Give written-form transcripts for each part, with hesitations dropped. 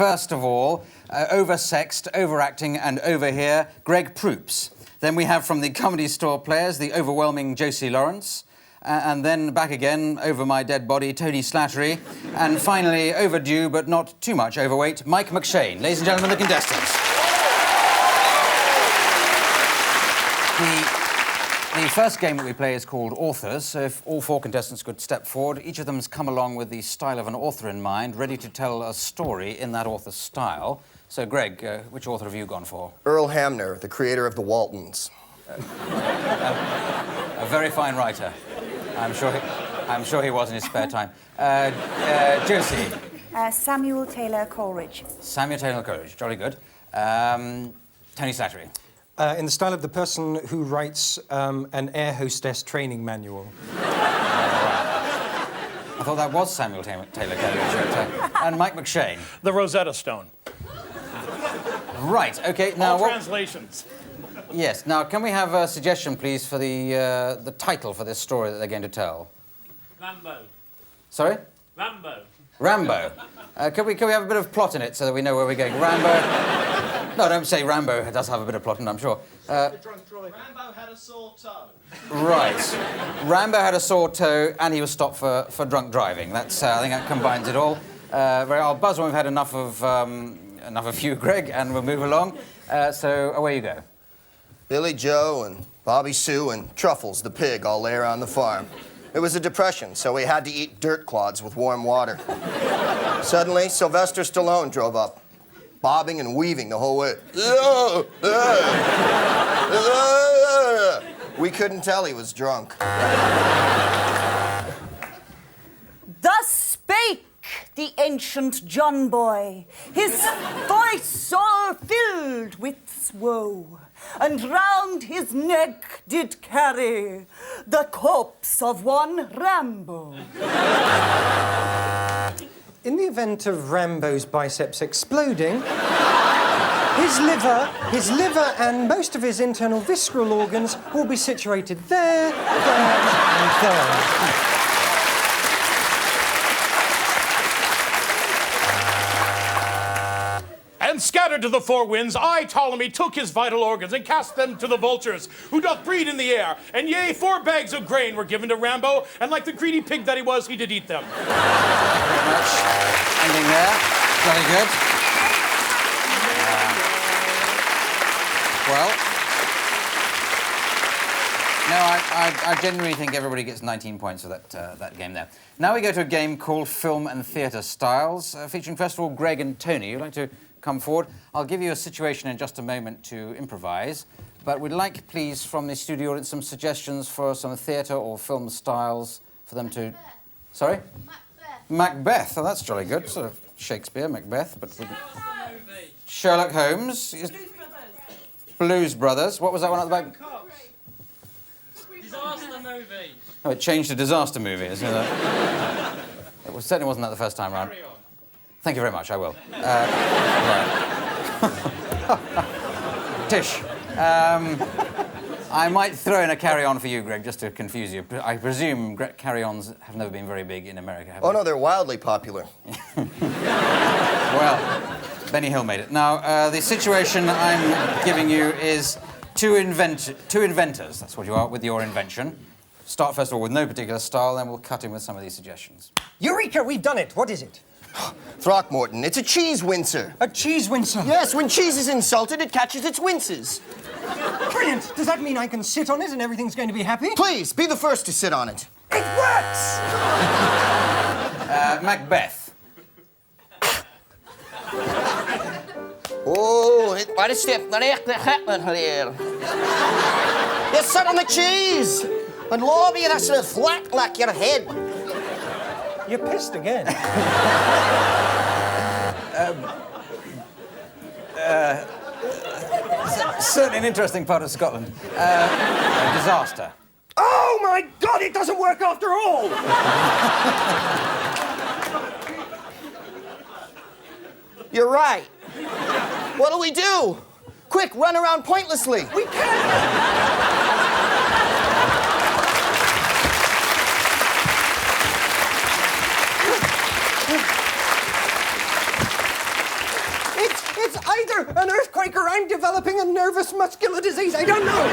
first of all, oversexed, overacting, and over here, Greg Proops. Then we have from the Comedy Store players, the overwhelming Josie Lawrence. And then back again, over my dead body, Tony Slattery. And finally, overdue but not too much overweight, Mike McShane. Ladies and gentlemen, the contestants. The first game that we play is called Authors, so if all four contestants could step forward, each of them has come along with the style of an author in mind, ready to tell a story in that author's style. So, Greg, which author have you gone for? Earl Hamner, the creator of the Waltons. A very fine writer. I'm sure he was in his spare time. Josie? Samuel Taylor Coleridge. Samuel Taylor Coleridge, jolly good. Tony Slattery? In the style of the person who writes an air hostess training manual. I thought that was Samuel Taylor Coleridge. And Mike McShane? The Rosetta Stone. Right, OK, now... All translations. Yes, now, can we have a suggestion, please, for the title for this story that they're going to tell? Rambo. Sorry? Rambo. Rambo. Can we have a bit of plot in it so that we know where we're going? Rambo... No, don't say Rambo. It does have a bit of plot in it, I'm sure. Rambo had a sore toe. Right. Rambo had a sore toe and he was stopped for drunk driving. That's, I think that combines it all. I'll buzz when we've had enough of you, Greg, and we'll move along. So, away you go. Billy Joe and Bobby Sue and Truffles, the pig, all lay around the farm. It was a depression, so we had to eat dirt clods with warm water. Suddenly, Sylvester Stallone drove up, bobbing and weaving the whole way. We couldn't tell he was drunk. Thus spake the ancient John Boy, his voice all filled with woe, and round his neck did carry the corpse of one Rambo. In the event of Rambo's biceps exploding, his liver and most of his internal visceral organs will be situated there, and there. And scattered to the four winds, I, Ptolemy, took his vital organs and cast them to the vultures, who doth breed in the air. And yea, 4 bags of grain were given to Rambo, and like the greedy pig that he was, he did eat them. Thank you very much. Ending there. Very good. Well, no, I genuinely think everybody gets 19 points for that game there. Now we go to a game called Film and Theatre Styles, featuring first of all Greg and Tony. You'd like to come forward. I'll give you a situation in just a moment to improvise, but we'd like, please, from the studio audience, some suggestions for some theatre or film styles for them to... Sorry? Macbeth. Oh, that's jolly good. Sort of Shakespeare, Macbeth, but... Sherlock Holmes. Blues Brothers. What was that one at the back? Disaster movie. Oh, it changed to disaster movie, isn't it? It certainly wasn't that the first time round. Thank you very much, I will. Tish, I might throw in a carry-on for you, Greg, just to confuse you. I presume carry-ons have never been very big in America, have they? Oh, no, they're wildly popular. Well, Benny Hill made it. Now, the situation I'm giving you is two inventors, that's what you are, with your invention. Start, first of all, with no particular style, then we'll cut in with some of these suggestions. Eureka, we've done it. What is it? Throckmorton, it's a cheese wincer. A cheese wincer? Yes, when cheese is insulted, it catches its winces. Brilliant. Does that mean I can sit on it and everything's going to be happy? Please, be the first to sit on it. It works! Macbeth. Oh, what is it? You sit on the cheese and lobby that's a flat like your head. You're pissed again. Certainly an interesting part of Scotland. Disaster. Oh, my God, it doesn't work after all! You're right. What do we do? Quick, run around pointlessly. We can't! It's either an earthquake or I'm developing a nervous muscular disease. I don't know.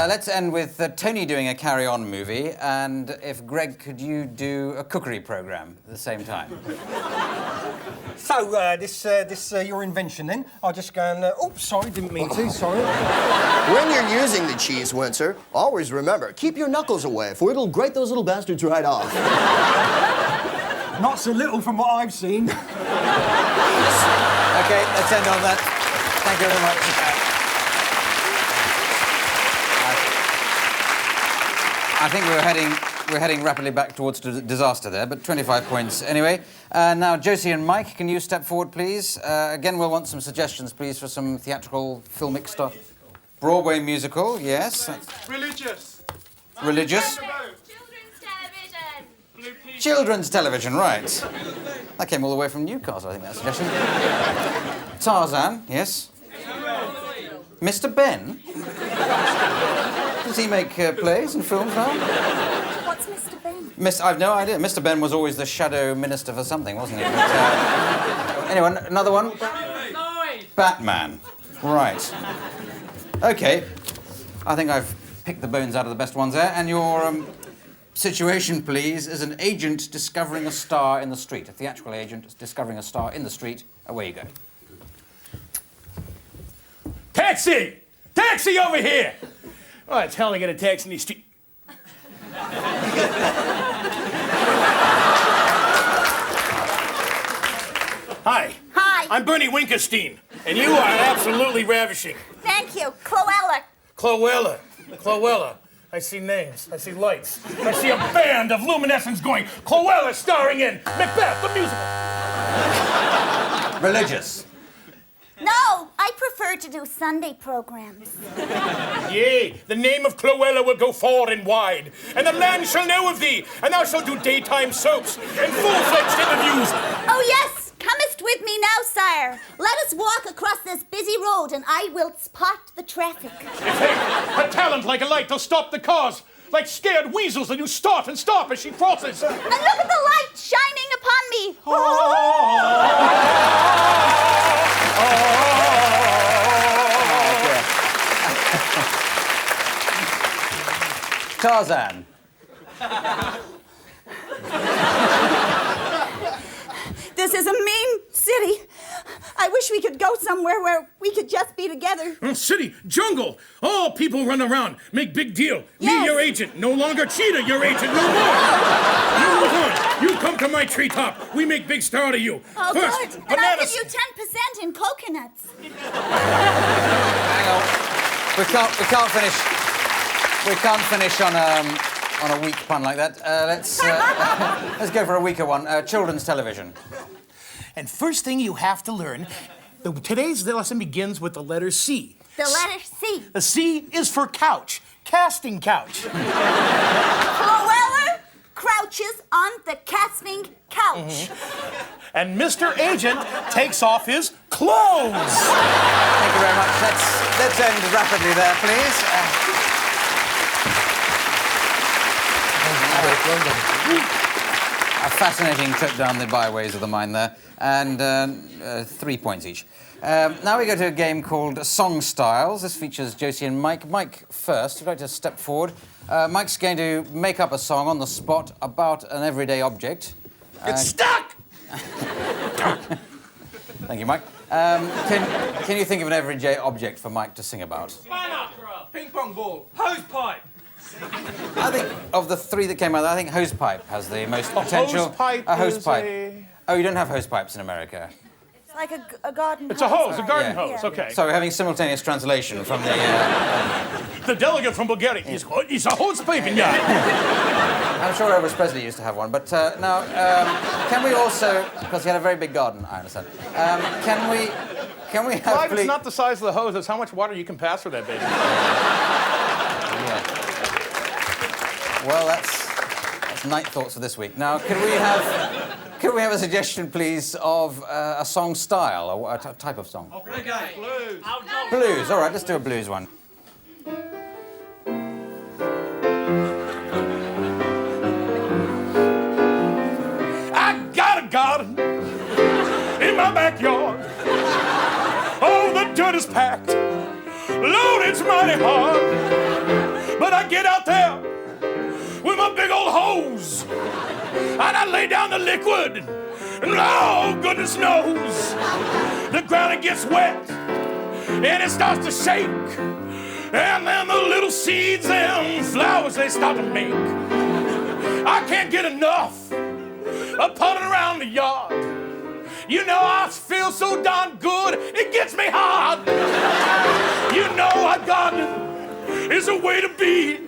Let's end with Tony doing a carry-on movie, and if Greg, could you do a cookery program at the same time? So, this your invention then? I'll just go and... oh, sorry, didn't mean to, sorry. When you're using the cheese, Windsor, always remember, keep your knuckles away, for it'll grate those little bastards right off. Not so little from what I've seen. Okay, let's end on that. Thank you very much. I think we're heading rapidly back towards disaster there, but 25 points anyway. Now, Josie and Mike, can you step forward, please? Again, we'll want some suggestions, please, for some theatrical, filmic stuff. Broadway musical, yes. Religious. Religious. Children's television. Blue Peter. Children's television, right. That came all the way from Newcastle, I think, that suggestion. Tarzan, yes. Mr. Ben? Does he make plays and films now? What's Mr. Ben? I've no idea. Mr. Ben was always the shadow minister for something, wasn't he? But, anyone, another one? Lloyd. Batman. Right. Okay. I think I've picked the bones out of the best ones there. And your situation, please, is an agent discovering a star in the street. A theatrical agent discovering a star in the street. Away you go. Taxi! Taxi over here! Oh, it's hell to get a taxi in these streets. Hi. Hi. I'm Bernie Winkerstein, and you are absolutely ravishing. Thank you. Cloella. Cloella. I see names. I see lights. I see a band of luminescence going. Cloella starring in Macbeth, the musical. Religious. No, I prefer to do Sunday programs. Yea, the name of Cloella will go far and wide, and the land shall know of thee, and thou shalt do daytime soaps and full-fledged interviews. Oh, yes. Comest with me now, sire. Let us walk across this busy road, and I will spot the traffic. A talent like a light will stop the cars. Like scared weasels that you start and stop as she crosses. And look at the light shining upon me. Tarzan. This is a mean city. I wish we could go somewhere where we could just be together. City, jungle, all people run around, make big deal. Yes. Me, your agent, no longer Cheetah, your agent, no more. You move on. You come to my treetop. We make big star out of you. Oh, First, good. And I'll bananas. give you 10% in coconuts. Hang on. We can't finish on a weak pun like that. Let's go for a weaker one. Children's television. And first thing you have to learn, today's lesson begins with the letter C. The letter C. The C is for couch, casting couch. Cloella crouches on the casting couch. And Mr. Agent takes off his clothes. Thank you very much. Let's end rapidly there, please. A fascinating trip down the byways of the mind there, and 3 points each. Now we go to a game called Song Styles. This features Josie and Mike. Mike first. Would you like to step forward? Mike's going to make up a song on the spot about an everyday object. It's stuck! Thank you, Mike. Can you think of an everyday object for Mike to sing about? Banner. Ping pong ball. Hose pipe. I think of the three that came out, I think hosepipe has the most potential. A hosepipe. Oh, you don't have hosepipes in America. It's like a garden It's a hose, a right? garden Yeah. hose, okay. So we're having simultaneous translation from the. The delegate from Bulgaria, he's a hose piping guy. I'm sure Elvis Presley used to have one, but now can we also, because he had a very big garden, I understand. Can we have? Clive, please- it's not the size of the hose, it's how much water you can pass through that baby. Yeah. Well, that's night thoughts for this week. Now, could we have a suggestion, please, of a song style, or a type of song? Reggae. Blues. Outdoor. Blues. All right, let's do a blues one. I got a garden in my my backyard. Oh, the dirt is packed. Lord, it's mighty hard. But I get out there with my big old hose, and I lay down the liquid, and oh, goodness knows, the ground it gets wet, and it starts to shake, and then the little seeds and flowers, they start to make. I can't get enough of putting around the yard. You know, I feel so darn good, it gets me hard. You know, a garden is a way to be.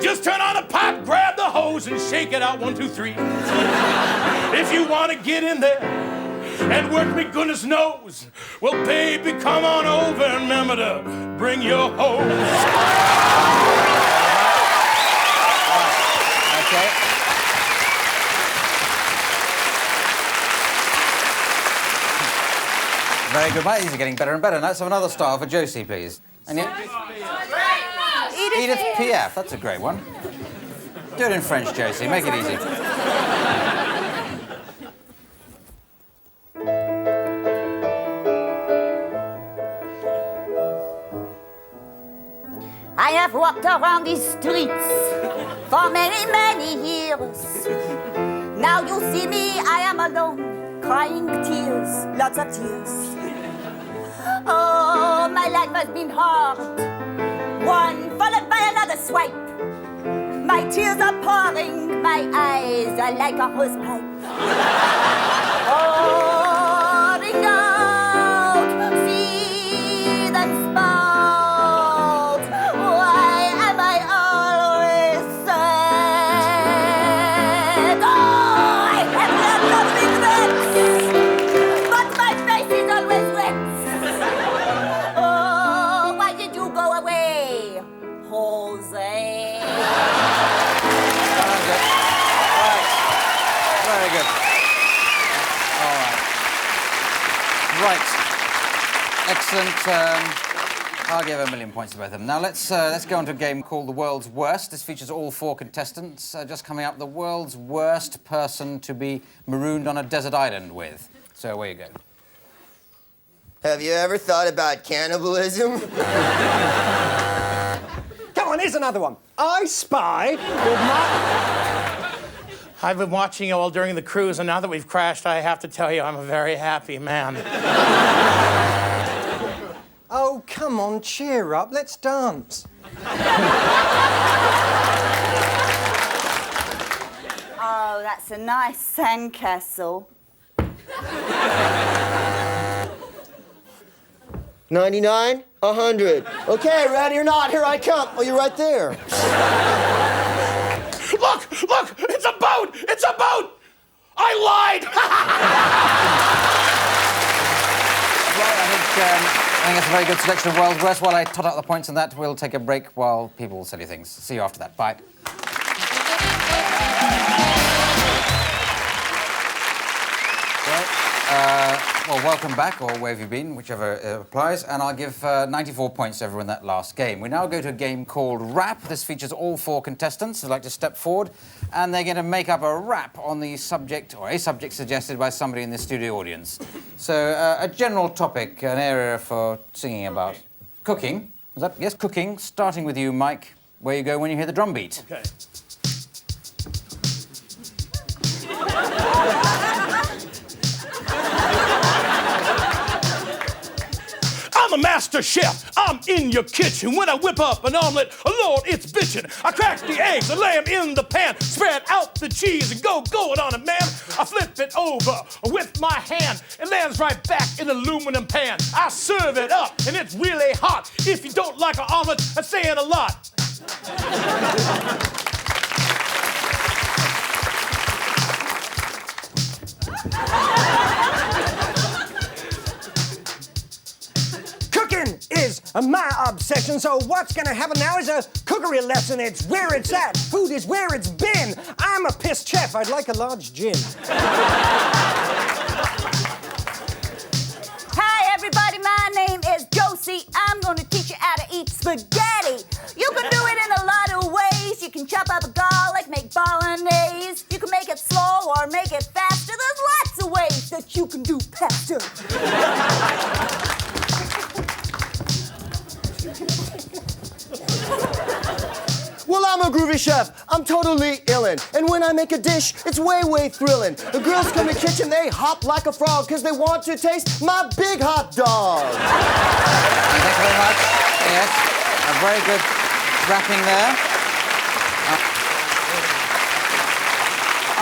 Just turn on the pipe, grab the hose, and shake it out, 1, 2, 3. If you want to get in there and work me, goodness knows. Well, baby, come on over and remember to bring your hose. Okay. Very good, mate. These are getting better and better. Now let's have another star for Josie, please. And Edith Piaf. That's a great one. Do it in French, Josie. Make it easy. I have walked around these streets for many, many years. Now you see me, I am alone, crying tears, lots of tears. Oh, my life has been hard, one followed by another swipe. My tears are pouring, my eyes are like a hosepipe. Pouring out, see them spout. Why am I always sad? Oh, I have lots of regrets, but my face is always wet. Oh, why did you go away, Jose? Very good. All right. Right. Excellent. I'll give 1,000,000 points to both of them. Now let's go on to a game called The World's Worst. This features all 4 contestants. Just coming up, the world's worst person to be marooned on a desert island with. So away you go. Have you ever thought about cannibalism? Come on, here's another one. I spy with my... I've been watching you all during the cruise, and now that we've crashed, I have to tell you I'm a very happy man. Oh, come on, cheer up. Let's dance. Oh, that's a nice sandcastle. 99, 100. Okay, ready or not, here I come. Oh, you're right there. Look! It's a boat! It's a boat! I lied! Right, I think that's a very good selection of World's Worst. While I tot out the points on that, we'll take a break while people silly things. See you after that. Bye. Well, welcome back, or where have you been, whichever applies, and I'll give 94 points to everyone in that last game. We now go to a game called Rap. This features all 4 contestants who'd like to step forward, and they're going to make up a rap on the subject, or a subject suggested by somebody in the studio audience. So, a general topic, an area for singing about. Cooking. Is that, yes, cooking. Starting with you, Mike, where you go when you hear the drum beat. Okay. I'm a master chef. I'm in your kitchen. When I whip up an omelet, Lord, it's bitchin'. I crack the eggs, I lay them in the pan, spread out the cheese, and go it on it, man. I flip it over with my hand. It lands right back in the aluminum pan. I serve it up, and it's really hot. If you don't like an omelet, that's saying a lot. Is my obsession, so what's gonna happen now is a cookery lesson. It's where it's at, food is where it's been. I'm a pissed chef, I'd like a large gin. Hi everybody, my name is Josie. I'm gonna teach you how to eat spaghetti. You can do it in a lot of ways. You can chop up a garlic, make bolognese. You can make it slow or make it faster. There's lots of ways that you can do pasta. bastard! Well, I'm a groovy chef. I'm totally illin'. And when I make a dish, it's way, way thrilling. The girls come to the kitchen, they hop like a frog, because they want to taste my big hot dog. Thank you very much. Yes, a very good rapping there.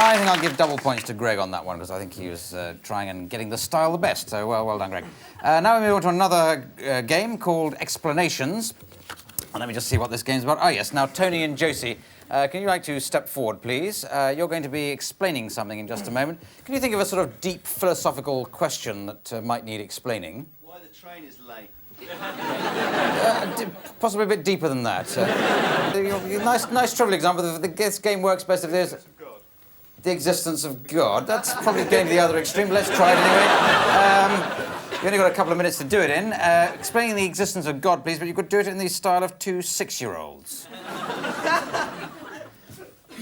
I think I'll give double points to Greg on that one, because I think he was trying and getting the style the best. So, well done, Greg. Now we move on to another game called Explanations. And let me just see what this game's about. Oh, yes. Now, Tony and Josie, can you like to step forward, please? You're going to be explaining something in just a moment. Can you think of a sort of deep philosophical question that might need explaining? Why the train is late? Possibly a bit deeper than that. Nice trivial example. This game works best if there's... The existence of God. That's probably going to the other extreme. Let's try it anyway. You've only got a couple of minutes to do it in. Explaining the existence of God, please, but you could do it in the style of two 6-year-olds.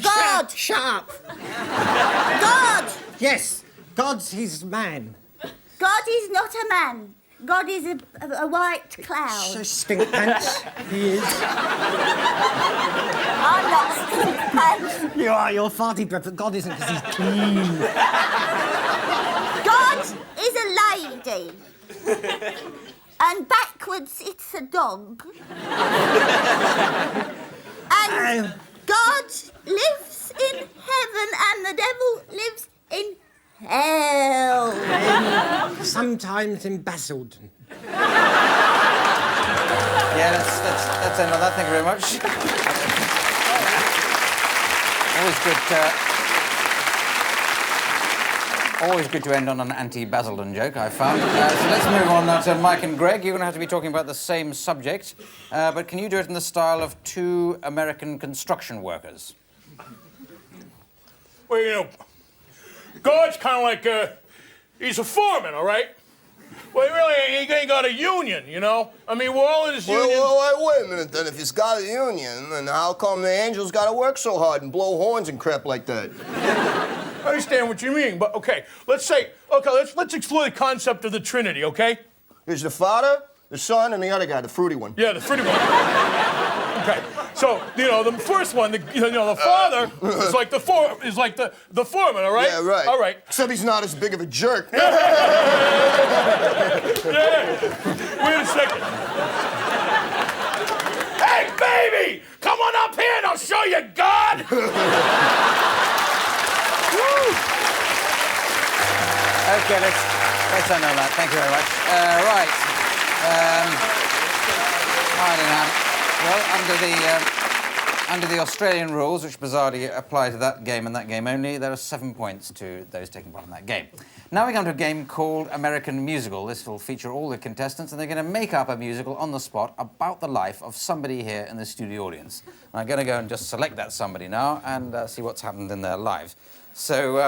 God! Shut up! God! Yes, God's his man. God is not a man. God is a white So cloud. stink pants, he is. I'm not stink pants. You are, you're farty breath, but God isn't because he's clean. God is a lady. And backwards, it's a dog. And God lives in heaven and the devil lives in hell. Sometimes in Basildon. Yeah, let's end on that. Thank you very much. Always good to end on an anti-Basildon joke, I found. So let's move on now to Mike and Greg. You're going to have to be talking about the same subject, but can you do it in the style of two American construction workers? Well, you know, God's kind of like he's a foreman, all right? Well, he ain't got a union, you know? I mean, we're all in this union. Well, wait a minute then. If he's got a union, then how come the angels got to work so hard and blow horns and crap like that? I understand what you mean, but okay, let's explore the concept of the Trinity, okay? There's the Father, the Son, and the other guy, the fruity one. Yeah, the fruity one. Okay, so the first one, the Father is like the foreman, all right? Yeah, right. All right. Except he's not as big of a jerk. Wait a second. Hey, baby, come on up here and I'll show you God. Okay, let's end on that. Thank you very much. Right. Well, under the Australian rules, which bizarrely apply to that game and that game only, there are 7 points to those taking part in that game. Now we come to a game called American Musical. This will feature all the contestants, and they're going to make up a musical on the spot about the life of somebody here in the studio audience. And I'm going to go and just select that somebody now and see what's happened in their lives. So,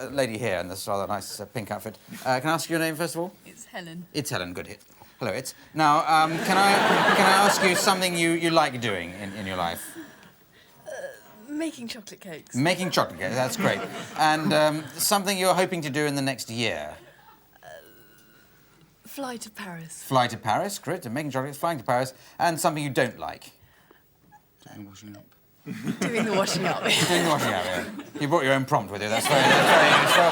a lady here in this rather nice pink outfit. Can I ask your name, first of all? It's Helen. It's Helen, good hit. Hello, it's. Now, can I ask you something you like doing in your life? Making chocolate cakes. Making chocolate cakes, that's great. And something you're hoping to do in the next year? Fly to Paris. Fly to Paris, great. And making chocolate, flying to Paris. And something you don't like? Doing washing up. Doing the washing up. Doing the washing up, yeah. You brought your own prompt with you, that's very useful.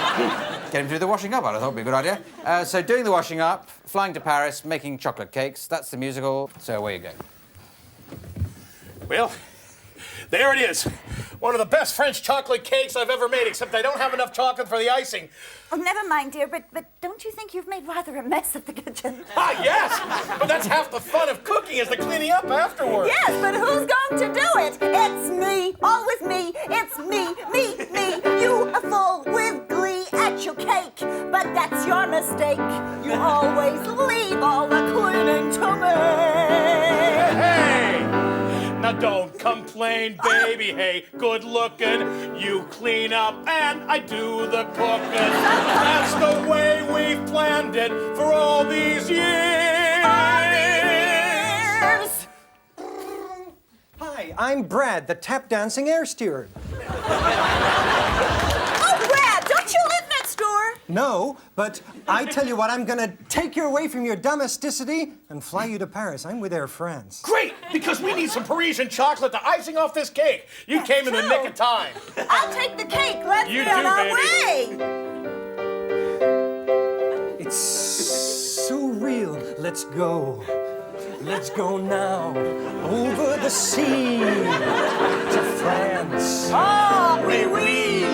Get him to do the washing up, I thought would be a good idea. So doing the washing up, flying to Paris, making chocolate cakes, that's the musical, so away you go. Well, there it is. One of the best French chocolate cakes I've ever made, except I don't have enough chocolate for the icing. Oh, never mind, dear, but don't you think you've made rather a mess of the kitchen? Ah, yes! But that's half the fun of cooking is the cleaning up afterwards. Yes, but who's going to do it? It's me, always me. It's me. You are full with glee at your cake, but that's your mistake. You always leave all the cleaning to me. Hey! Now don't complain, baby. Hey, good looking. You clean up and I do the cooking. That's the way we've planned it for all these years. Hi, I'm Brad, the tap dancing air steward. Oh, Brad, don't you live next door? No, but I tell you what, I'm gonna take you away from your domesticity and fly you to Paris. I'm with Air France. Great, because we need some Parisian chocolate to icing off this cake. You came in the nick of time. I'll take the cake. Let's You be on do, our baby. way. It's so real. Let's go. Let's go now. Over the sea to France. Oh, oui, oui.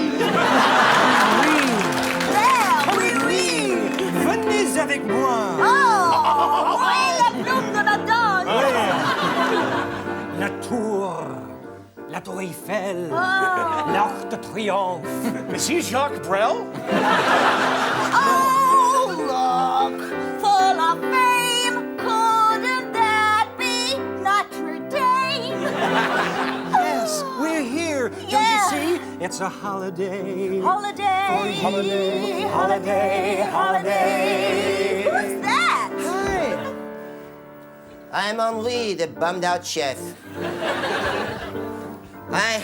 Oui, oui. Venez avec moi. Oh, oui, la plume de Madame. La Tour Eiffel, l'Arc de Triomphe. Is he Jacques Brel? Oh, look, full of fame. Couldn't that be Notre Dame? Yes, we're here. Don't Yeah. you see? It's a holiday. Holiday. Holiday. Holiday. Holiday. Who's that? Hi. I'm Henri, the bummed-out chef. I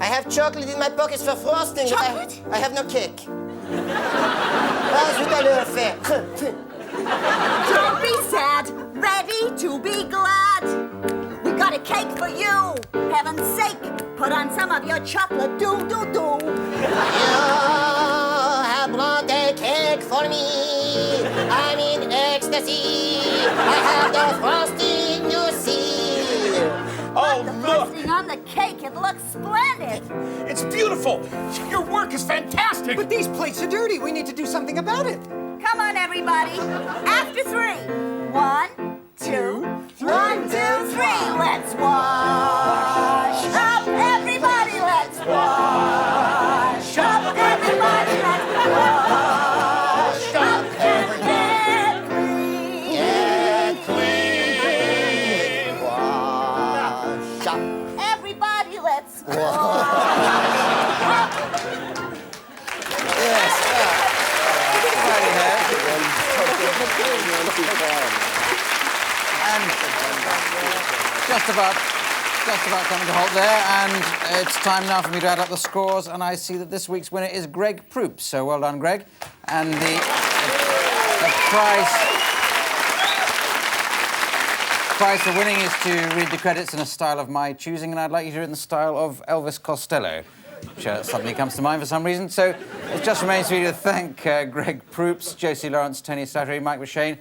have chocolate in my pockets for frosting. but Chocolate? I have no cake. Zut à l'heure fait. Don't be sad. Ready to be glad. We got a cake for you. Heaven's sake, put on some of your chocolate. Do. You have brought a cake for me. I'm in ecstasy. I have the frosting, you see. Oh, The look. frosting on the cake, it looks splendid. It's beautiful. Your work is fantastic. But these plates are dirty. We need to do something about it. Come on, everybody. After 3. 1, 2, 1, 2, 3. Let's wash up, everybody. Let's wash up, everybody. Let's wash up and get clean. Get clean. Wash up. Everybody, let's wash up. And just about coming to halt there, and it's time now for me to add up the scores, and I see that this week's winner is Greg Proops, so well done, Greg. And the prize for winning is to read the credits in a style of my choosing, and I'd like you to do it in the style of Elvis Costello, which suddenly comes to mind for some reason. So it just remains for me to thank Greg Proops, Josie Lawrence, Tony Slattery, Mike McShane,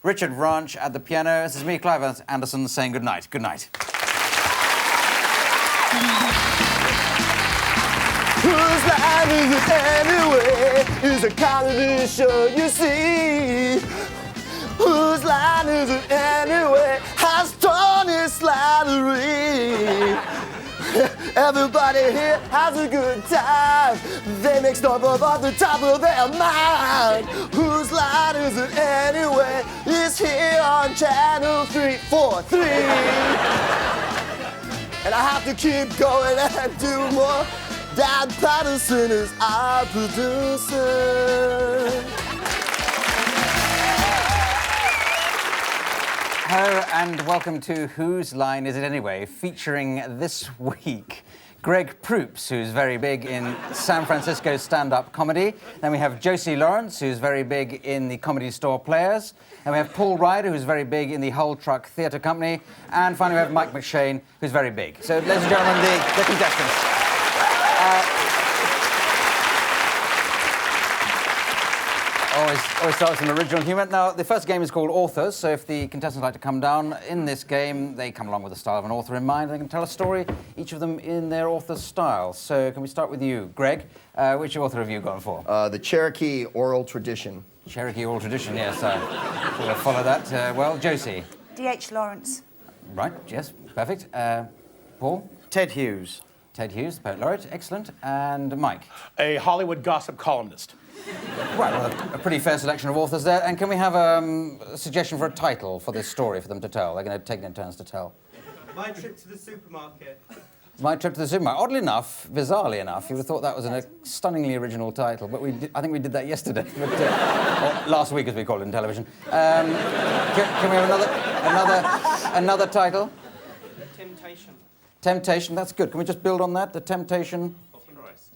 Richard Ranch at the piano. This is me, Clive Anderson, saying good night. Good night. Whose line is it anyway? Is a comedy show, you see. Whose line is it anyway? Has Tony Slattery. Everybody here has a good time. They make stuff up off the top of their mind. Whose line is it anyway? It's here on channel 343. And I have to keep going and do more. Dan Patterson is our producer. Hello and welcome to Whose Line Is It Anyway, featuring this week Greg Proops, who's very big in San Francisco stand-up comedy. Then we have Josie Lawrence, who's very big in the Comedy Store Players. And we have Paul Ryder, who's very big in the Hull Truck Theatre Company. And finally we have Mike McShane, who's very big. So, ladies and gentlemen, the contestants. Always start with some original humour. Now, the first game is called Authors, so if the contestants like to come down, in this game, they come along with the style of an author in mind. They can tell a story, each of them in their author's style. So can we start with you, Greg? Which author have you gone for? The Cherokee oral tradition. Cherokee oral tradition, yes. We'll follow that. Well, Josie? D.H. Lawrence. Right, yes, perfect. Paul? Ted Hughes. Ted Hughes, the poet laureate, excellent. And Mike? A Hollywood gossip columnist. Right, well, a pretty fair selection of authors there. And can we have a suggestion for a title for this story for them to tell? They're going to take it in turns to tell. My trip to the supermarket. My Trip to the Supermarket. Oddly enough, bizarrely enough, you would have thought that was a stunningly original title, but I think we did that yesterday. But, or last week, as we call it in television. Can we have another title? Temptation. Temptation, that's good. Can we just build on that? The Temptation... Of Christ.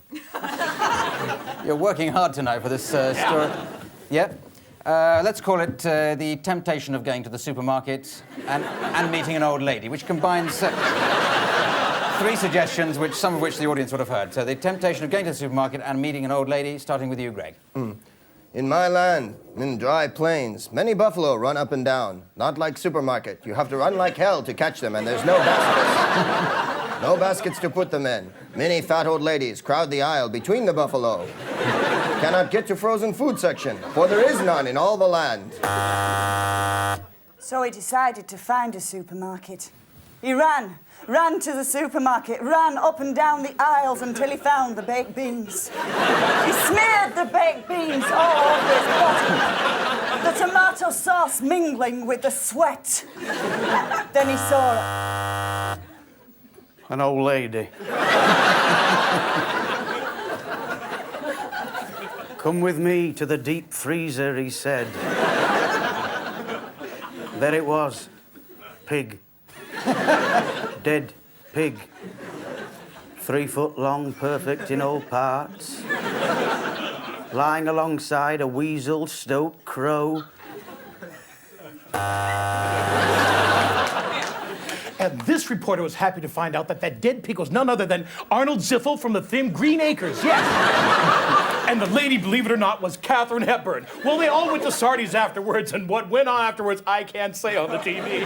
You're working hard tonight for this story. Yeah. Let's call it The Temptation of Going to the Supermarket and Meeting an Old Lady, which combines three suggestions, some of which the audience would have heard. So The Temptation of Going to the Supermarket and Meeting an Old Lady, starting with you, Greg. In my land, in dry plains, many buffalo run up and down. Not like supermarket. You have to run like hell to catch them, and there's no baskets. No baskets to put them in. Many fat old ladies crowd the aisle between the buffalo. Cannot get to frozen food section, for there is none in all the land. So he decided to find a supermarket. He ran to the supermarket, ran up and down the aisles until he found the baked beans. He smeared the baked beans all over his body, the tomato sauce mingling with the sweat. Then he saw an old lady. Come with me to the deep freezer, he said. There it was. Pig. Dead pig. 3 foot long, perfect in all parts. Lying alongside a weasel-stoked crow. And this reporter was happy to find out that dead pig was none other than Arnold Ziffel from the film Green Acres, yes. And the lady, believe it or not, was Katharine Hepburn. Well, they all went to Sardi's afterwards, and what went on afterwards, I can't say on the TV.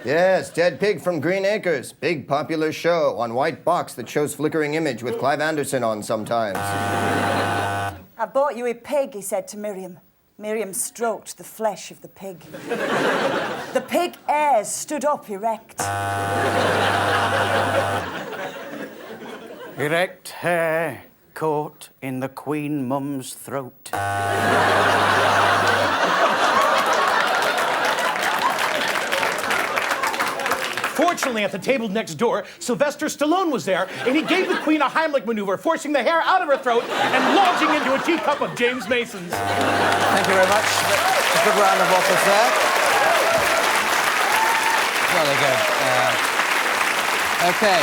Yes, Dead Pig from Green Acres. Big popular show on white box that shows flickering image with Clive Anderson on sometimes. I bought you a pig, he said to Miriam. Miriam stroked the flesh of the pig. The pig hairs stood up erect. Erect hair caught in the Queen Mum's throat. Fortunately, at the table next door, Sylvester Stallone was there, and he gave the Queen a Heimlich maneuver, forcing the hair out of her throat and launching into a teacup of James Mason's. Thank you very much. A good round of applause there. Jolly good. Okay.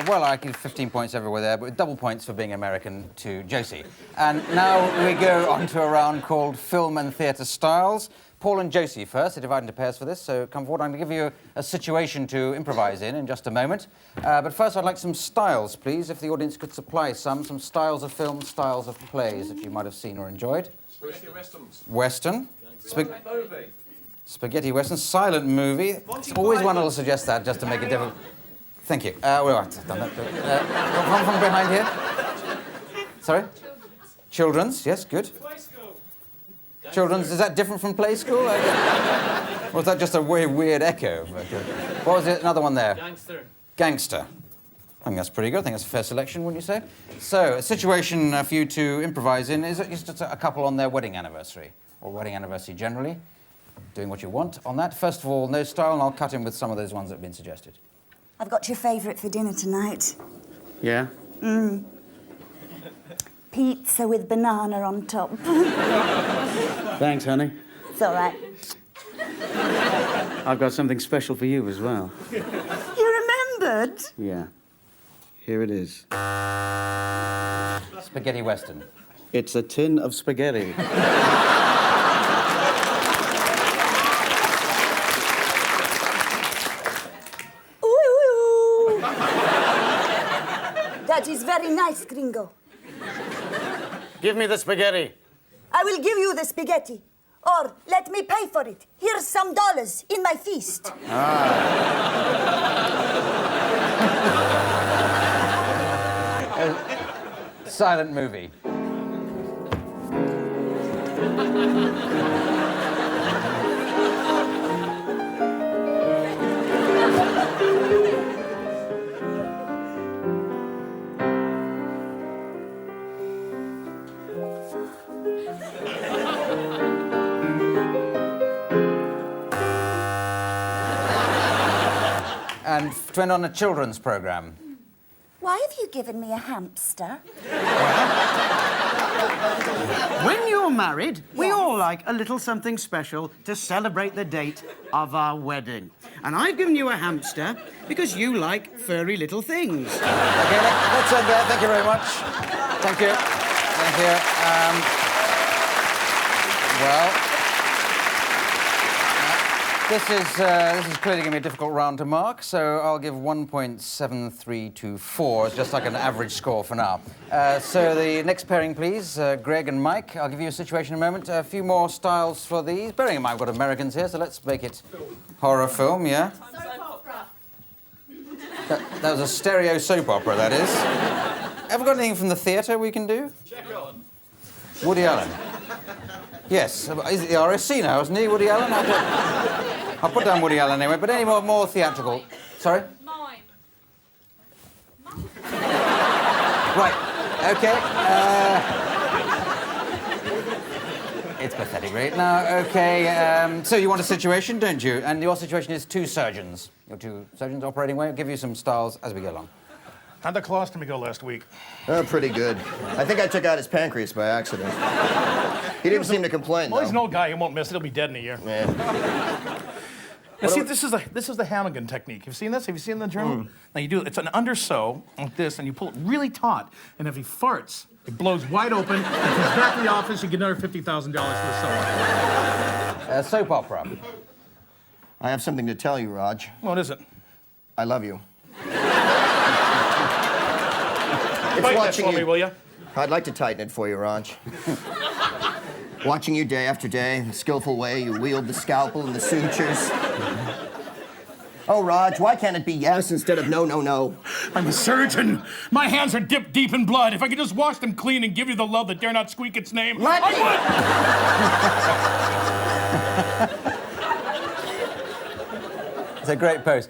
Well, I give 15 points everywhere there, but with double points for being American to Josie. And now we go on to a round called Film and Theatre Styles. Paul and Josie first. They divide into pairs for this, so come forward. I'm going to give you a situation to improvise in just a moment. But first, I'd like some styles, please, if the audience could supply some styles of film, styles of plays that you might have seen or enjoyed. Spaghetti westerns. Western. Spaghetti Western. Silent movie. Always one will suggest that, just to make it difficult. Thank you. Well, I've done that. From behind here. Sorry? Children's, yes, good. Children's, is that different from Play School? Or was that just a weird echo? What was it? Another one there? Gangster. I think that's pretty good. I think that's a fair selection, wouldn't you say? So, a situation for you to improvise in is just a couple on their wedding anniversary, or wedding anniversary generally, doing what you want on that. First of all, no style, and I'll cut in with some of those ones that have been suggested. I've got your favourite for dinner tonight. Yeah? Pizza with banana on top. Thanks, honey. It's all right. I've got something special for you as well. You remembered? Yeah. Here it is. Spaghetti Western. It's a tin of spaghetti. Ooh. That is very nice, gringo. Give me the spaghetti. I will give you the spaghetti. Or let me pay for it. Here's some dollars in my feast. Silent movie. And to end on a children's programme. Why have you given me a hamster? When you're married, we all like a little something special to celebrate the date of our wedding. And I've given you a hamster because you like furry little things. Okay, let's end there. Thank you very much. Thank you. Thank you. This is clearly going to be a difficult round to mark, so I'll give 1.7324. It's just like an average score for now. So the next pairing, please, Greg and Mike. I'll give you a situation in a moment. A few more styles for these. Bearing in mind, we've got Americans here, so let's make it horror film, yeah? Soap opera. That was a stereo soap opera, that is. Have we got anything from the theatre we can do? Woody Allen. Yes, he's at the RSC now, isn't he, Woody Allen? I'll put down Woody Allen anyway, but any more theatrical? Sorry? Mine. Right, OK. It's pathetic, really. Now, OK, so you want a situation, don't you? And your situation is two surgeons. Your two surgeons operating way. I'll give you some styles as we go along. How'd the colostomy go last week? Oh, pretty good. I think I took out his pancreas by accident. He didn't seem to complain, Well, though. he's an old guy. He won't miss it. He'll be dead in a year. Yeah. Now, see, this is the Hannigan technique. You've seen this? Have you seen the journal? Now, you do it's an undersew like this, and you pull it really taut. And if he farts, it blows wide open. He comes back to the office, you get another $50,000 for the sew. Soap opera. I have something to tell you, Raj. What is it? I love you. Fight that for me, will you? I'd like to tighten it for you, Raj. Watching you day after day, the skillful way you wield the scalpel and the sutures. Oh, Raj, why can't it be yes instead of no, no, no? I'm a surgeon. My hands are dipped deep in blood. If I could just wash them clean and give you the love that dare not squeak its name, Let me- It's a great pose.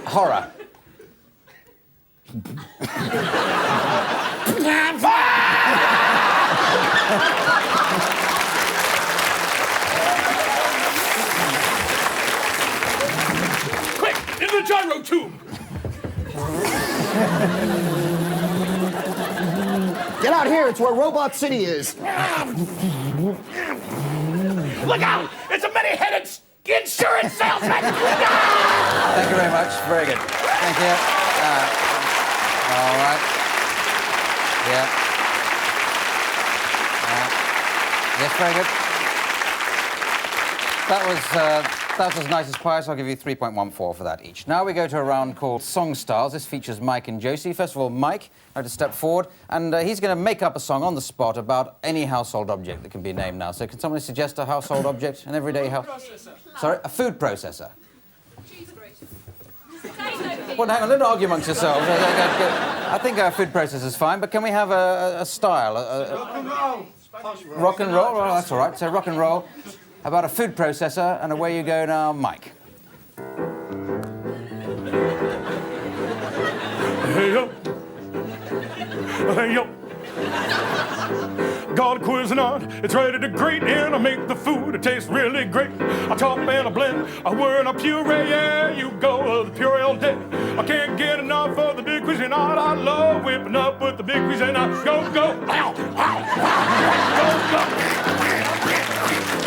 Horror. Quick, in the gyro tube. Get out here, it's where Robot City is. Look out! It's a many-headed insurance salesman! Thank you very much. Very good. Thank you. All right. Yeah. Yes, very good. That was as nice as pie, so I'll give you 3.14 for that each. Now we go to a round called Song Styles. This features Mike and Josie. First of all, Mike, I'd like to step forward, and he's going to make up a song on the spot about any household object that can be named now. So can somebody suggest a household object, an everyday house? Sorry, a food processor. Cheese grater. Well, hang on, don't argue amongst yourselves. I think a food processor's fine, but can we have a style? Rock and roll. Rock and roll? Well, that's all right. So rock and roll. About a food processor, and away you go now, Mike. Hey, yo. Hey, yo. Got a Cuisinart, it's ready to grate, and I make the food, it tastes really great. I chop and I blend, I whir and I puree, yeah, you go, the puree all day. I can't get enough of the big Cuisinart, I love whipping up with the big Cuisinart. Go, go, ow, ow, ow. Go, go.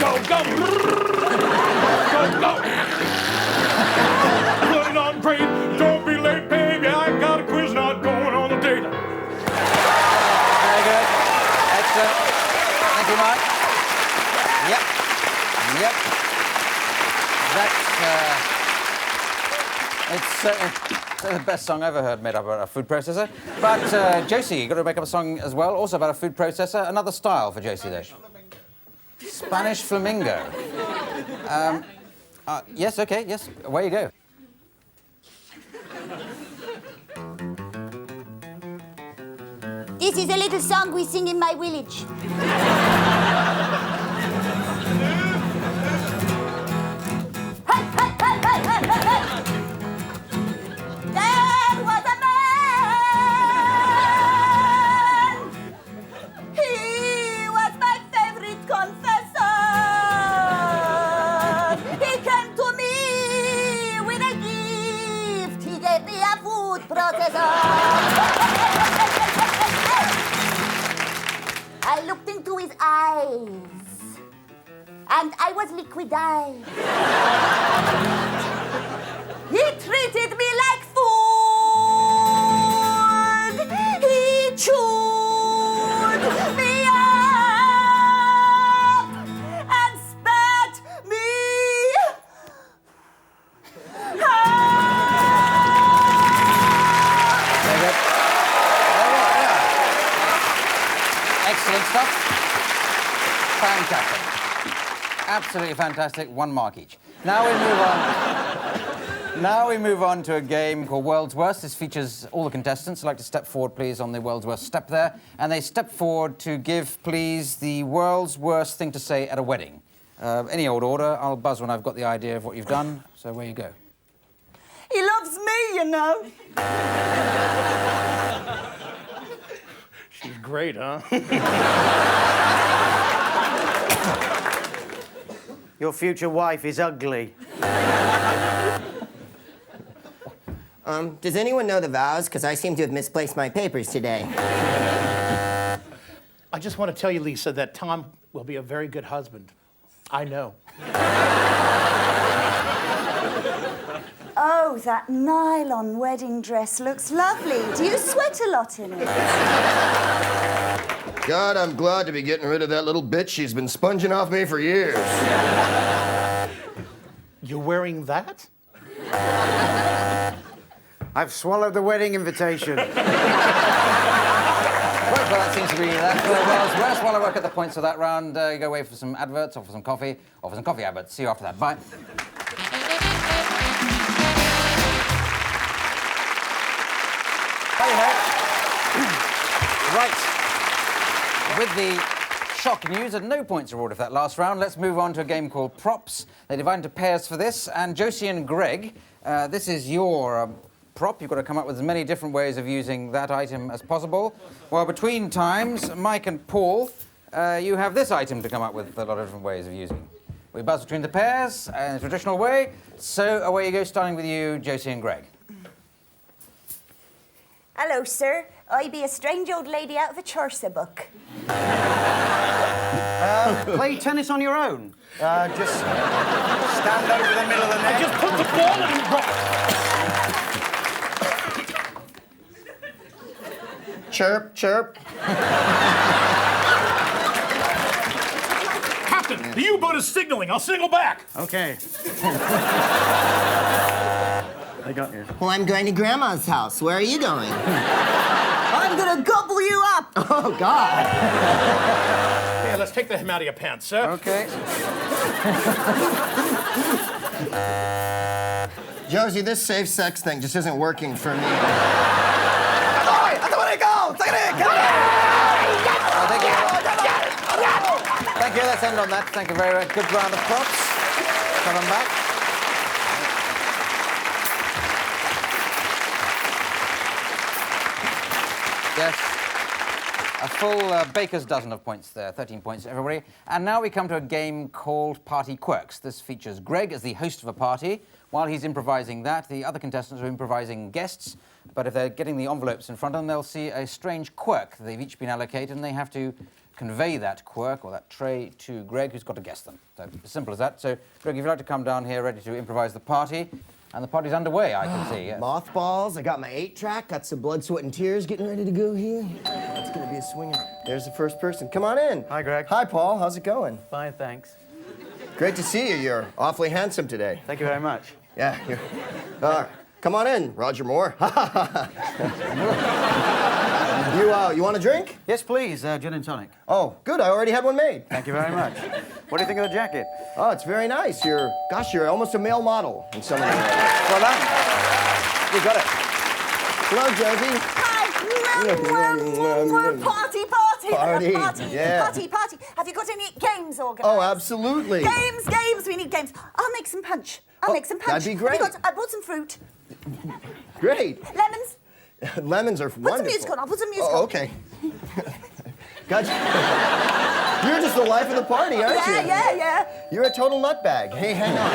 Go, go. Go, go. Put it on great, don't be late, baby, I got a Cuisinart going on the date. Very good. Excellent. Thank you, Mike. Yep. Yep. It's the best song I've ever heard made up about a food processor. But Josie, you've got to make up a song as well, also about a food processor. Another style for Josie, though. Spanish flamingo. Yes, okay, yes. Away you go. This is a little song we sing in my village. Hey, hey, hey, hey, hey, hey, hey. There was a man. He was my favorite confessor. He came to me with a gift. He gave me a food processor. I looked into his eyes. and I was liquidized. He treated me like food. He chewed me up and spat me out. Very good. Excellent stuff. Fantastic. Absolutely fantastic. 1 mark each. Now we move on to a game called World's Worst. This features all the contestants. I'd like to step forward, please, on the World's Worst step there. And they step forward to give, please, the world's worst thing to say at a wedding. Any old order. I'll buzz when I've got the idea of what you've done. So away you go. He loves me, you know. She's great, huh? Your future wife is ugly. Does anyone know the vows? Because I seem to have misplaced my papers today. I just want to tell you, Lisa, that Tom will be a very good husband. I know. Oh, that nylon wedding dress looks lovely. Do you sweat a lot in it? God, I'm glad to be getting rid of that little bitch. She's been sponging off me for years. You're wearing that? I've swallowed the wedding invitation. Right, well, that seems to be that for the world's worst. While I work at the points of that round, you go away for some adverts or for some coffee, or for some coffee adverts. See you after that. Bye. Right. With the shock news and no points awarded for that last round, let's move on to a game called Props. They divide into pairs for this, and Josie and Greg, this is your prop. You've got to come up with as many different ways of using that item as possible. While between times, Mike and Paul, you have this item to come up with a lot of different ways of using. We buzz between the pairs in a traditional way. So away you go, starting with you, Josie and Greg. Hello, sir. I be a strange old lady out of a Chaucer book. Play tennis on your own. Just stand over the middle of the net. Just put the ball in the ball. Chirp, chirp. Captain, the U-boat is signaling. I'll signal back. Okay. I got you. Well, I'm going to Grandma's house. Where are you going? I'm gonna gobble you up. Oh, God. Yeah, let's take the hem out of your pants, sir. Okay. Josie, this safe sex thing just isn't working for me. Thank you. Let's end on that. Thank you very much. Good round of props. Come on back. Yes. A full baker's dozen of points there. 13 points, everybody. And now we come to a game called Party Quirks. This features Greg as the host of a party. While he's improvising that, the other contestants are improvising guests. But if they're getting the envelopes in front of them, they'll see a strange quirk. They've each been allocated, and they have to convey that quirk or that trait to Greg, who's got to guess them. So as simple as that. So, Greg, if you'd like to come down here ready to improvise the party. And the party's underway, I can see. Yes. Mothballs. I got my 8-track. Got some blood, sweat, and tears getting ready to go here. It's going to be a swinging. There's the first person. Come on in. Hi, Greg. Hi, Paul. How's it going? Fine, thanks. Great to see you. You're awfully handsome today. Thank you very much. Yeah. Come on in, Roger Moore. You want a drink? Yes, please. Gin and tonic. Oh, good. I already had one made. Thank you very much. What do you think of the jacket? Oh, it's very nice. You're almost a male model in so many ways. Well done. You got it. Hello, Josie. Hi. Party. Party, yeah. Party. Have you got any games organised? Oh, absolutely. Games. We need games. I'll make some punch. That'd be great. I brought some fruit. Great. Lemons. Lemons are Put wonderful. some music on. I'll put some music on. Oh, okay. Gotcha. You're just the life of the party, aren't you? Yeah. You're a total nutbag. Hey, hang on.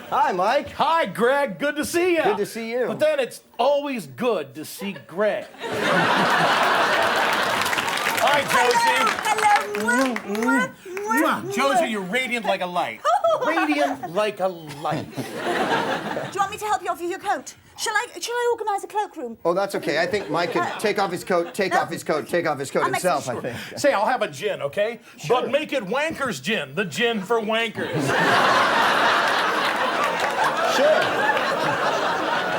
Hi, Mike. Hi, Greg. Good to see you. Good to see you. But then it's always good to see Greg. Hi, Josie. Hello. Edward. Josie, you're radiant like a light. Radiant like a light. Do you want me to help you off with your coat? Shall I organise a cloakroom? Oh, that's okay. I think Mike could take off his coat, take off his coat himself, I think. Say, I'll have a gin, okay? But make it Wanker's gin, the gin for wankers. Sure.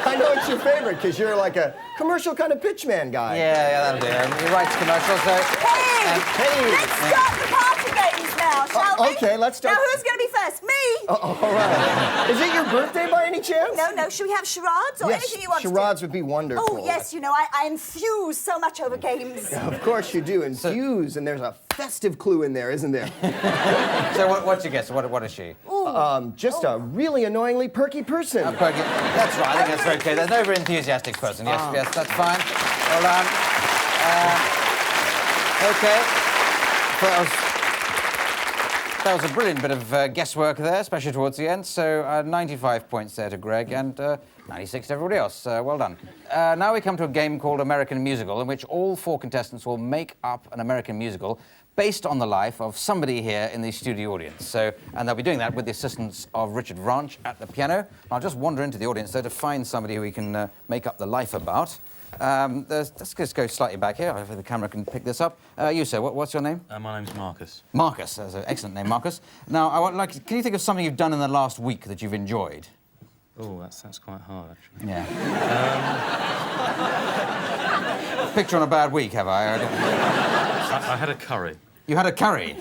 I know it's your favorite because you're like a commercial kind of pitchman guy. Yeah, that'll do. He writes commercials, so... Hey! Let's start the party games now, shall we? Okay, let's start. Now, who's going to be first? Me? All right. Is it your birthday by any chance? No. Should we have charades or anything you want charades to do? would be wonderful. Oh, yes, you know, I infuse so much over games. Of course you do. Infuse, and there's a festive clue in there, isn't there? So what's your guess? What is she? Just a really annoyingly perky person. Perky. That's right, I think that's okay. There's no over-enthusiastic person. Yes, that's fine. Well done. Okay. That was a brilliant bit of guesswork there, especially towards the end. So 95 points there to Greg and 96 to everybody else. Well done. Now we come to a game called American Musical, in which all 4 contestants will make up an American musical based on the life of somebody here in the studio audience. And they'll be doing that with the assistance of Richard Ranch at the piano. I'll just wander into the audience there to find somebody who we can make up the life about. Let's just go slightly back here. Hopefully the camera can pick this up. You, sir, what's your name? My name's Marcus. Marcus. That's an excellent name, Marcus. Now, can you think of something you've done in the last week that you've enjoyed? Oh, that sounds quite hard, actually. Yeah. Picture on a bad week, have I? I had a curry. You had a curry?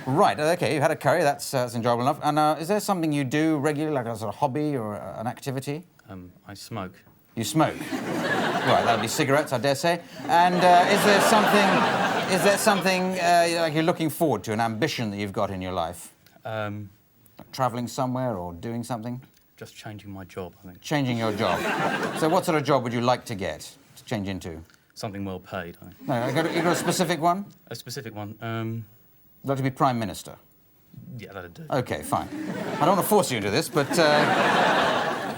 Right, OK, you had a curry. That's enjoyable enough. And is there something you do regularly, like a sort of hobby or an activity? I smoke. You smoke? Right, that would be cigarettes, I dare say. And is there something like you're looking forward to, an ambition that you've got in your life? Like travelling somewhere or doing something? Just changing my job, I think. Changing your job. So what sort of job would you like to get, to change into? Something well paid, I think. No, you got a specific one? A specific one? You'd like to be Prime Minister? Yeah, that'd do. OK, fine. I don't want to force you into this, but...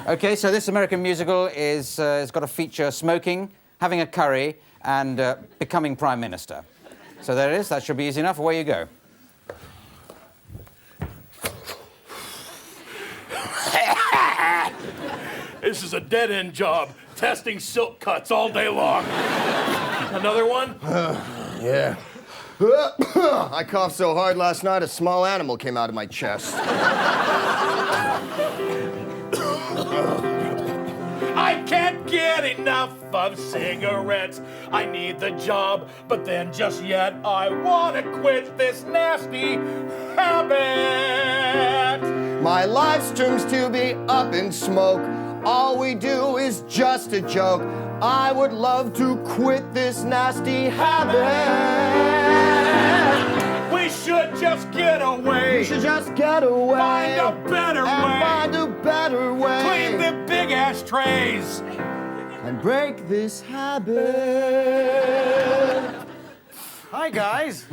OK, so this American musical is has got to feature smoking, having a curry, and becoming Prime Minister. So there it is. That should be easy enough. Away you go. This is a dead-end job, testing silk cuts all day long. Another one? Yeah. I coughed so hard last night, a small animal came out of my chest. I can't get enough of cigarettes. I need the job, but then just yet I want to quit this nasty habit. My life's terms to be up in smoke. All we do is just a joke. I would love to quit this nasty habit. We should just get away. We should just get away. Find a better way. Find a better way. Clean the big ashtrays. And break this habit. Hi, guys.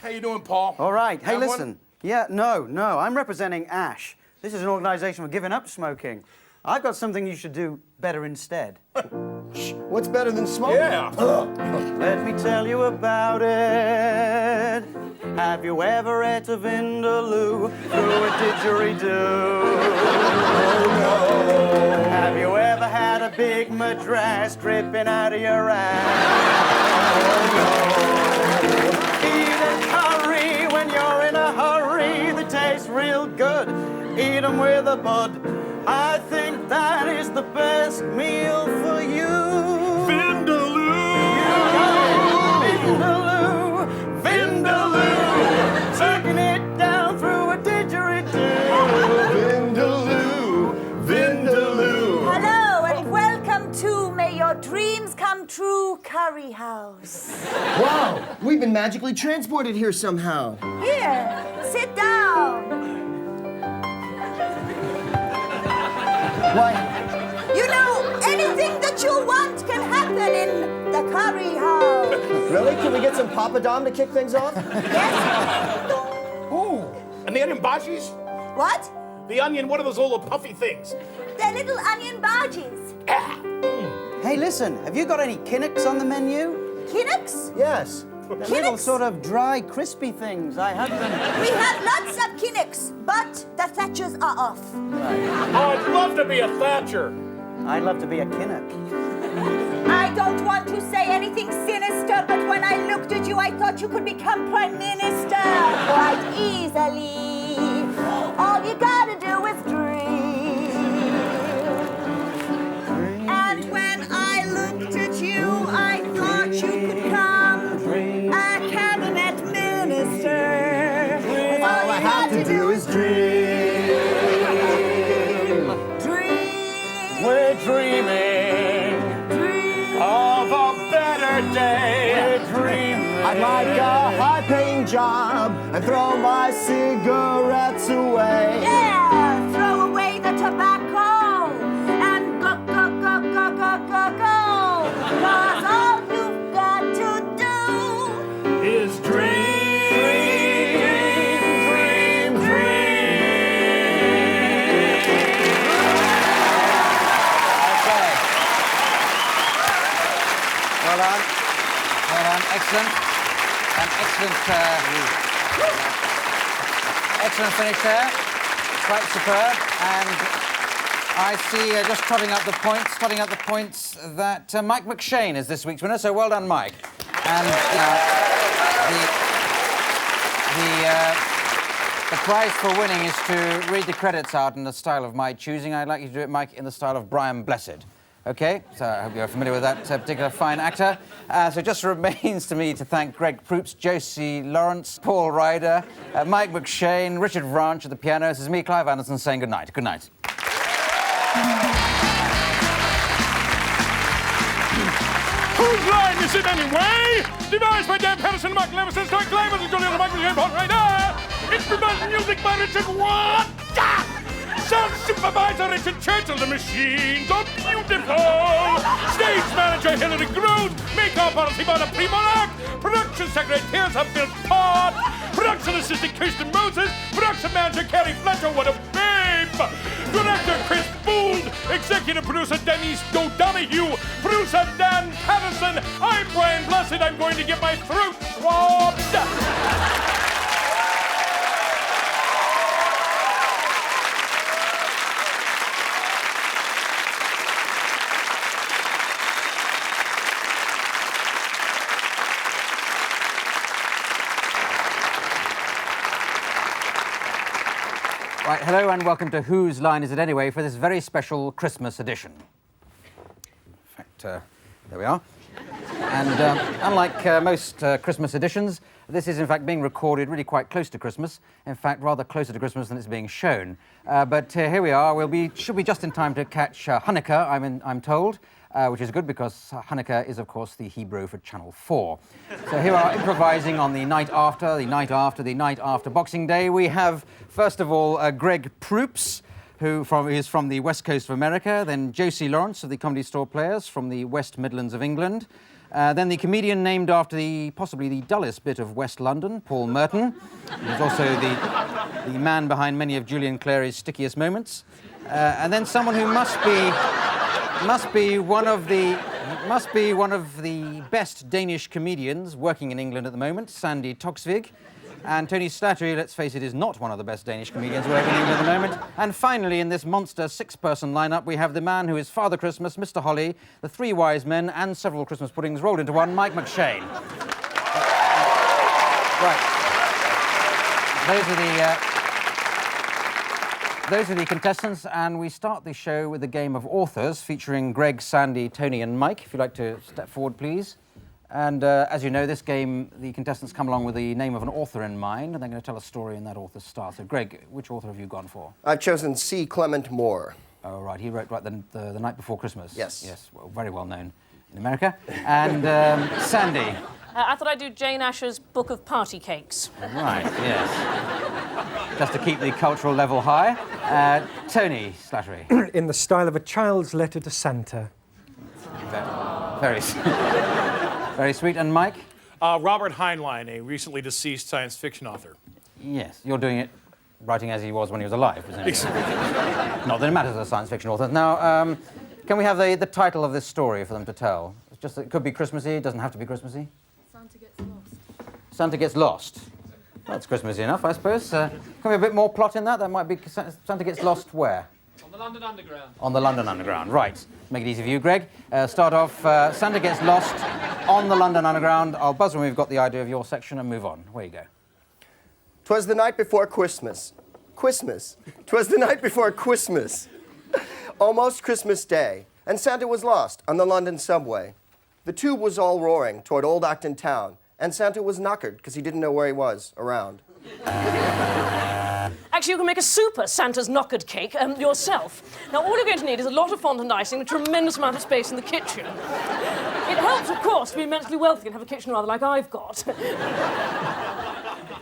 How you doing, Paul? All right. Hey, Have listen. one? Yeah, no. I'm representing ASH. This is an organisation for giving up smoking. I've got something you should do better instead. What's better than smoking? Yeah. Let me tell you about it. Have you ever ate a vindaloo through a didgeridoo? Oh, no. Have you ever had a big madras dripping out of your ass? Oh, no. Eat a curry when you're in a hurry. They taste real good. Eat them with a bud. I think that is the best meal for you. Vindaloo. Vindaloo. Vindaloo. Taking it down through a didgeridoo. Vindaloo. Vindaloo. Hello and welcome to May Your Dreams Come True Curry House. Wow, we've been magically transported here somehow. Here, sit down. Why? You know, anything that you want can happen in the curry house. Really? Can we get some papadom to kick things off? Yes? Ooh. And the onion bhajis? What? The onion, what are those little puffy things? They're little onion bhajis. Hey, listen, have you got any Kinnocks on the menu? Kinnocks? Yes. Little sort of dry, crispy things. I have them. We have lots of Kinnocks, but the Thatchers are off. Oh, I'd love to be a Thatcher. I'd love to be a Kinnock. I don't want to say anything sinister, but when I looked at you, I thought you could become Prime Minister quite easily. All you gotta do is dream. And when I looked at you, I thought you could become a cabinet minister. All I have to do is dream. Dream. We're dreaming of a better day. We're dreaming. I'd like a high-paying job and throw my cigarettes away. Yeah, throw away the tobacco and go, go, go, go, go, go, go. 'Cause all you've got to do Is dream, dream. Okay. Well done. Well done. Excellent. An excellent finish there. Quite superb. And I see, just trotting up the points, that Mike McShane is this week's winner. So well done, Mike. And the prize for winning is to read the credits out in the style of my choosing. I'd like you to do it, Mike, in the style of Brian Blessed. Okay, so I hope you're familiar with that particular fine actor. So it just remains to me to thank Greg Proops, Josie Lawrence, Paul Ryder, Mike McShane, Richard Branch at the piano. This is me, Clive Anderson, saying good night. Good night. Whose line is it anyway? Devised by Dan Patterson, Mark Levinson, Stuart Clive, and Julian Mike McShane, Paul Ryder. Improvised music by Richard Watt. Sound supervisor Richard Churchill, the machines are beautiful. Stage manager Hilary Groot. Makeup artist Ivana Primorak. Production secretary Tears of Bill Todd. Production assistant Kirsten Moses. Production manager Carrie Fletcher. What a babe. Director Chris Bould. Executive producer Denise O'Donoghue. Producer Dan Patterson. I'm Brian Blessed. I'm going to get my throat swabbed. Right, hello and welcome to Whose Line Is It Anyway for this very special Christmas edition. In fact, there we are. And unlike most Christmas editions, this is in fact being recorded really quite close to Christmas. In fact, rather closer to Christmas than it's being shown. But here we are. Should be just in time to catch Hanukkah, I'm told. Which is good because Hanukkah is, of course, the Hebrew for Channel 4. So here we are improvising on the night after Boxing Day. We have, first of all, Greg Proops, who is from the West Coast of America, then Josie Lawrence of the Comedy Store Players from the West Midlands of England, then the comedian named after possibly the dullest bit of West London, Paul Merton, who's also the man behind many of Julian Clary's stickiest moments, and then someone who must be one of the best Danish comedians working in England at the moment, Sandy Toksvig. And Tony Slattery, let's face it, is not one of the best Danish comedians working in England at the moment. And finally, in this monster six-person lineup, we have the man who is Father Christmas, Mr. Holly, the Three Wise Men, and several Christmas puddings rolled into one, Mike McShane. Right. Those are the contestants, and we start the show with a game of authors featuring Greg, Sandy, Tony, and Mike. If you'd like to step forward, please. And as you know, this game, the contestants come along with the name of an author in mind, and they're going to tell a story in that author's style. So, Greg, which author have you gone for? I've chosen C. Clement Moore. Oh, right. He wrote the Night Before Christmas. Yes. Yes, well, very well known in America. And Sandy. I thought I'd do Jane Asher's Book of Party Cakes. Right, yes. Just to keep the cultural level high. Tony Slattery. In the style of a child's letter to Santa. Very, very sweet. And Mike? Robert Heinlein, a recently deceased science fiction author. Yes, you're doing it, writing as he was when he was alive, presumably. Not that it matters as a science fiction author. Now, can we have the title of this story for them to tell? It could be Christmassy, it doesn't have to be Christmassy. Santa gets lost. That's Christmassy enough, I suppose. Can we have a bit more plot in that? That might be Santa gets lost where? On the London Underground. On the London Underground, right. Make it easy for you, Greg. Start off, Santa gets lost on the London Underground. I'll buzz when we've got the idea of your section and move on. Where you go. 'Twas the night before Christmas. 'Twas the night before Christmas. Almost Christmas Day, and Santa was lost on the London subway. The tube was all roaring toward Old Acton town, and Santa was knackered because he didn't know where he was around. Actually, you can make a super Santa's knockered cake yourself. Now, all you're going to need is a lot of fondant icing and a tremendous amount of space in the kitchen. It helps, of course, to be immensely wealthy and have a kitchen rather like I've got.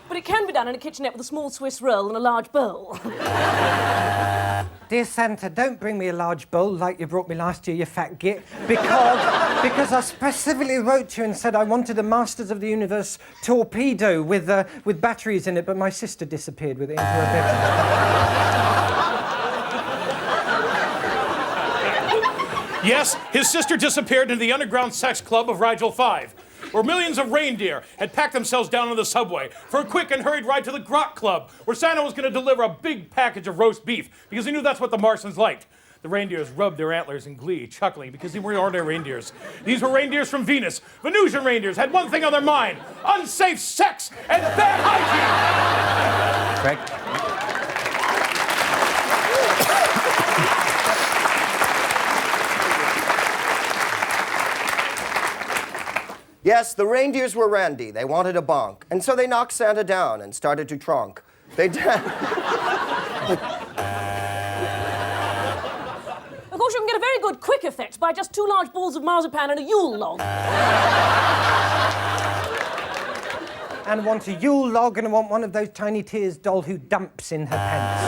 But it can be done in a kitchenette with a small Swiss roll and a large bowl. Dear Santa, don't bring me a large bowl like you brought me last year, you fat git, because I specifically wrote to you and said I wanted a Masters of the Universe torpedo with batteries in it, but my sister disappeared with it into her bedroom. Yes, his sister disappeared into the underground sex club of Rigel 5, where millions of reindeer had packed themselves down on the subway for a quick and hurried ride to the Grot Club, where Santa was going to deliver a big package of roast beef, because he knew that's what the Martians liked. The reindeers rubbed their antlers in glee, chuckling, because they weren't ordinary reindeers. These were reindeers from Venus. Venusian reindeers had one thing on their mind: unsafe sex and bad hygiene! Greg? Yes, the reindeers were randy. They wanted a bonk. And so they knocked Santa down and started to tronk. They Of course, you can get a very good quick effect by just 2 large balls of marzipan and a Yule log. And want a Yule log, and I want one of those Tiny Tears doll who dumps in her pants.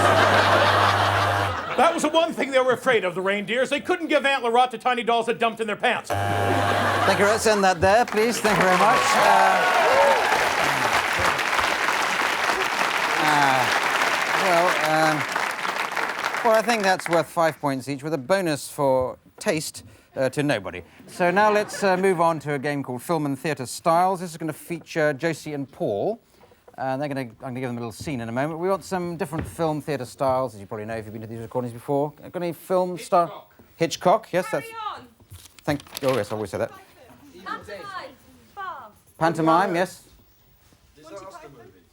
That was the one thing they were afraid of, the reindeers. They couldn't give antler rot to tiny dolls that dumped in their pants. Thank you. Let's end that there, please. Thank you very much. Well, I think that's worth 5 points each, with a bonus for taste to nobody. So now let's move on to a game called Film and Theatre Styles. This is going to feature Josie and Paul. I'm going to give them a little scene in a moment. We want some different film theatre styles, as you probably know if you've been to these recordings before. Got any film style? Hitchcock, yes, that's. Thank. Oh yes, I always say that. Pantomime, yes.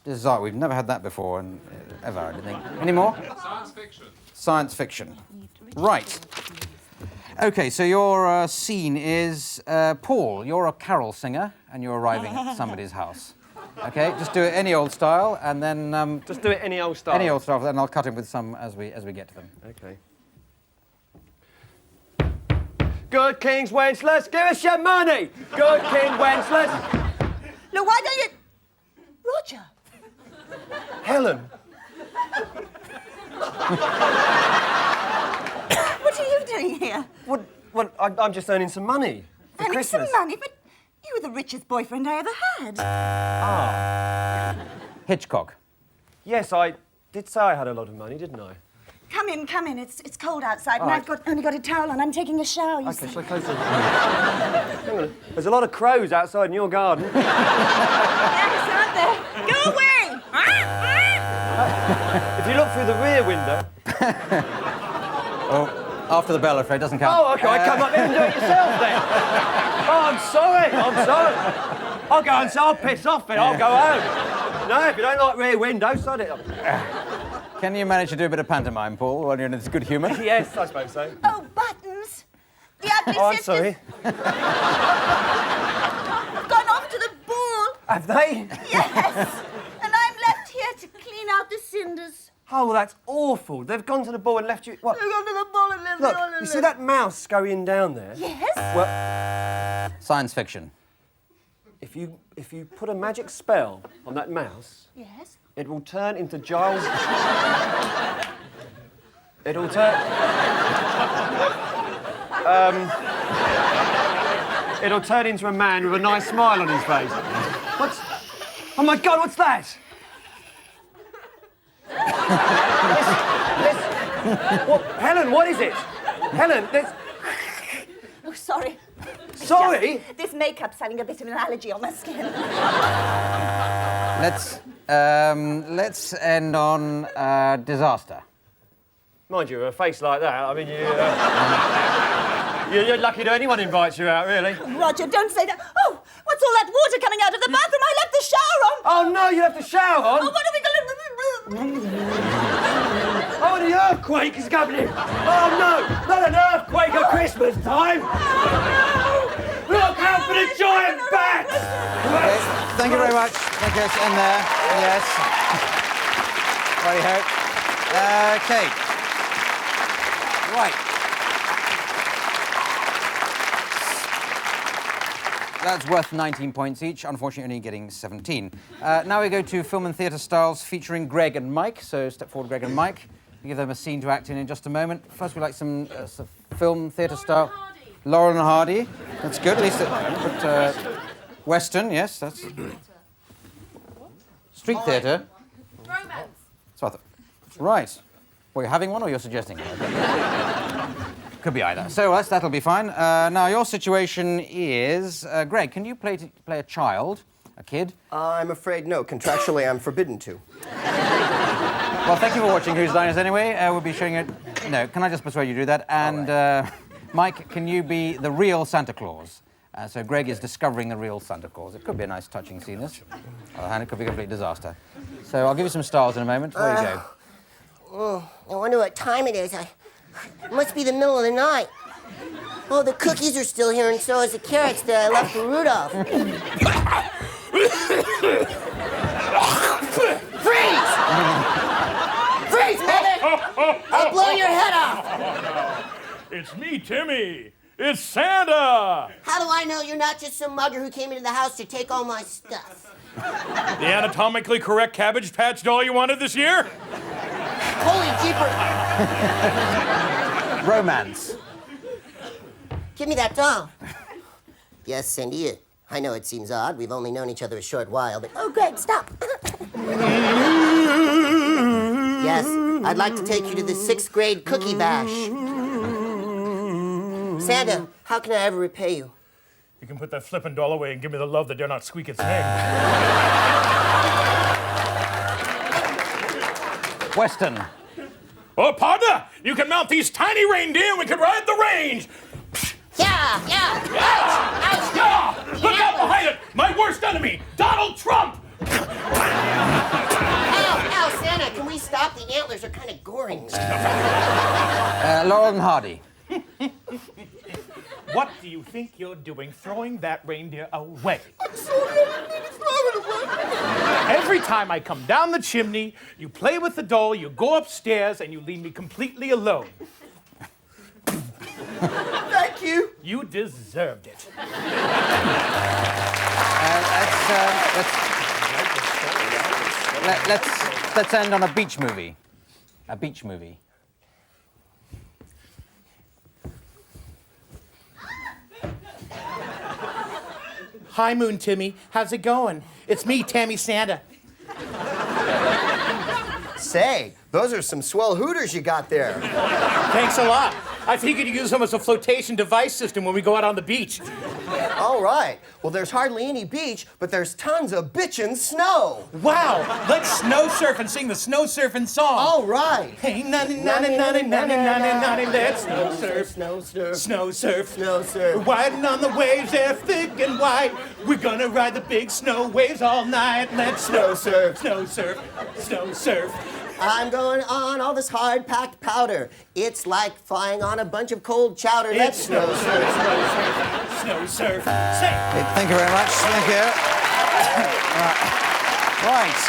Disaster. We've never had that before, and ever, I don't think. Any more? Science fiction. Science fiction. Right. Okay, so your scene is Paul. You're a carol singer, and you're arriving at somebody's house. Okay, just do it any old style, and then just do it any old style. Any old style, then I'll cut in with some as we get to them. Okay. Good King's Wenceslas, give us your money. Good King Wenceslas. Look, why don't you... Roger. Helen. What are you doing here? What? I'm just earning some money for Earning Christmas. some money, but you were the richest boyfriend I ever had. Hitchcock. Yes, I did say I had a lot of money, didn't I? Come in. It's cold outside, and right. I've only got a towel on. I'm taking a shower, you see. Okay, shall I close the door? Hang on. There's a lot of crows outside in your garden. Yes, aren't there? Go away! If you look through the rear window... Oh, after the bell, afraid, doesn't count. Oh, OK, come up here and do it yourself, then. Oh, I'm sorry. I'll go and I'll piss off then. I'll go home. No, if you don't like rear windows, sod it up. Can you manage to do a bit of pantomime, Paul, while you're in this good humour? Yes, I suppose so. Oh, Buttons! The ugly Oh, I'm sisters sorry. have gone off to the ball. Have they? Yes. And I'm left here to clean out the cinders. Oh, well, that's awful. They've gone to the ball and left you... What? They've gone to the ball and left me Look, all alone. you see that mouse going down there? Yes? Well, Science fiction. if you put a magic spell on that mouse, Yes? it will turn into Giles... It'll turn... It'll turn into a man with a nice smile on his face. What's... Oh, my God, what's that? What? Helen, what is it? Helen, there's... Oh, sorry. Sorry? This makeup's having a bit of an allergy on my skin. Let's end on disaster. Mind you, a face like that, I mean, you're lucky that anyone invites you out, really. Roger, don't say that. Oh, what's all that water coming out of the bathroom? I left the shower on. Oh, no, you have to shower on? Oh, what are we going to... Oh, the earthquake is coming! Oh, no! Not an earthquake at Christmas time! Look out for the giant bat! Okay, thank you very much. Thank you. Let's end there. Yes. Righty-ho. Okay. Right. That's worth 19 points each, unfortunately only getting 17. Now we go to film and theatre styles featuring Greg and Mike. So step forward, Greg and Mike. We'll give them a scene to act in just a moment. First, we'd like some film theatre style. Laurel and Hardy. That's good, at least. Western, yes, that's... Street theatre. Romance. So I thought, right. Well, you're having one or you're suggesting one? Could be either. So that'll be fine. Now, your situation is... Greg, can you play a child, a kid? I'm afraid no. Contractually, I'm forbidden to. Well, thank you for watching Who's Diners anyway. We'll be showing it... No, can I just persuade you to do that? And, Mike, can you be the real Santa Claus? So Greg is discovering the real Santa Claus. It could be a nice, touching scene, this. On the other hand, it could be a complete disaster. So I'll give you some stars in a moment. There you go. I wonder what time it is. It must be the middle of the night. Oh, the cookies are still here, and so is the carrots that I left for Rudolph. Freeze! Freeze, mother! I'll blow your head off! It's me, Timmy. It's Santa! How do I know you're not just some mugger who came into the house to take all my stuff? The anatomically correct Cabbage Patch doll you wanted this year? Holy jeepers! Romance. Give me that doll. Yes, Cindy, I know it seems odd. We've only known each other a short while, but... Oh, Greg, stop. Yes, I'd like to take you to the 6th grade cookie bash. Santa, how can I ever repay you? You can put that flippin' doll away and give me the love that dare not squeak its name. Western. Oh, partner, you can mount these tiny reindeer and we can ride the range. Yeah! Ouch! Yeah! Look out behind it! My worst enemy, Donald Trump! Ow, Santa, can we stop? The antlers are kind of goring. Laurel and Hardy. What do you think you're doing throwing that reindeer away? I'm sorry, I didn't mean to throw it away. Every time I come down the chimney, you play with the doll, you go upstairs, and you leave me completely alone. Thank you. You deserved it. Let's end on a beach movie. A beach movie. Hi, Moon Timmy. How's it going? It's me, Tammy Santa. Say, those are some swell hooters you got there. Thanks a lot. I figured you use them as a flotation device system when we go out on the beach. All right. Well, there's hardly any beach, but there's tons of bitchin' snow. Wow, let's snow surf and sing the snow surfing song. All right. Hey, nanny, nanny, nanny, nanny, nanny, nanny, let's snow surf. Snow surf. Snow surf. Snow surf. Riding on the waves, they're thick and white. We're gonna ride the big snow waves all night. Let's snow surf. Snow surf. Snow surf. I'm going on all this hard-packed powder. It's like flying on a bunch of cold chowder. Let's Snow surf. Snow surf. Snow surf. Say. Thank you very much. Thank you. Right.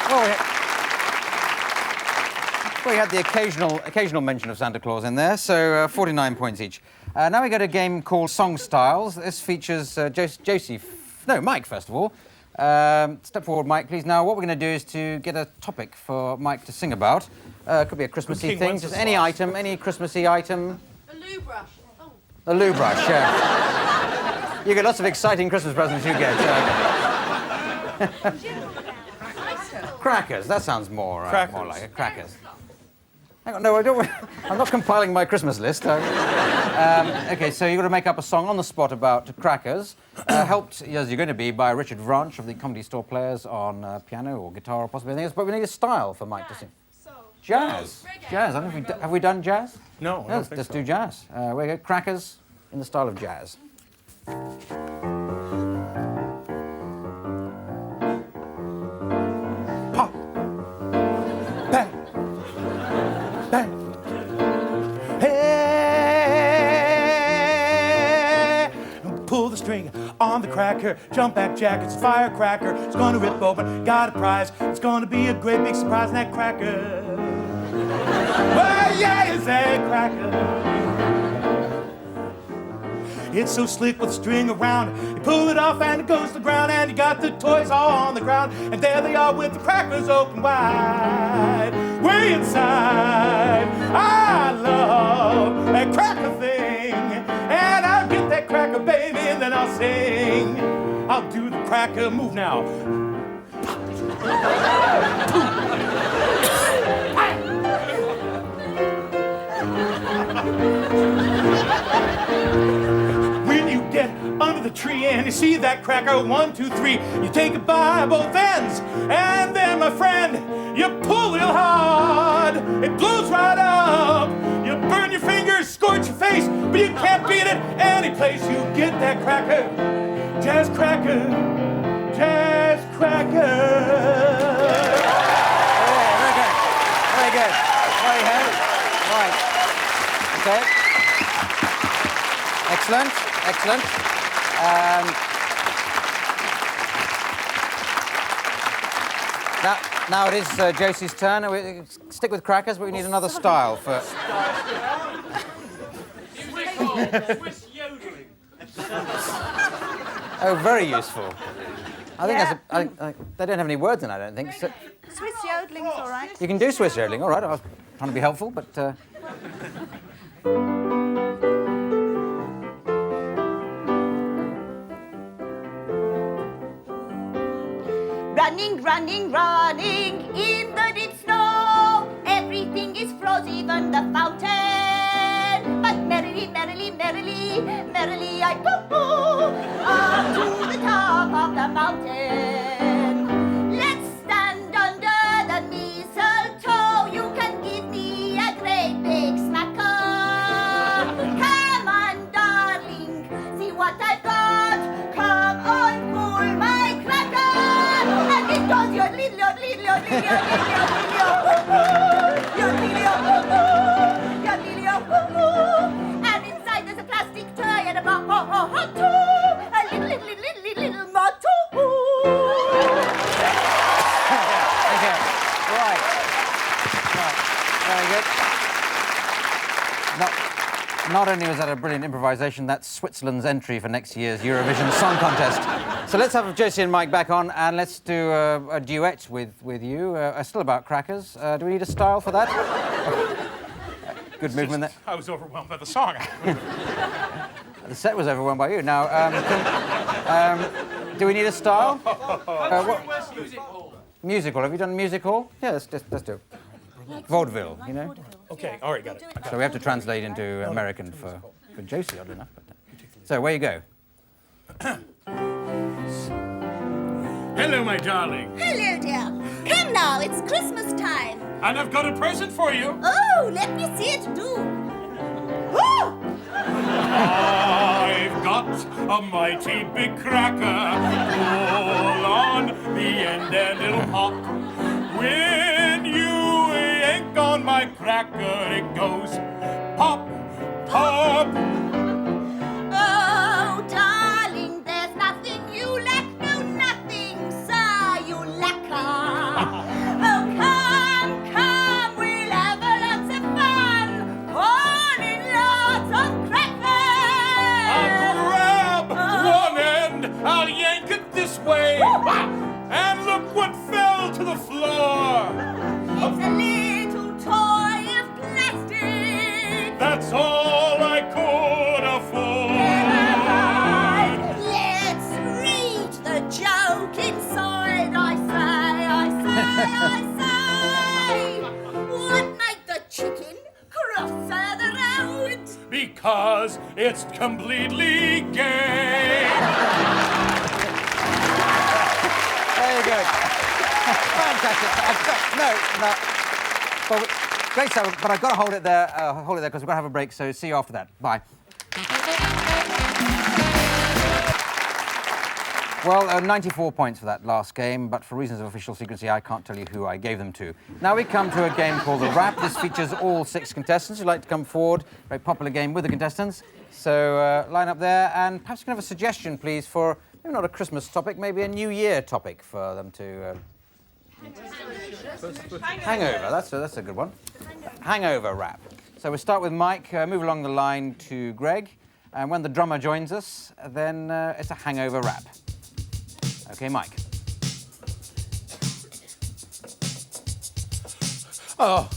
Well, we had the occasional mention of Santa Claus in there, so 49 points each. Now we go to a game called Song Styles. This features Mike, first of all. Step forward, Mike, please. Now, what we're going to do is to get a topic for Mike to sing about. It could be a Christmassy thing, just any item, any Christmassy item. A loo brush. Oh. A loo brush, yeah. You get lots of exciting Christmas presents, you get. Crackers, that sounds more like it. Crackers. Hang on, no, I don't. I'm not compiling my Christmas list. Okay, so you've got to make up a song on the spot about crackers, helped, as you're going to be, by Richard Vranch of the Comedy Store Players on piano or guitar or possibly anything else. But we need a style for Mike to sing. Jazz. Jazz. I don't know if have we done jazz? No, I don't think let's so. do jazz. We go crackers in the style of jazz. Pop. Bang. Bang. Hey! Pull the string on the cracker. Jump back jack, it's a firecracker. It's gonna rip open, got a prize. It's gonna be a great big surprise in that cracker. Well, yeah, it's that cracker. It's so slick with a string around. You pull it off and it goes to the ground, and you got the toys all on the ground, and there they are with the crackers open wide. Way inside, I love that cracker thing, and I'll get that cracker, baby, and then I'll sing. I'll do the cracker move now. When you get under the tree and you see that cracker, 1, 2, 3, you take it by both ends, and then, my friend, you pull real hard. It blows right up. You burn your fingers, scorch your face, but you can't beat it any place you get that cracker. Jazz cracker, jazz cracker. Very good. Very good. Right. Okay. Excellent. Excellent. Now it is Josie's turn. We stick with crackers, but we need another style for. Swiss yodeling. Oh, very useful. I think they don't have any words in it, I don't think. So Swiss yodeling's all right. you can do Swiss yodeling, all right. I was trying to be helpful, but. Running, running, running in the deep snow. Everything is frozen, even the fountain. But merrily, merrily, merrily, merrily I go up to the top of the mountain. Let's stand under the mistletoe. You can give me a great big smacker. Come on, darling, see what I've got. Come on, pull my cracker. And it goes yodeling, yodeling, yodeling, yodeling, yodeling, yodeling. And inside there's a plastic toy and a motto. A little motto. Okay. Right. Very good. Not only was that a brilliant improvisation, that's Switzerland's entry for next year's Eurovision Song Contest. So let's have Josie and Mike back on, and let's do a duet with you, still about crackers. Do we need a style for that? Good movement there. I was overwhelmed by the song. The set was overwhelmed by you. Now, do we need a style? Music hall. Music hall. Have you done music hall? Yeah, let's do it. Vaudeville, you know? Okay, all right, got it. So we have to translate into American for Josie, oddly enough. But, so, where you go? Hello, my darling. Hello, dear. Come now, it's Christmas time. And I've got a present for you. Oh, let me see it do. Oh! I've got a mighty big cracker. Pull on the end and it'll pop. When you yank on my cracker, it goes pop, pop. Oh, darling, there's nothing you lack, no nothing, sir, you lacquer. Oh, come, we'll have lots of fun, pouring lots of crackers. I'll grab one end, I'll yank it this way, and look what fell to the floor. It's a little toy of plastic. That's all I could because it's completely gay. Very good. Fantastic. Well, great stuff, but I've got to hold it there because we've got to have a break, so see you after that. Bye. Well, 94 points for that last game, but for reasons of official secrecy, I can't tell you who I gave them to. Now we come to a game called The Rap. This features all 6 contestants who'd like to come forward. Very popular game with the contestants. So line up there, and perhaps you can have a suggestion, please, for maybe not a Christmas topic, maybe a New Year topic for them to... Hangover, that's a good one. Hangover rap. So we'll start with Mike, move along the line to Greg, and when the drummer joins us, then it's a hangover rap. Okay, Mike. I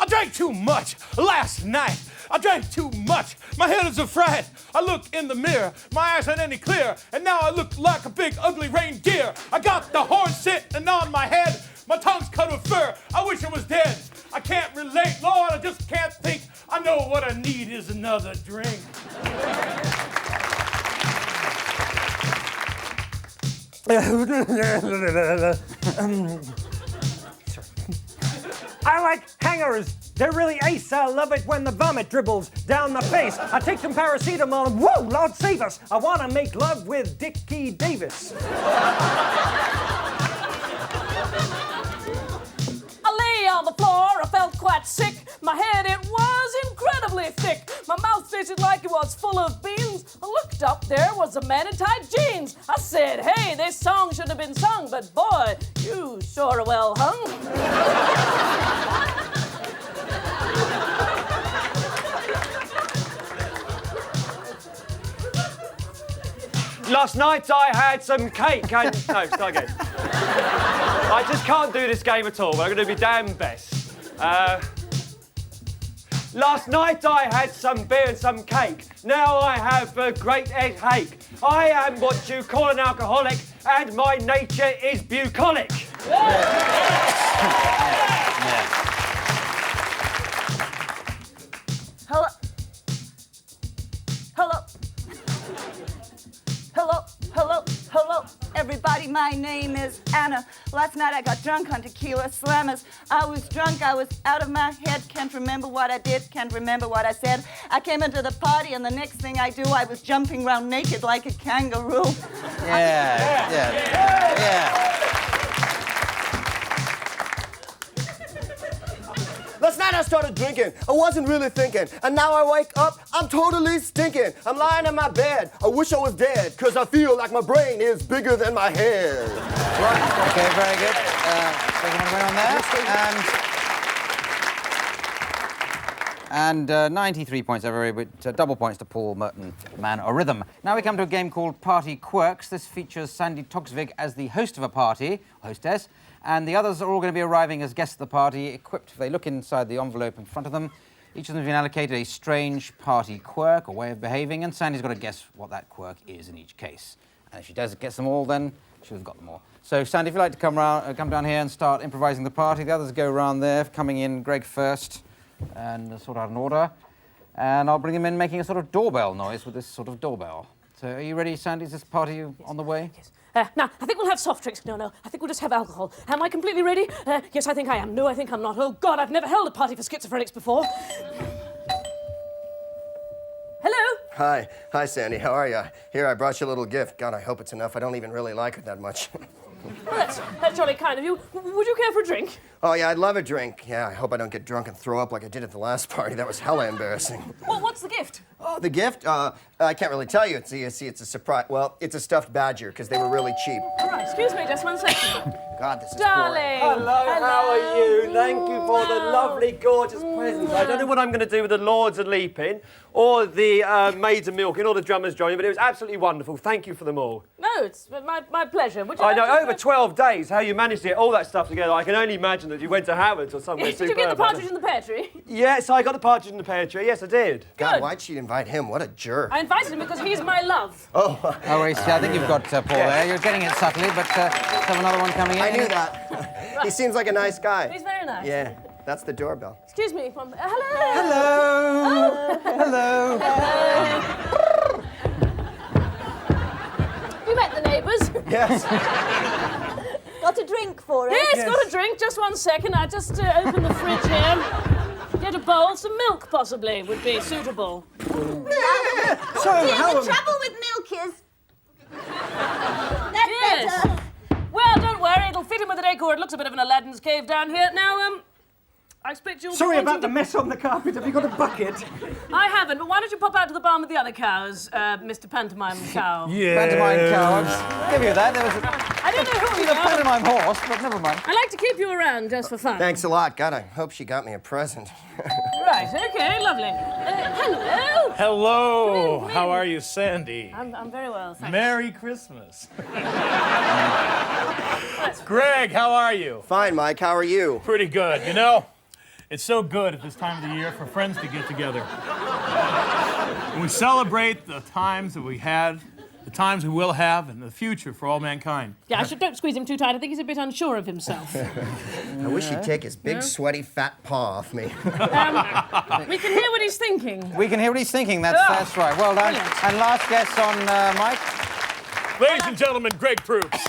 drank too much last night. I drank too much. My head is afraid. I look in the mirror. My eyes aren't any clear. And now I look like a big, ugly reindeer. I got the horn sitting on my head. My tongue's cut with fur. I wish I was dead. I can't relate, Lord. I just can't think. I know what I need is another drink. I like hangers. They're really ace. I love it when the vomit dribbles down the face. I take some paracetamol and whoa, Lord save us. I want to make love with Dickie Davis. I lay on the floor, I felt quite sick. My head, it was incredibly thick. My mouth tasted like it was full of beans. I looked up, there was a man in tight jeans. I said, hey, this song should have been sung, but boy, you sure are well hung. Last night I had some cake and... No, start again. I just can't do this game at all, but I'm going to be damn best. Last night I had some beer and some cake. Now I have a great headache. I am what you call an alcoholic, and my nature is bucolic. Hello. Hello. Hello, hello, hello, everybody. My name is Anna. Last night I got drunk on tequila slammers. I was drunk, I was out of my head. Can't remember what I did, can't remember what I said. I came into the party and the next thing I do, I was jumping around naked like a kangaroo. Yeah. Last night I started drinking. I wasn't really thinking. And now I wake up, I'm totally stinking. I'm lying in my bed. I wish I was dead, because I feel like my brain is bigger than my head. Right. Okay, very good. Taking one away on there. And 93 points, everybody, but double points to Paul Merton, Man or Rhythm. Now we come to a game called Party Quirks. This features Sandy Toksvig as the host of a party, hostess, and the others are all going to be arriving as guests of the party, equipped. If they look inside the envelope in front of them, each of them has been allocated a strange party quirk or way of behaving, and Sandy's got to guess what that quirk is in each case. And if she does guess them all, then she'll have got them all. So, Sandy, if you'd like to come down here and start improvising the party, the others go around there, coming in, Greg first, and sort out an order. And I'll bring them in making a sort of doorbell noise with this sort of doorbell. So, are you ready, Sandy? Is this party on the way? Yes. Now, I think we'll have soft drinks. No, I think we'll just have alcohol. Am I completely ready? Yes, I think I am. No, I think I'm not. Oh, God, I've never held a party for schizophrenics before. Hello? Hi, Sandy. How are you? Here, I brought you a little gift. God, I hope it's enough. I don't even really like it that much. Well, that's jolly kind of you. Would you care for a drink? Oh, yeah, I'd love a drink. Yeah, I hope I don't get drunk and throw up like I did at the last party. That was hella embarrassing. Well, what's the gift? Oh, the gift? I can't really tell you. It's a surprise. Well, it's a stuffed badger, because they were really cheap. All right, excuse me, just 1 second. God, this is Darling. boring. Hello, how are you? Thank you for the lovely, gorgeous presents. I don't know what I'm going to do with the Lords of Leaping, or the Maids of Milking, or the Drummers joining, but it was absolutely wonderful. Thank you for them all. No, it's my pleasure. Would you I like know, to- over 12 days, how you managed to get all that stuff together. I can only imagine that you went to Harrods or somewhere Did superb. you get the partridge in the pear tree? Yes, I got the partridge in the pear tree. Yes, I did. God, Good. why'd she invite him? What a jerk. I invited him because he's my love. Oh, wait, I think you've got Paul there. You're getting it subtly, but let's have another one coming in. I knew that. He seems like a nice guy. He's very nice. Yeah. That's the doorbell. Excuse me. Hello. Hello. Hello. You met the neighbours? Yes. Got a drink for us? Yes, got a drink. Just 1 second. I just open the fridge here. Get a bowl. Some milk, possibly, would be suitable. So, The trouble with milk is... That's better. Well, don't worry. It'll fit in with the decor. It looks a bit of an Aladdin's cave down here. Now, I expect you'll... Sorry about the mess on the carpet. Have you got a bucket? I haven't, but why don't you pop out to the barn with the other cows, Mr. Pantomime Cow? Yeah. Pantomime cow. I'll give you that. There was I don't know who you a are. pantomime horse, but never mind. I like to keep you around just for fun. Thanks a lot. God, I hope she got me a present. Right, okay, lovely. Hello. Hello. How are you, Sandy? I'm very well, thanks. Merry Christmas. Greg, how are you? Fine, Mike. How are you? Pretty good. You know, it's so good at this time of the year for friends to get together. And we celebrate the times that we had, the times we will have, and the future for all mankind. Yeah, don't squeeze him too tight. I think he's a bit unsure of himself. I wish he'd take his big, sweaty, fat paw off me. We can hear what he's thinking. We can hear what he's thinking. That's right. Well done. Brilliant. And last guess on Mike. Ladies and gentlemen, Greg Proops.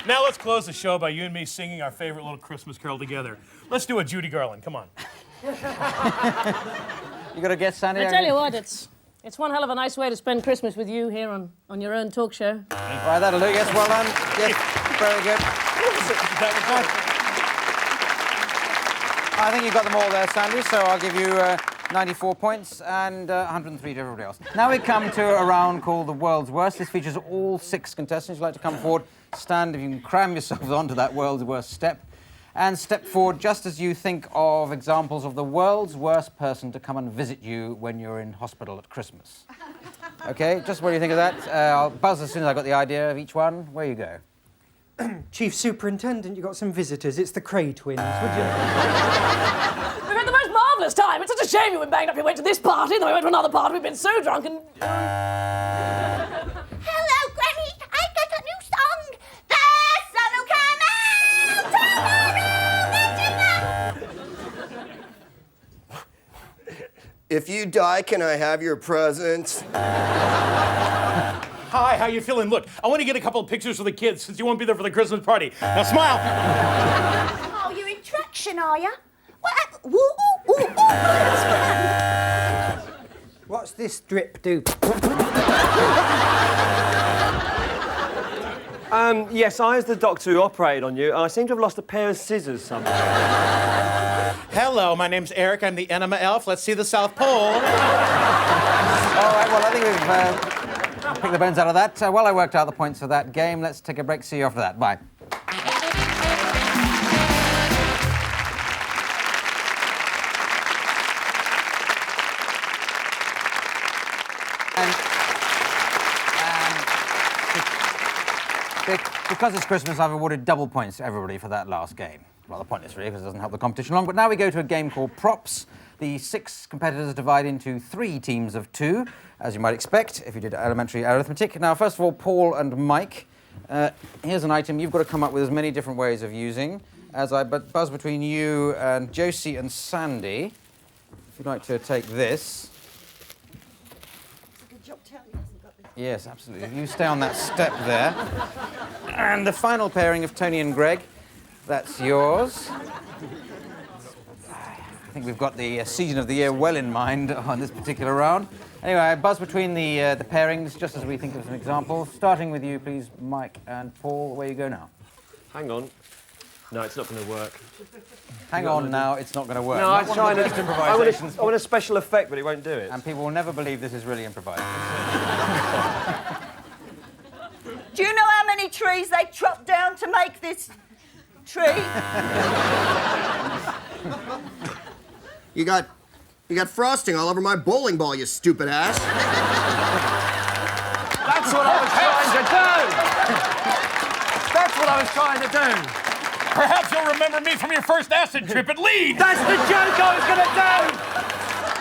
Now let's close the show by you and me singing our favorite little Christmas carol together. Let's do a Judy Garland. Come on. You got a guess, Sandy? I tell you what, it's one hell of a nice way to spend Christmas with you here on your own talk show. Right, that'll do. Yes, well done. Yes, very good. I think you got them all there, Sandy, so I'll give you 94 points and 103 to everybody else. Now we come to a round called the World's Worst. This features all 6 contestants. You'd like to come forward, stand if you can cram yourselves onto that World's Worst step, and step forward just as you think of examples of the world's worst person to come and visit you when you're in hospital at Christmas. OK, just what do you think of that? I'll buzz as soon as I've got the idea of each one. Where you go? Chief Superintendent, you got some visitors. It's the Cray twins, would you? We've had the most marvellous time. It's such a shame you went banged up. You went to this party, and then we went to another party. We've been so drunk and... Hello, Granny. I got a new song. The sun will come out tomorrow. If you die, can I have your present? Hi, how you feeling? Look, I want to get a couple of pictures for the kids since you won't be there for the Christmas party. Now smile. Oh, you're in traction, are you? What? Woo, ooh, ooh, ooh. That's fun. What's this drip do? Yes, I was the doctor who operated on you. I seem to have lost a pair of scissors somewhere. Hello, my name's Eric. I'm the enema elf. Let's see the South Pole. All right, well, I think we've picked the bones out of that. Well, I worked out the points for that game. Let's take a break. See you after that. Bye. Because it's Christmas, I've awarded double points to everybody for that last game. Rather pointless, really, because it doesn't help the competition along. But now we go to a game called Props. The 6 competitors divide into 3 teams of 2, as you might expect if you did elementary arithmetic. Now, first of all, Paul and Mike, here's an item you've got to come up with as many different ways of using. As I buzz between you and Josie and Sandy, if you'd like to take this. Good job, Charlie hasn't got this. Yes, absolutely. You stay on that step there. And the final pairing of Tony and Greg, that's yours. I think we've got the season of the year well in mind on this particular round. Anyway, I buzz between the pairings, just as we think of some examples. Starting with you, please, Mike and Paul. Where you go now? Hang on. No, it's not going to work. Hang on now, it's not going to work. No, Not I'm one trying of to... the best improvisations. I want a special effect, but it won't do it. And people will never believe this is really improvised. Do you know how many trees they chopped down to make this tree? You got frosting all over my bowling ball, you stupid ass. That's what I was trying to do! That's what I was trying to do! Perhaps you'll remember me from your first acid trip at Leeds. That's the joke I was going to do!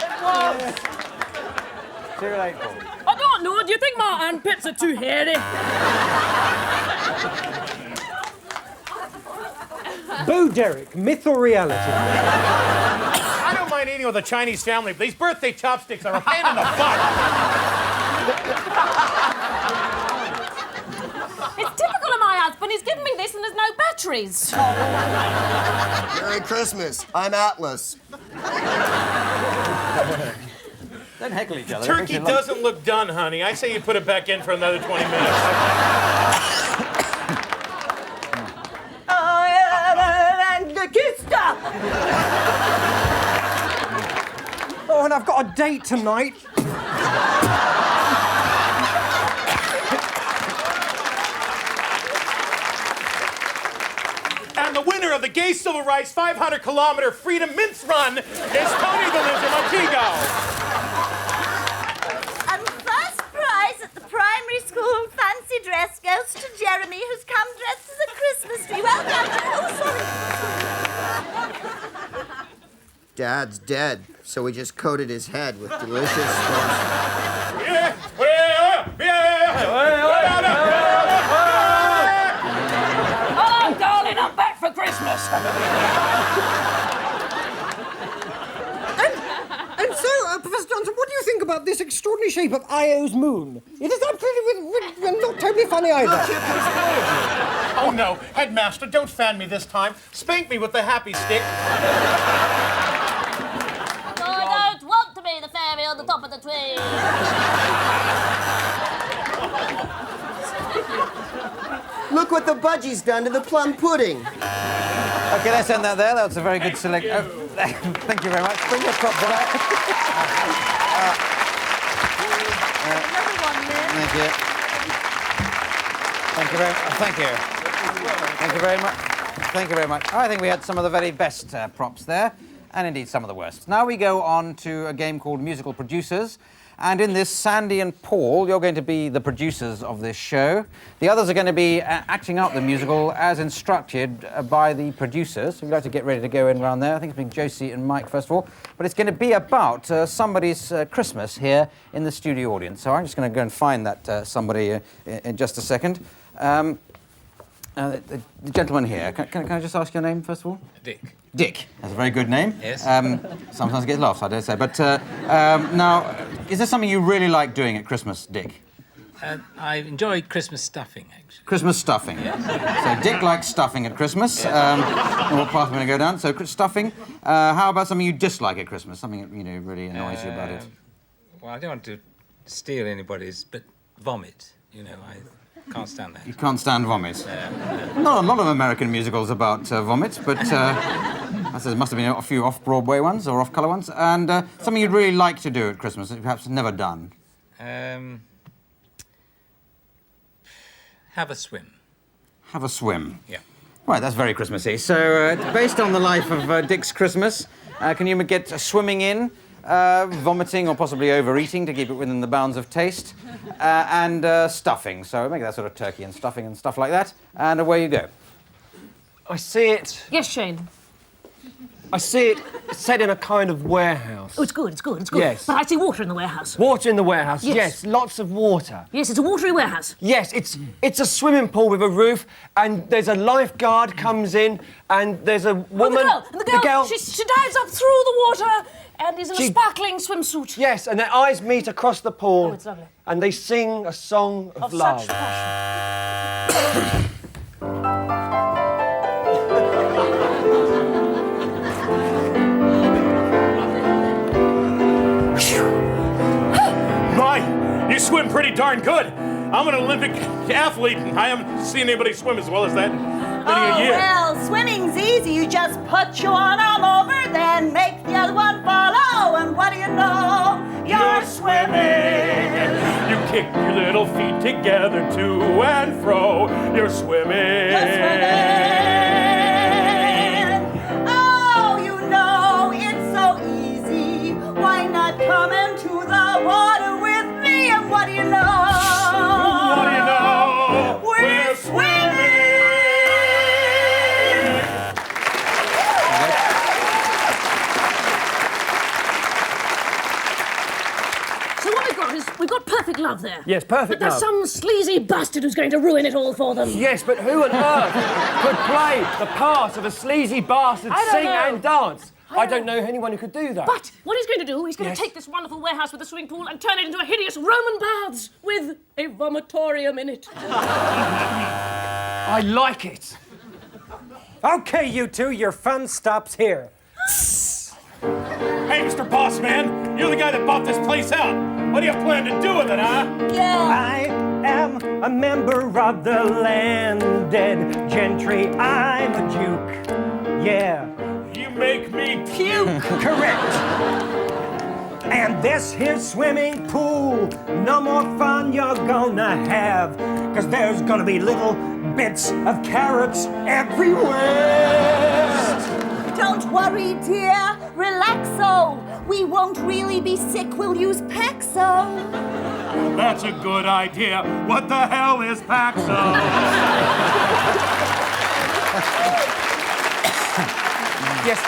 It was! Too late, Paul. I don't know. Do you think my armpits are too hairy? Bo Derek, myth or reality? I don't mind eating with a Chinese family, but these birthday chopsticks are a pain in the butt. It's typical of my husband. He's given me this and there's no batteries. Merry Christmas. I'm Atlas. Don't heckle each other. Turkey doesn't look done, honey. I say you put it back in for another 20 minutes. Oh, and I've got a date tonight. And the winner of the Gay Civil Rights 500-kilometer Freedom Mince Run is Tony the Lizard Montego. And first prize at the primary school fancy dress goes to Jeremy, who's come dressed as a Christmas tree. Well done. Oh, sorry. Dad's dead, so we just coated his head with delicious Oh, darling, I'm back for Christmas. And so, Professor Johnson, what do you think about this extraordinary shape of Io's moon? It is absolutely not totally funny either. Oh, no. Headmaster, don't fan me this time. Spank me with the happy stick. I don't want to be the fairy on the top of the tree. Look what the budgie's done to the plum pudding. Okay, let's end that there. That was a very good selection. Oh, thank you very much. Bring your prop for that. Another one there. Thank you. Thank you very much. Thank you. Thank you very much. Thank you very much. I think we had some of the very best props there, and indeed some of the worst. Now we go on to a game called Musical Producers. And in this, Sandy and Paul, you're going to be the producers of this show. The others are going to be acting out the musical as instructed by the producers. So we'd like to get ready to go in around there. I think it's been Josie and Mike, first of all. But it's going to be about somebody's Christmas here in the studio audience. So I'm just going to go and find that somebody in just a second. The gentleman here, can I just ask your name, first of all? Dick. Dick. That's a very good name. Yes. Sometimes it gets lost, I dare say. But now, is there something you really like doing at Christmas, Dick? I enjoy Christmas stuffing, actually. Christmas stuffing. Yes. So Dick likes stuffing at Christmas. What path am I going to go down? So stuffing. How about something you dislike at Christmas? Something that really annoys you about it? Well, I don't want to steal anybody's, but vomit. I can't stand that. You can't stand vomit. Not a lot of American musicals about vomit, but there must have been a few off-Broadway ones or off-colour ones. And something you'd really like to do at Christmas that you perhaps never done? Have a swim. Have a swim. Yeah. Right, that's very Christmassy. So, based on the life of Dick's Christmas, can you get swimming in, vomiting or possibly overeating to keep it within the bounds of taste, and stuffing. So make that sort of turkey and stuffing and stuff like that, and away you go. I see it. Yes, Shane. I see it set in a kind of warehouse. Oh, it's good, it's good, it's good. Yes. But I see water in the warehouse. Water in the warehouse, Yes. yes, lots of water. Yes, it's a watery warehouse. Yes, it's a swimming pool with a roof, and there's a lifeguard comes in, and there's a woman. Oh, the girl. She dives up through the water and is in a sparkling swimsuit. Yes, and their eyes meet across the pool. Oh, it's lovely. And they sing a song of love. Such passion. You swim pretty darn good. I'm an Olympic athlete, and I haven't seen anybody swim as well as that in many a year. Well, swimming's easy. You just put your one arm over, then make the other one follow, and what do you know? You're swimming. You kick your little feet together to and fro. You're swimming. You're swimming. Oh, you know it's so easy. Why not come into the water with me? And what do you know? What do you know? We're swimming. So what we've got is we've got perfect love there. Yes, perfect But there's love. some sleazy bastard who's going to ruin it all for them. Yes, but who on earth could play the part of a sleazy bastard, I don't sing know. and dance? I don't know anyone who could do that. But what he's going to do, he's going Yes. to take this wonderful warehouse with a swimming pool and turn it into a hideous Roman baths with a vomitorium in it. I like it. OK, you two, your fun stops here. Hey, Mr. Boss Man, you're the guy that bought this place out. What do you plan to do with it, huh? I am a member of the landed gentry. I'm a Duke. Yeah. You make me puke. Correct. And this here swimming pool, no more fun you're gonna have, because there's gonna be little bits of carrots everywhere. Don't worry, dear. Relaxo. We won't really be sick. We'll use Paxo. That's a good idea. What the hell is Paxo? Yes,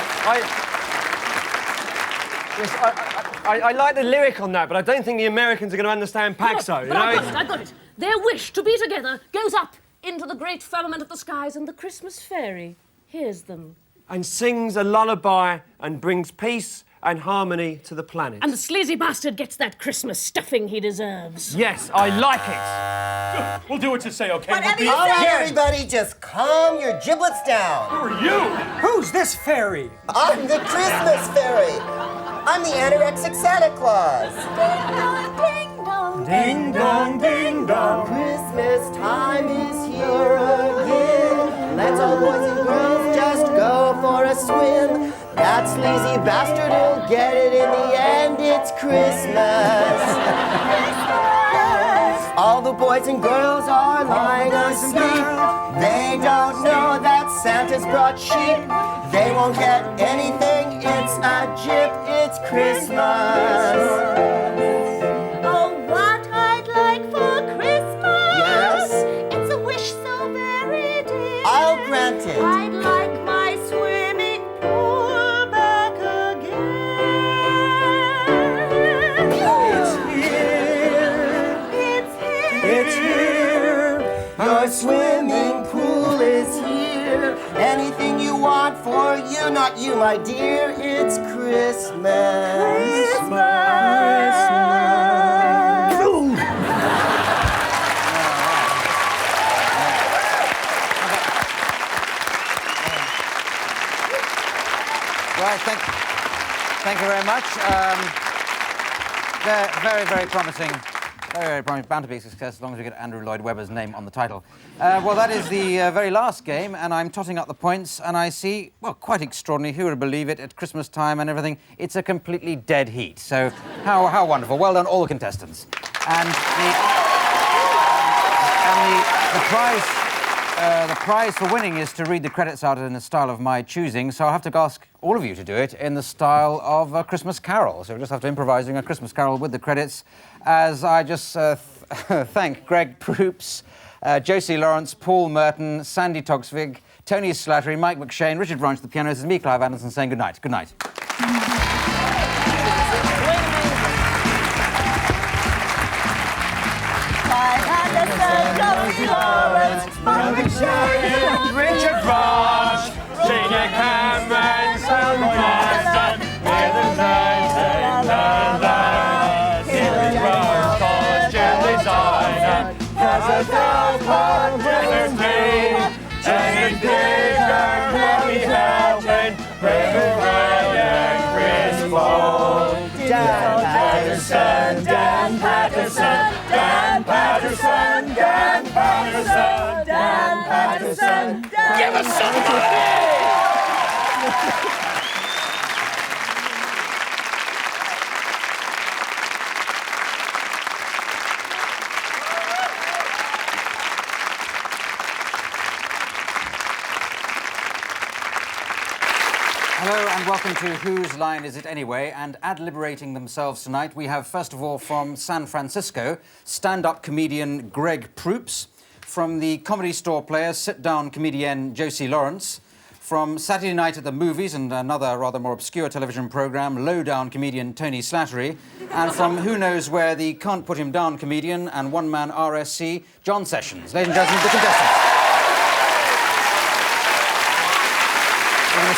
I like the lyric on that, but I don't think the Americans are going to understand Paxo. But I got it. Their wish to be together goes up into the great firmament of the skies, and the Christmas fairy hears them. And sings a lullaby and brings peace and harmony to the planet. And the sleazy bastard gets that Christmas stuffing he deserves. Yes, I like it. We'll do what you say, okay? Whatever you All say. right, everybody, just calm your giblets down. Who are you? Who's this fairy? I'm the Christmas fairy. I'm the anorexic Santa Claus. Ding dong, ding dong. Ding dong, ding dong. Christmas time is here again. Let's all boys and girls just go for a swim. That sleazy bastard will get it in the end. It's Christmas. All the boys and girls are lying asleep. They don't know that Santa's brought sheep. They won't get anything. It's a jip. It's Christmas. Oh, what I'd like for Christmas. Yes? It's a wish so very dear. I'll grant it. I'd like my swimming pool back again. It's here. It's here. It's here. Your swimming pool is here. Anything you want for you, not you, my dear. It's Christmas. Right, thank you very much. They're very, very promising. Very, very promising. Bound to be a success as long as we get Andrew Lloyd Webber's name on the title. Well, that is the very last game, and I'm totting up the points, and I see, well, quite extraordinary. Who would believe it? At Christmas time and everything, it's a completely dead heat. So, how wonderful. Well done, all the contestants. And the prize for winning is to read the credits out in the style of my choosing, so I'll have to ask all of you to do it in the style of a Christmas carol. So we'll just have to improvising a Christmas carol with the credits, as I just thank Greg Proops, Josie Lawrence, Paul Merton, Sandy Togsvig, Tony Slattery, Mike McShane, Richard Branch, the piano. This is me, Clive Anderson, saying good night. Good night. Richard Branch, Gina Cameron, Sam Boston, with the night and Dylan Branch, costume designer, has a thousand different team, Jenny Digger, Debbie Hellman, Raven Ryan, Chris Paul, Dan Patterson, Dan Patterson, Dan Patterson, Dan Patterson, Dan Patterson, give us some money! Hello and welcome to Whose Line Is It Anyway? And ad-liberating themselves tonight, we have, first of all, from San Francisco, stand-up comedian Greg Proops, from the Comedy Store player, sit-down comedian Josie Lawrence, From Saturday Night at the Movies and another rather more obscure television programme, low-down comedian Tony Slattery. And from Who Knows Where, the Can't Put Him Down comedian and one-man RSC, John Sessions. Ladies and gentlemen, the contestants. We're going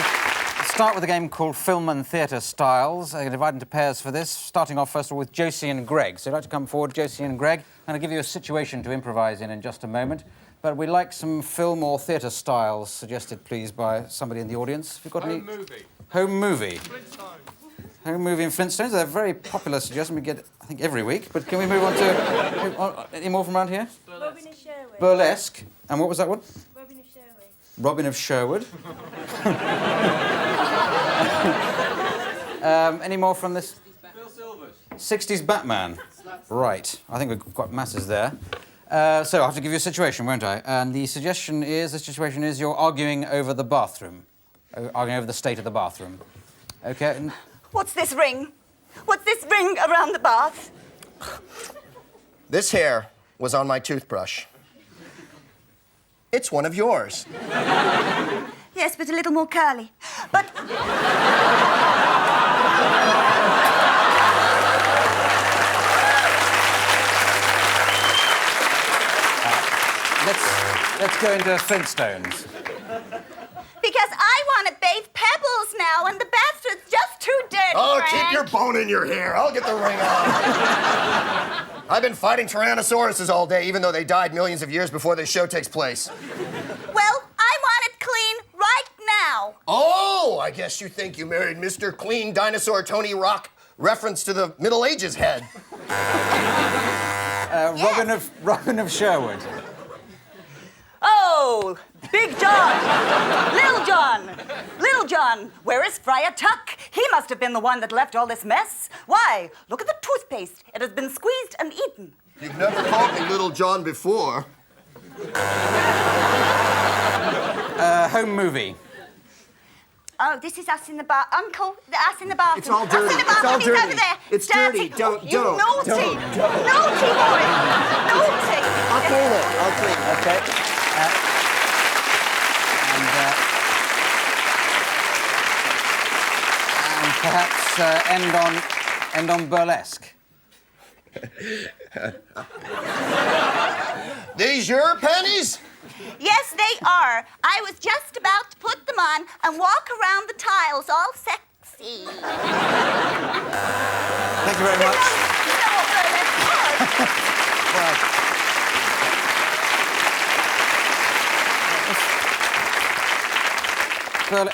to start with a game called Film and Theatre Styles. I'm going to divide into pairs for this, starting off first of all with Josie and Greg. So I'd like to come forward, Josie and Greg, and I'll give you a situation to improvise in just a moment. But we'd like some film or theatre styles suggested, please, by somebody in the audience. Have you got any? Home movie. Home movie. Flintstones. Home movie and Flintstones. They're a very popular suggestion. We get, I think, every week. But can we move on to any more from around here? Robin of Sherwood. Burlesque. And what was that one? Robin of Sherwood. Robin of Sherwood. Any more from this? Bill Silvers. 60s Batman. Right. I think we've got masses there. So I'll have to give you a situation, won't I? And the situation is you're arguing over the bathroom. Arguing over the state of the bathroom. Okay? What's this ring? What's this ring around the bath? This hair was on my toothbrush. It's one of yours. Yes, but a little more curly. But... Let's go into Flintstones. Because I want to bathe Pebbles now, and the bathroom's just too dirty, Oh, Frank. keep your bone in your hair. I'll get the ring on. I've been fighting Tyrannosauruses all day, even though they died millions of years before this show takes place. Well, I want it clean right now. Oh, I guess you think you married Mr. Clean Dinosaur Tony Rock, reference to the Middle Ages head. Yes. Robin of Sherwood. Oh, Big John, Little John, Little John, where is Friar Tuck? He must have been the one that left all this mess. Why, look at the toothpaste. It has been squeezed and eaten. You've never called me Little John before. Home movie. Oh, this is us in the bar. Uncle, the us in the bathroom. It's all dirty. Us in the It's all bathroom. He's dirty. over there. It's Dancing. dirty. Don't. You naughty. Don't. Naughty boy. Naughty. I'll clean it. I'll clean it. Okay. And perhaps end on burlesque. These your pennies? Yes, they are. I was just about to put them on and walk around the tiles all sexy. Thank you very much. You know what burlesque was.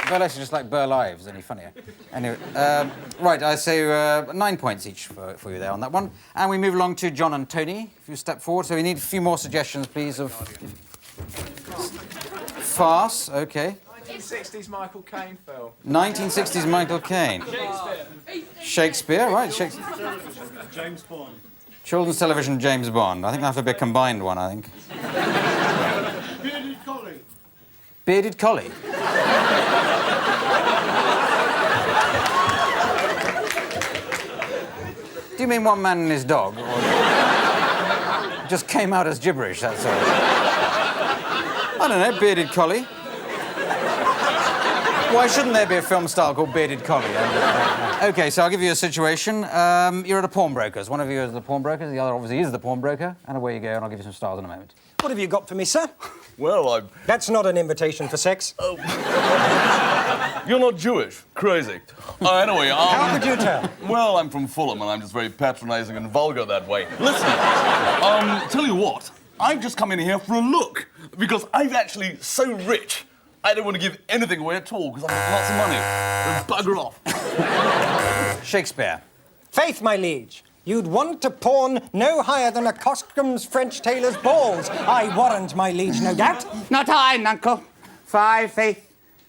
Burlesque is just like Burl Ives, only funnier. Anyway, right, I say 9 points each for you there on that one. And we move along to John and Tony, if you step forward. So we need a few more suggestions, please, of... Farce, okay. 1960s Michael Caine film. 1960s Michael Caine. Shakespeare, right. Shakespeare. James Bond. Children's television James Bond. I think that'll have to be a combined one, I think. Bearded Collie. Bearded Collie. Do you mean One Man and His Dog? Or just came out as gibberish, that's all. I don't know, Bearded Collie. Why shouldn't there be a film style called Bearded Collie? OK, so I'll give you a situation. You're at a pawnbroker's. One of you is the pawnbroker, the other obviously is the pawnbroker. And away you go, and I'll give you some styles in a moment. What have you got for me, sir? Well, That's not an invitation for sex. You're not Jewish. Crazy. Anyway, How could you tell? Well, I'm from Fulham, and I'm just very patronizing and vulgar that way. Listen, tell you what, I've just come in here for a look, because I'm actually so rich, I don't want to give anything away at all, because I've got lots of money. So bugger off. Shakespeare. Faith, my liege. You'd want to pawn no higher than a Coscombe's French tailor's balls. I warrant, my liege, no doubt. Not I, nuncle. For I, faith,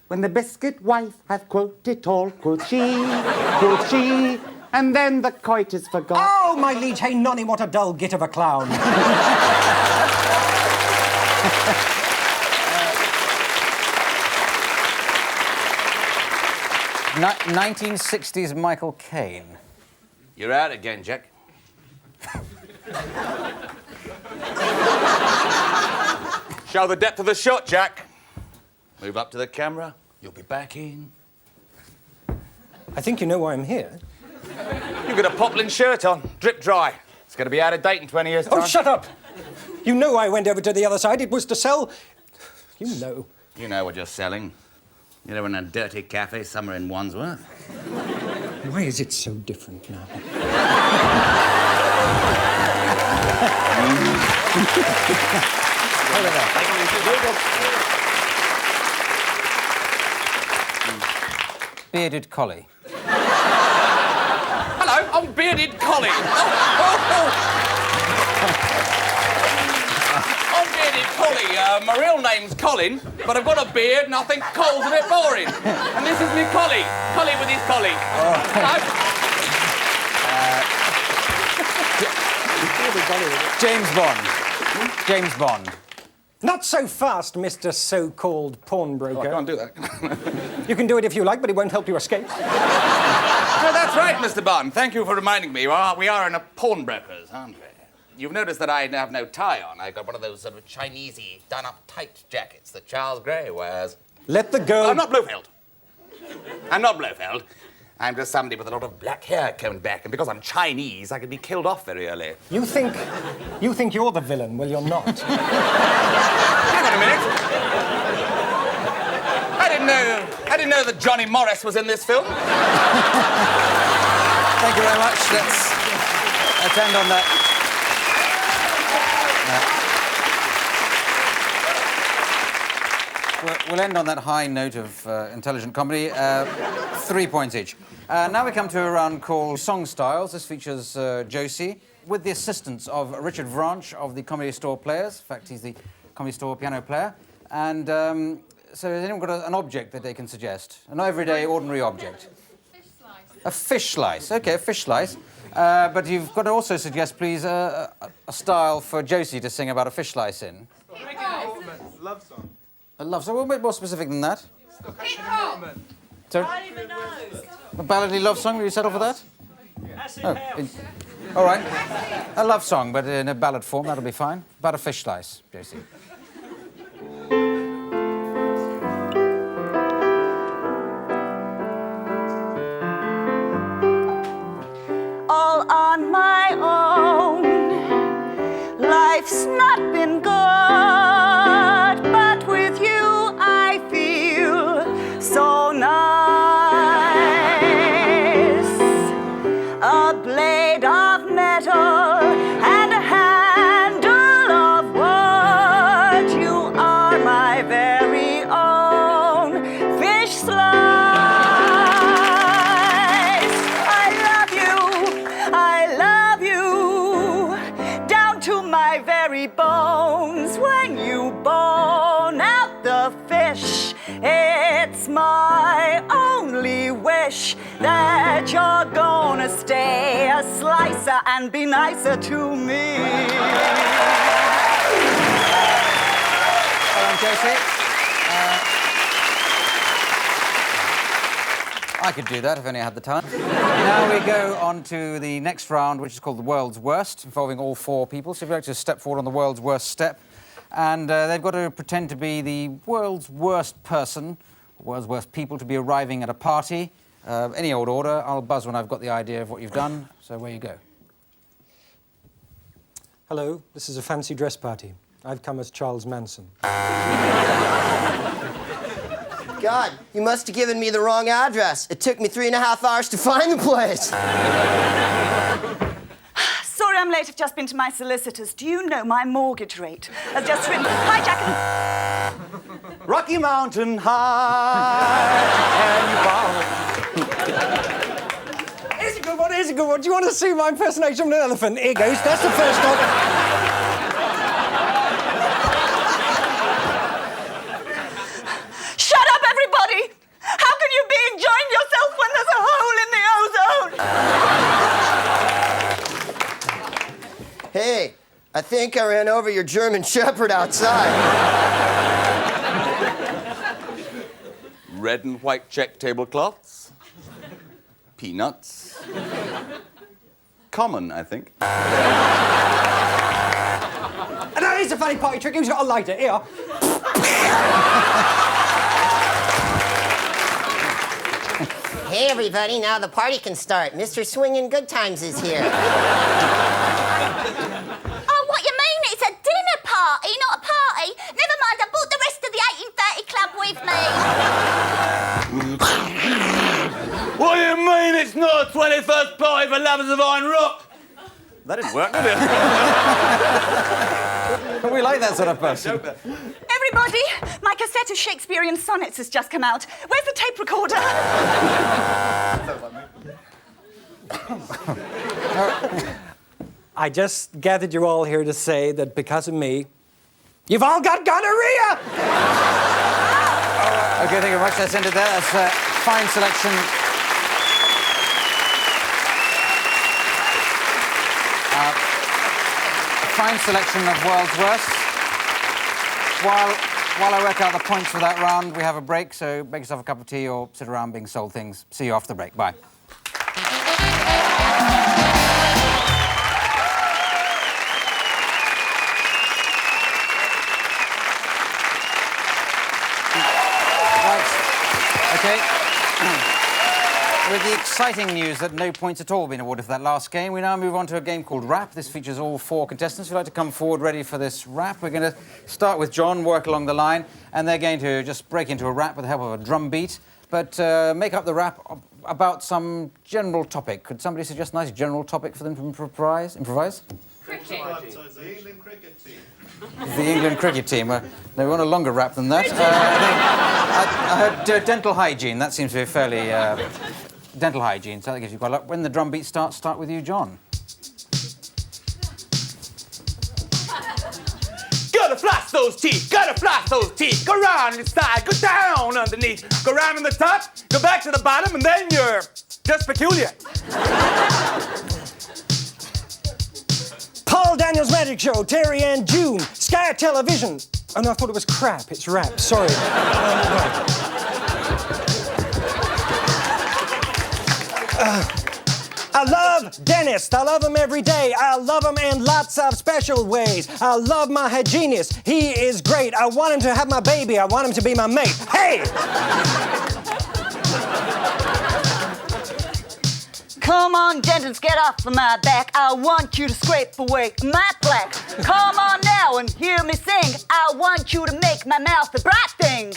when the biscuit wife hath quote it all, quoth she, and then the coitus forgot. Oh, my liege, hey, nonny, what a dull git of a clown. 1960s Michael Caine. You're out again, Jack. Show the depth of the shot, Jack. Move up to the camera. You'll be back in. I think you know why I'm here. You've got a poplin shirt on, drip dry. It's going to be out of date in 20 years' time. Oh, shut up! You know I went over to the other side. It was to sell... You know. You know what you're selling. You're in a dirty cafe somewhere in Wandsworth. Why is it so different now? Bearded collie. Hello, I'm Bearded Colin. I'm Bearded Collie. My real name's Colin, but I've got a beard and I think Cole's a bit boring. And this is me Collie. Collie with his collie. James Bond. James Bond. Not so fast, Mr. so-called pawnbroker. Oh, I can't do that. You can do it if you like, but it won't help you escape. No, that's right, Mr. Bond. Thank you for reminding me. We are in a pawnbroker's, aren't we? You've noticed that I have no tie on. I've got one of those sort of Chinesey, done-up tight jackets that Charles Grey wears. Let the girl... I'm not Blofeld. I'm not Blofeld. I'm just somebody with a lot of black hair combed back, and because I'm Chinese, I could be killed off very early. You think you're the villain? Well, you're not. Hang on a minute. I didn't know that Johnny Morris was in this film. Thank you very much. Let's end on that. We'll end on that high note of intelligent comedy. 3 points each. Now we come to a round called Song Styles. This features Josie, with the assistance of Richard Vranch of the Comedy Store Players. In fact, he's the Comedy Store piano player. And so has anyone got an object that they can suggest? An everyday, ordinary object? Fish slice. A fish slice. OK, a fish slice. But you've got to also suggest, please, a style for Josie to sing about a fish slice in. Love song. A love song. A little bit more specific than that. Hip-hop. Sorry? I don't even know. A ballady love song? Will you settle for that? Acid Oh, all right. A love song, but in a ballad form. That'll be fine. About a fish slice, Josie. All on my own. Life's not been good, but with you I feel so nice. A blade of metal and a handle of wood. You are my very own fish slice. I love you, down to my very bones. When you bone out the fish, it's my only wish that you're gonna stay a slicer and be nicer to me. Well done, Josie. I could do that if only I had the time. Now we go on to the next round, which is called the World's Worst, involving all 4 people. So if you'd like to step forward on the World's Worst step, and they've got to pretend to be the world's worst person, world's worst people to be arriving at a party. Any old order. I'll buzz when I've got the idea of what you've done. So where you go. Hello, this is a fancy dress party. I've come as Charles Manson. God, you must have given me the wrong address. It took me 3.5 hours to find the place. Sorry I'm late. I've just been to my solicitor's. Do you know my mortgage rate? I've just written, hi, Jack. Rocky Mountain High and Here's a good one, here's a good one. Do you want to see my impersonation of an elephant? Here goes, that's the first one. Shut up, everybody! How can you be enjoying yourself when there's a hole in the ozone? Hey, I think I ran over your German Shepherd outside. Red and white check tablecloths. Peanuts. Common, I think. And now here's a funny party trick. Who's got a lighter? Here. Hey, everybody, now the party can start. Mr. Swingin' Good Times is here. Oh, what you mean? It's a dinner party, not a party. Never mind, I brought the rest of the 1830 club with me. What do you mean it's not a 21st party for lovers of Iron Rock? That didn't work, did it? We like that sort of person. Everybody, my cassette of Shakespearean sonnets has just come out. Where's the tape recorder? I just gathered you all here to say that because of me, you've all got gonorrhea! Okay, thank you very much. Let's end it there. That's a fine selection. Fine selection of world's worst. While I work out the points for that round, we have a break, so make yourself a cup of tea or sit around being sold things. See you after the break. Bye. Right. Okay. With the exciting news that no points at all have been awarded for that last game, we now move on to a game called Rap. This features all 4 contestants who'd like to come forward ready for this rap. We're going to start with John, work along the line, and they're going to just break into a rap with the help of a drum beat, but make up the rap about some general topic. Could somebody suggest a nice general topic for them to improvise? Cricket. So it's the England cricket team. The England cricket team. No, we want a longer rap than that. I heard dental hygiene. That seems to be fairly... dental hygiene, so that gives you quite a lot. When the drum beat starts, start with you, John. Gotta floss those teeth, gotta floss those teeth. Go round inside, go down underneath. Go round on the top, go back to the bottom, and then you're just peculiar. Paul Daniels Magic Show, Terry and June, Sky Television. Oh, no, I thought it was crap. It's rap. Sorry. I love dentists. I love them every day. I love them in lots of special ways. I love my hygienist. He is great. I want him to have my baby. I want him to be my mate. Hey! Come on, dentist, get off of my back. I want you to scrape away my plaque. Come on now and hear me sing. I want you to make my mouth the bright thing.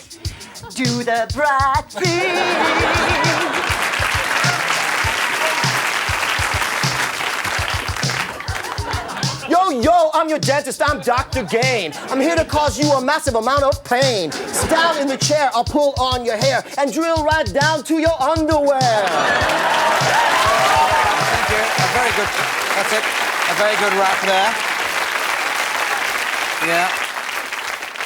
Do the bright thing. Yo, I'm your dentist, I'm Dr. Gain. I'm here to cause you a massive amount of pain. Sit down in the chair, I'll pull on your hair and drill right down to your underwear. Thank you. A very good... That's it. A very good rap there. Yeah.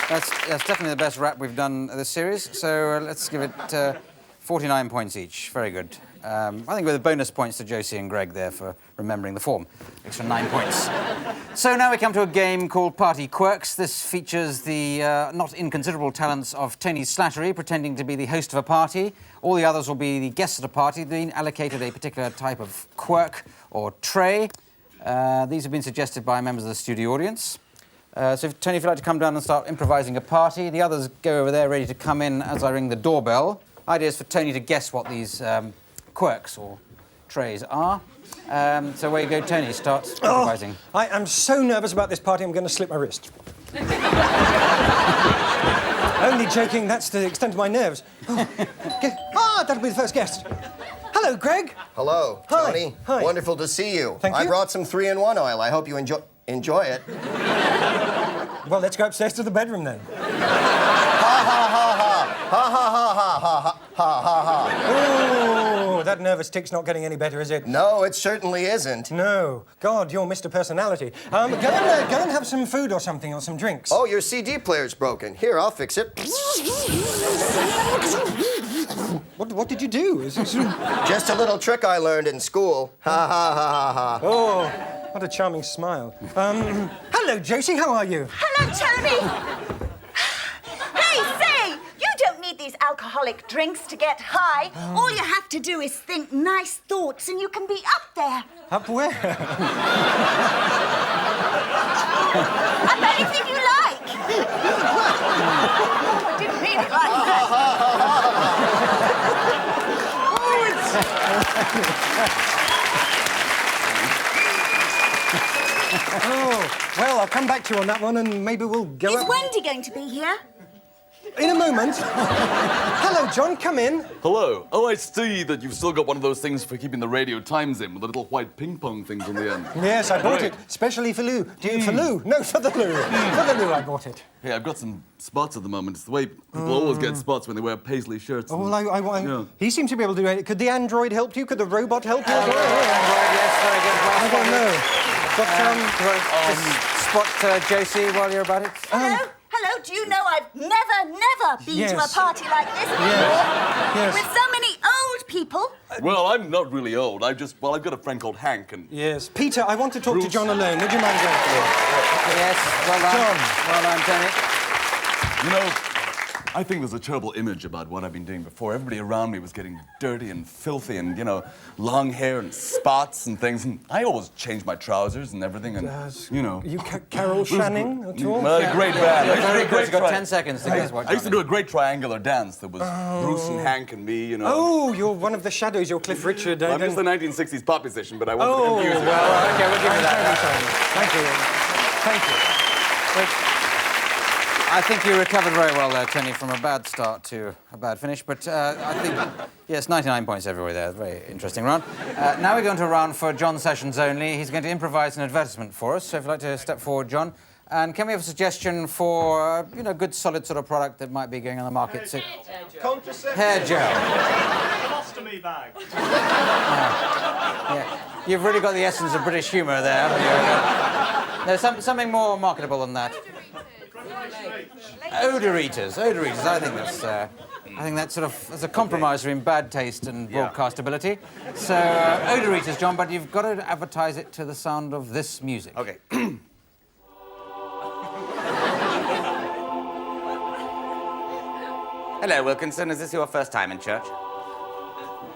That's definitely the best rap we've done this series, so let's give it 49 points each. Very good. I think with the bonus points to Josie and Greg there for remembering the form. Extra 9 points. So now we come to a game called Party Quirks. This features the not inconsiderable talents of Tony Slattery pretending to be the host of a party. All the others will be the guests at a party, being allocated a particular type of quirk or tray. These have been suggested by members of the studio audience. So, Tony, if you'd like to come down and start improvising a party, the others go over there ready to come in as I ring the doorbell. Idea is for Tony to guess what these quirks or trays are. So where you go, Tony, start improvising. I am so nervous about this party, I'm going to slip my wrist. Only joking, that's the extent of my nerves. That'll be the first guest. Hello, Greg. Hello, Hi. Tony. Hi. Wonderful to see you. Thank you. I brought some 3-in-1 oil. I hope you enjoy it. Well, let's go upstairs to the bedroom then. Ha ha ha ha. Ha ha ha ha ha ha ha ha. Oh, that nervous tick's not getting any better, is it? No, it certainly isn't. No. God, you're Mr. Personality. Go and have some food or something, or some drinks. Oh, your CD player's broken. Here, I'll fix it. What did you do? Just a little trick I learned in school. Ha ha ha ha ha. Oh, what a charming smile. Hello, Josie, how are you? Hello, Tony. Hey, say, you don't need these alcoholic drinks to get high. All you have to do is think nice thoughts and you can be up there. Up where? Up anything you like. I didn't mean it like that. Oh, it's Oh, well, I'll come back to you on that one and maybe we'll go Is up... Wendy going to be here? In a moment. Hello, John, come in. Hello. Oh, I see that you've still got one of those things for keeping the radio times in with the little white ping pong things on the end. Yes, I bought Great. it, specially for Lou. Do you for Lou? No, for the Lou. For the Lou, I bought it. Hey, I've got some spots at the moment. It's the way people always get spots when they wear paisley shirts. Oh, and- well, Yeah. he seems to be able to do it. Could the android help you? Could the robot help you? Yes, very good. Well I don't know. But, spot Josie while you're about it. Hello? Hello, do you know I've never been to a Yes. party like this before? Yes. With so many old people. Well, I'm not really old. I've got a friend called Hank and... Yes. Peter, I want to talk to John alone. Would you mind going? Yes, well done. John. Well done, Tony. You know, I think there's a terrible image about what I've been doing before. Everybody around me was getting dirty and filthy and, you know, long hair and spots and things. And I always changed my trousers and everything and, you know... You Carol Channing at all? Well, a great band. Yeah, I used to do very a good. great You've got tri- 10 seconds to guess what I used to do a great triangular dance. There was Bruce and Hank and me, you know. Oh, you're one of the shadows. You're Cliff Richard. I'm just the 1960s pop musician, but I want Oh, to confuse you. well, OK, we'll give you that. Thank you. Thank you. I think you recovered very well there, Tony, from a bad start to a bad finish. But I think, yes, 99 points everywhere there. Very interesting round. Now we're going to a round for John Sessions only. He's going to improvise an advertisement for us. So if you'd like to step forward, John. And can we have a suggestion for, you know, good, solid sort of product that might be going on the market? So, Contraceptive. hair gel. Colostomy bag. Yeah. You've really got the essence of British humour there, haven't you? There's something more marketable than that. Odour eaters. I think that's sort of there's a compromise between bad taste and broadcastability. So odour eaters, John, but you've got to advertise it to the sound of this music. Okay. Hello, Wilkinson. Is this your first time in church?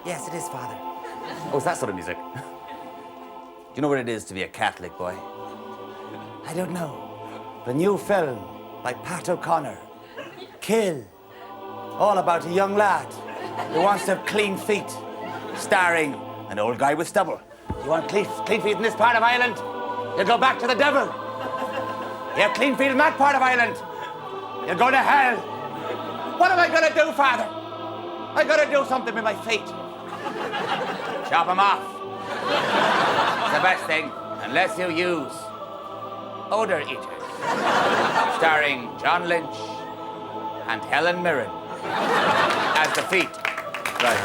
Yes, it is, Father. Oh, it's that sort of music. Do you know what it is to be a Catholic boy? I don't know. The new film by Pat O'Connor, Kill. All about a young lad who wants to have clean feet, starring an old guy with stubble. You want clean feet in this part of Ireland? You go back to the devil. You have clean feet in that part of Ireland. You go to hell. What am I going to do, Father? I got to do something with my feet. Chop them off. It's the best thing, unless you use Odour Eaters, starring John Lynch and Helen Mirren as the feet. Right.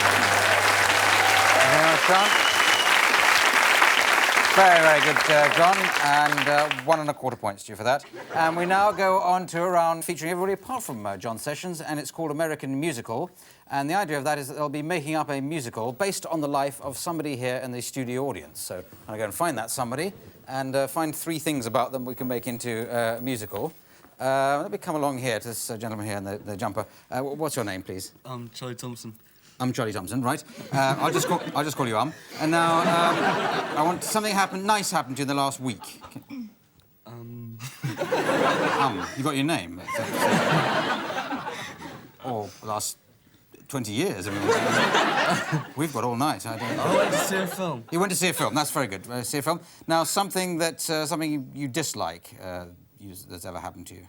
Very, very good, John, and 1 1/4 points to you for that. And we now go on to a round featuring everybody apart from John Sessions, and it's called American Musical. And the idea of that is that they'll be making up a musical based on the life of somebody here in the studio audience. So I'm going to go and find that somebody and find 3 things about them we can make into a musical. Let me come along here to this gentleman here in the jumper. What's your name, please? Charlie Thompson. I'm Charlie Thompson, right? I'll just call you And now I want something nice happened to you in the last week. You got your name? Or the last 20 years. I mean, we've got all night. I don't know. I went to see a film. You went to see a film. That's very good. See a film. Now, something you dislike that's ever happened to you.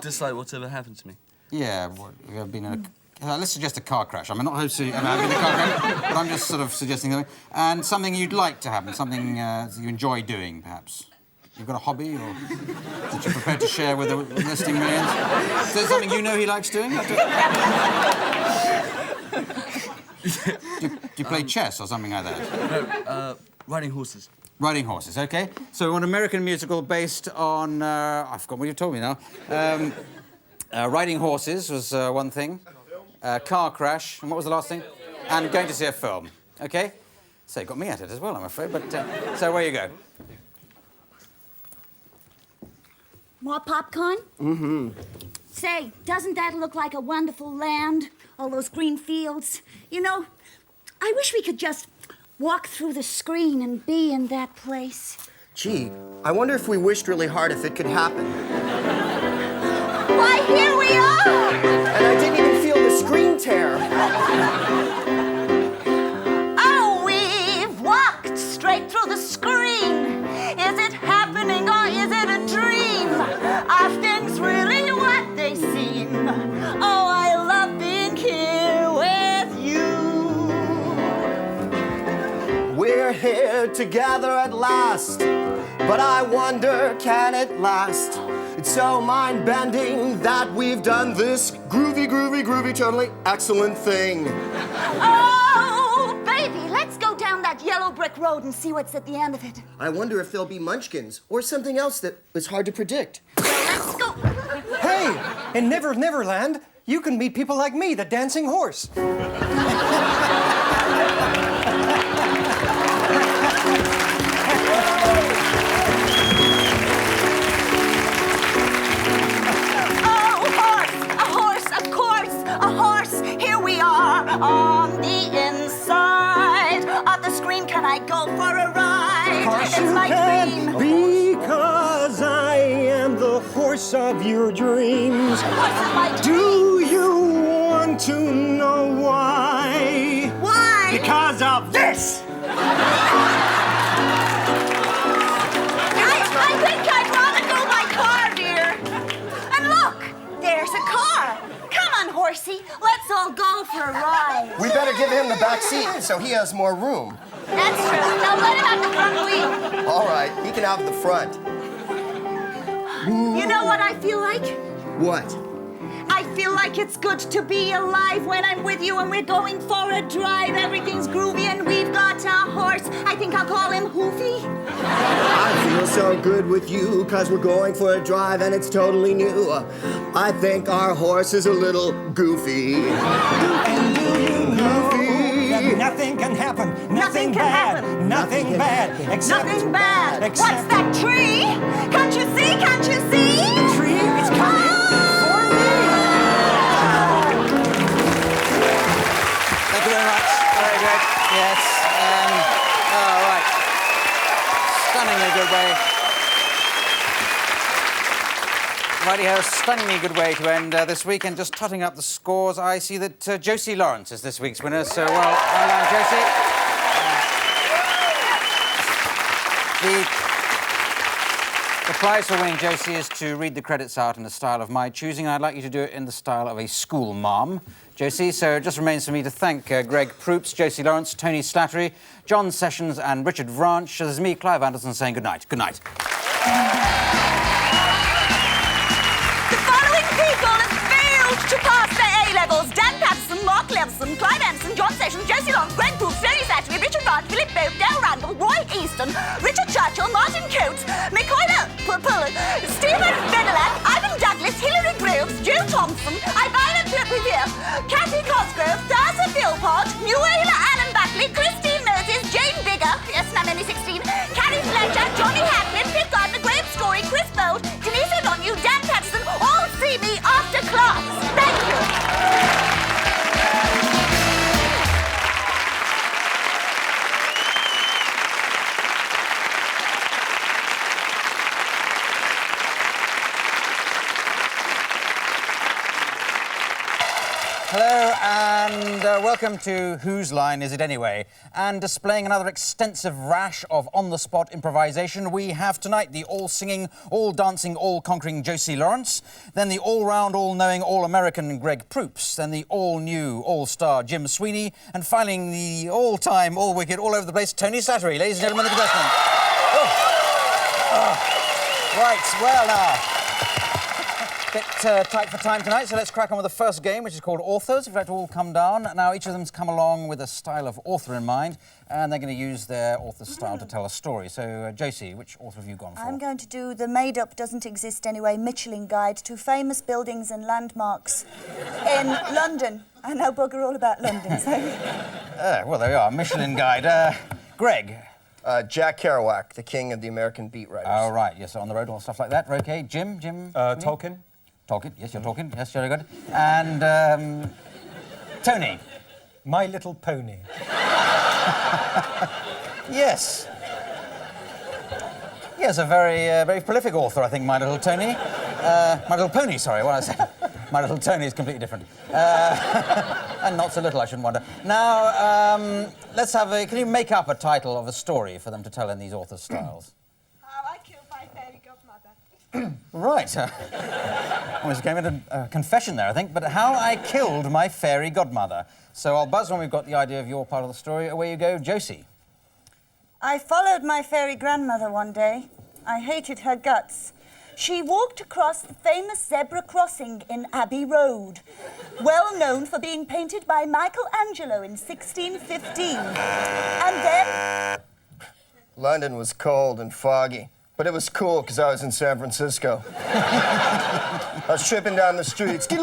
Dislike whatever happened to me. Yeah, you have been in a... let's suggest a car crash. I'm not hoping I've been in a car crash, but I'm just sort of suggesting something. And something you'd like to happen, something you enjoy doing, perhaps. You've got a hobby, or that you're prepared to share with the listening millions? Is there something you know he likes doing? Do you play chess or something like that? No, riding horses. Riding horses, OK. So we want an American musical based on... I've forgotten what you've told me now. Riding horses was one thing. Car crash, and what was the last thing? And going to see a film. OK? So you got me at it as well, I'm afraid. But so where you go? More popcorn? Mm-hmm. Say, doesn't that look like a wonderful land? All those green fields. You know, I wish we could just walk through the screen and be in that place. Gee, I wonder if we wished really hard if it could happen. Why, here we are! And I didn't even feel the screen tear. through the screen. Is it happening or is it a dream? Are things really what they seem? Oh, I love being here with you. We're here together at last, but I wonder, can it last? It's so mind-bending that we've done this groovy, totally excellent thing. Oh, baby, let's go down that yellow brick road and see what's at the end of it. I wonder if there'll be munchkins or something else that is hard to predict. Let's go. Hey, in Never Neverland, you can meet people like me, the dancing horse. On the inside of the screen, can I go for a ride? Horse It's you my can, dream. because I am the horse of your dreams. Horse of my dreams. Do you want to know why? Why? Because of this! I think I'd rather go by car, dear. And look, there's a car. Come on, horsey, let's all go for a ride. We better give him the back seat so he has more room. That's true. Now let him have the front wheel. All right, he can have the front. You know what I feel like? What? I feel like it's good to be alive when I'm with you and we're going for a drive. Everything's groovy and we've got a horse. I think I'll call him Hoofy. I feel so good with you because we're going for a drive and it's totally new. I think our horse is a little goofy. And do you know that nothing can happen? Nothing bad. Nothing bad. Except Nothing bad. Except What's that tree? Can't you see? Can't you see? The tree is coming for me. Thank you very much. Very good. Yes. All right. Stunningly good way. Righty-ho, stunningly good way to end this week. And just totting up the scores, I see that Josie Lawrence is this week's winner. So well done, Josie. The prize for winning, Josie, is to read the credits out in the style of my choosing. I'd like you to do it in the style of a school mom, Josie. So it just remains for me to thank Greg Proops, Josie Lawrence, Tony Slattery, John Sessions and Richard Vranch. This is me, Clive Anderson, saying good night. Good night. The following people have failed to pass their A-levels. Dan Patterson, Mark Leveson, Clive Anderson, John Sessions, Josie Lawrence, Greg Proops, Tony Slattery, Richard Vranch, Philip Boat, Del Randall, Roy Easton, Richard Churchill, Martin Coates, Michaela Pullen, Stephen Benelak, Ivan Douglas, Hilary Groves, Joe Thompson, Ivana Revere, Kathy Cosgrove, Darcy Philpott, Nuala Allen Buckley, Christine Moses, Jane Bigger, yes, and I'm only 16, Carrie Fletcher, Johnny Hackman, Pip Gardner, Graham Story, Chris Bolt, Denise O'Donnell, Dan Patterson, all see me after class. Thank you. Hello and welcome to Whose Line Is It Anyway? And displaying another extensive rash of on-the-spot improvisation, we have tonight the all-singing, all-dancing, all-conquering Josie Lawrence, then the all-round, all-knowing, all-American Greg Proops, then the all-new, all-star Jim Sweeney, and finally the all-time, all-wicked, all-over-the-place Tony Slattery. Ladies and gentlemen, the contestant. Right, well now. Bit tight for time tonight, so let's crack on with the first game, which is called Authors. If you'd like to all come down. Now, each of them's come along with a style of author in mind, and they're going to use their author style to tell a story. So, Josie, which author have you gone for? I'm going to do the made-up, doesn't exist anyway, Michelin Guide to famous buildings and landmarks in London. I know bugger all about London, so... Well, there you are, Michelin Guide. Greg? Jack Kerouac, the king of the American beat writers. Oh, right, yes, on the road, all stuff like that. Okay, Jim? Tolkien. Tolkien, yes, you're talking. Yes, very good. And, Tony? My Little Pony. Yes. Yes, a very, very prolific author, I think, My Little Tony. My Little Pony, sorry, what I said. My Little Tony is completely different. And not so little, I shouldn't wonder. Now, let's have a... Can you make up a title of a story for them to tell in these authors' styles? How I killed my fairy godmother. Right. Almost came into a confession there, I think. But How I Killed My Fairy Godmother. So I'll buzz when we've got the idea of your part of the story. Away you go, Josie. I followed my fairy grandmother one day. I hated her guts. She walked across the famous zebra crossing in Abbey Road, well known for being painted by Michelangelo in 1615. And then... London was cold and foggy, but it was cool because I was in San Francisco. I was tripping down the streets. I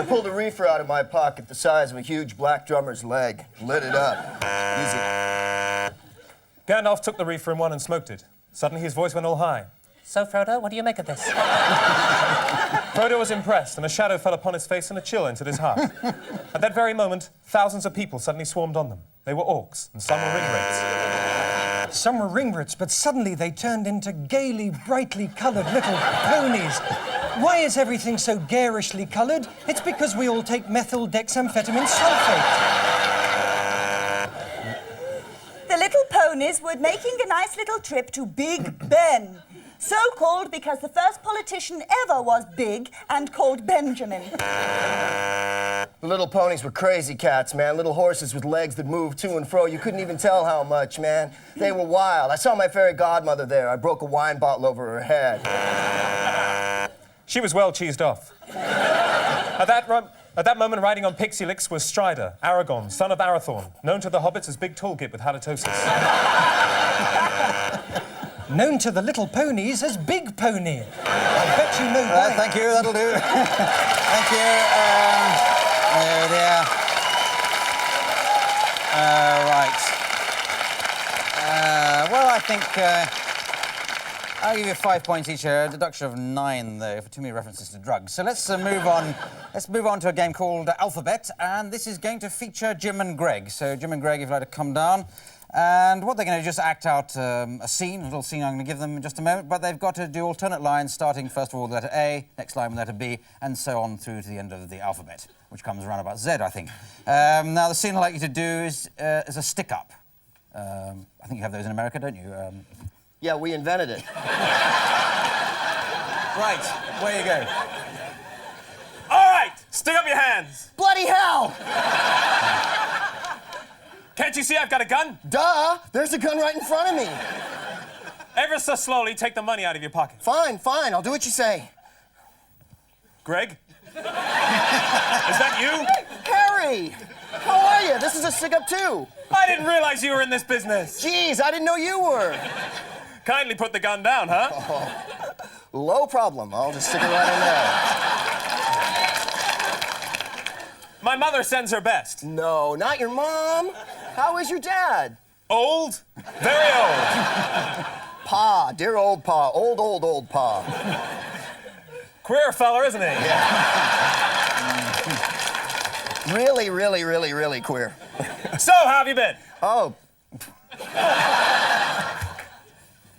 pulled a reefer out of my pocket the size of a huge black drummer's leg. Lit it up. Easy. Gandalf took the reefer in one and smoked it. Suddenly his voice went all high. So, Frodo, what do you make of this? Frodo was impressed, and a shadow fell upon his face and a chill entered his heart. At that very moment, thousands of people suddenly swarmed on them. They were orcs, and some were ringrats. Some were ringrats, but suddenly they turned into gaily, brightly coloured little ponies. Why is everything so garishly coloured? It's because we all take methyl dexamphetamine sulfate. The little ponies were making a nice little trip to Big Ben. So called because the first politician ever was big and called Benjamin. The little ponies were crazy cats, man. Little horses with legs that moved to and fro. You couldn't even tell how much, man. They were wild. I saw my fairy godmother there. I broke a wine bottle over her head. She was well cheesed off. At that moment, riding on Pixie Licks was Strider, Aragorn, son of Arathorn, known to the hobbits as Big Toolkit with halitosis. Known to the little ponies as Big Pony. I bet you know that. Thank you, that'll do. Thank you. Oh dear. Right. Well, I think I'll give you 5 points each. A deduction of 9, though, for too many references to drugs. So let's move on. Let's move on to a game called Alphabet, and this is going to feature Jim and Greg. So Jim and Greg, if you'd like to come down. And what they're going to do is just act out a little scene I'm going to give them in just a moment, but they've got to do alternate lines, starting first of all with the letter A, next line with the letter B, and so on through to the end of the alphabet, which comes around about Z, I think. Now, the scene I'd like you to do is a stick-up. I think you have those in America, don't you? Yeah, we invented it. Right, where you go. All right, stick up your hands. Bloody hell! Can't you see I've got a gun? Duh! There's a gun right in front of me. Ever so slowly, take the money out of your pocket. Fine, fine. I'll do what you say. Greg? Is that you? Harry! How are you? This is a stick-up, too. I didn't realize you were in this business. Jeez, I didn't know you were. Kindly put the gun down, huh? Oh, low problem. I'll just stick it right in there. My mother sends her best. No, not your mom. How is your dad? Old? Very old. Pa, dear old Pa. Old Pa. Queer fella, isn't he? Yeah. Really, really, really, really queer. So, how have you been? Oh.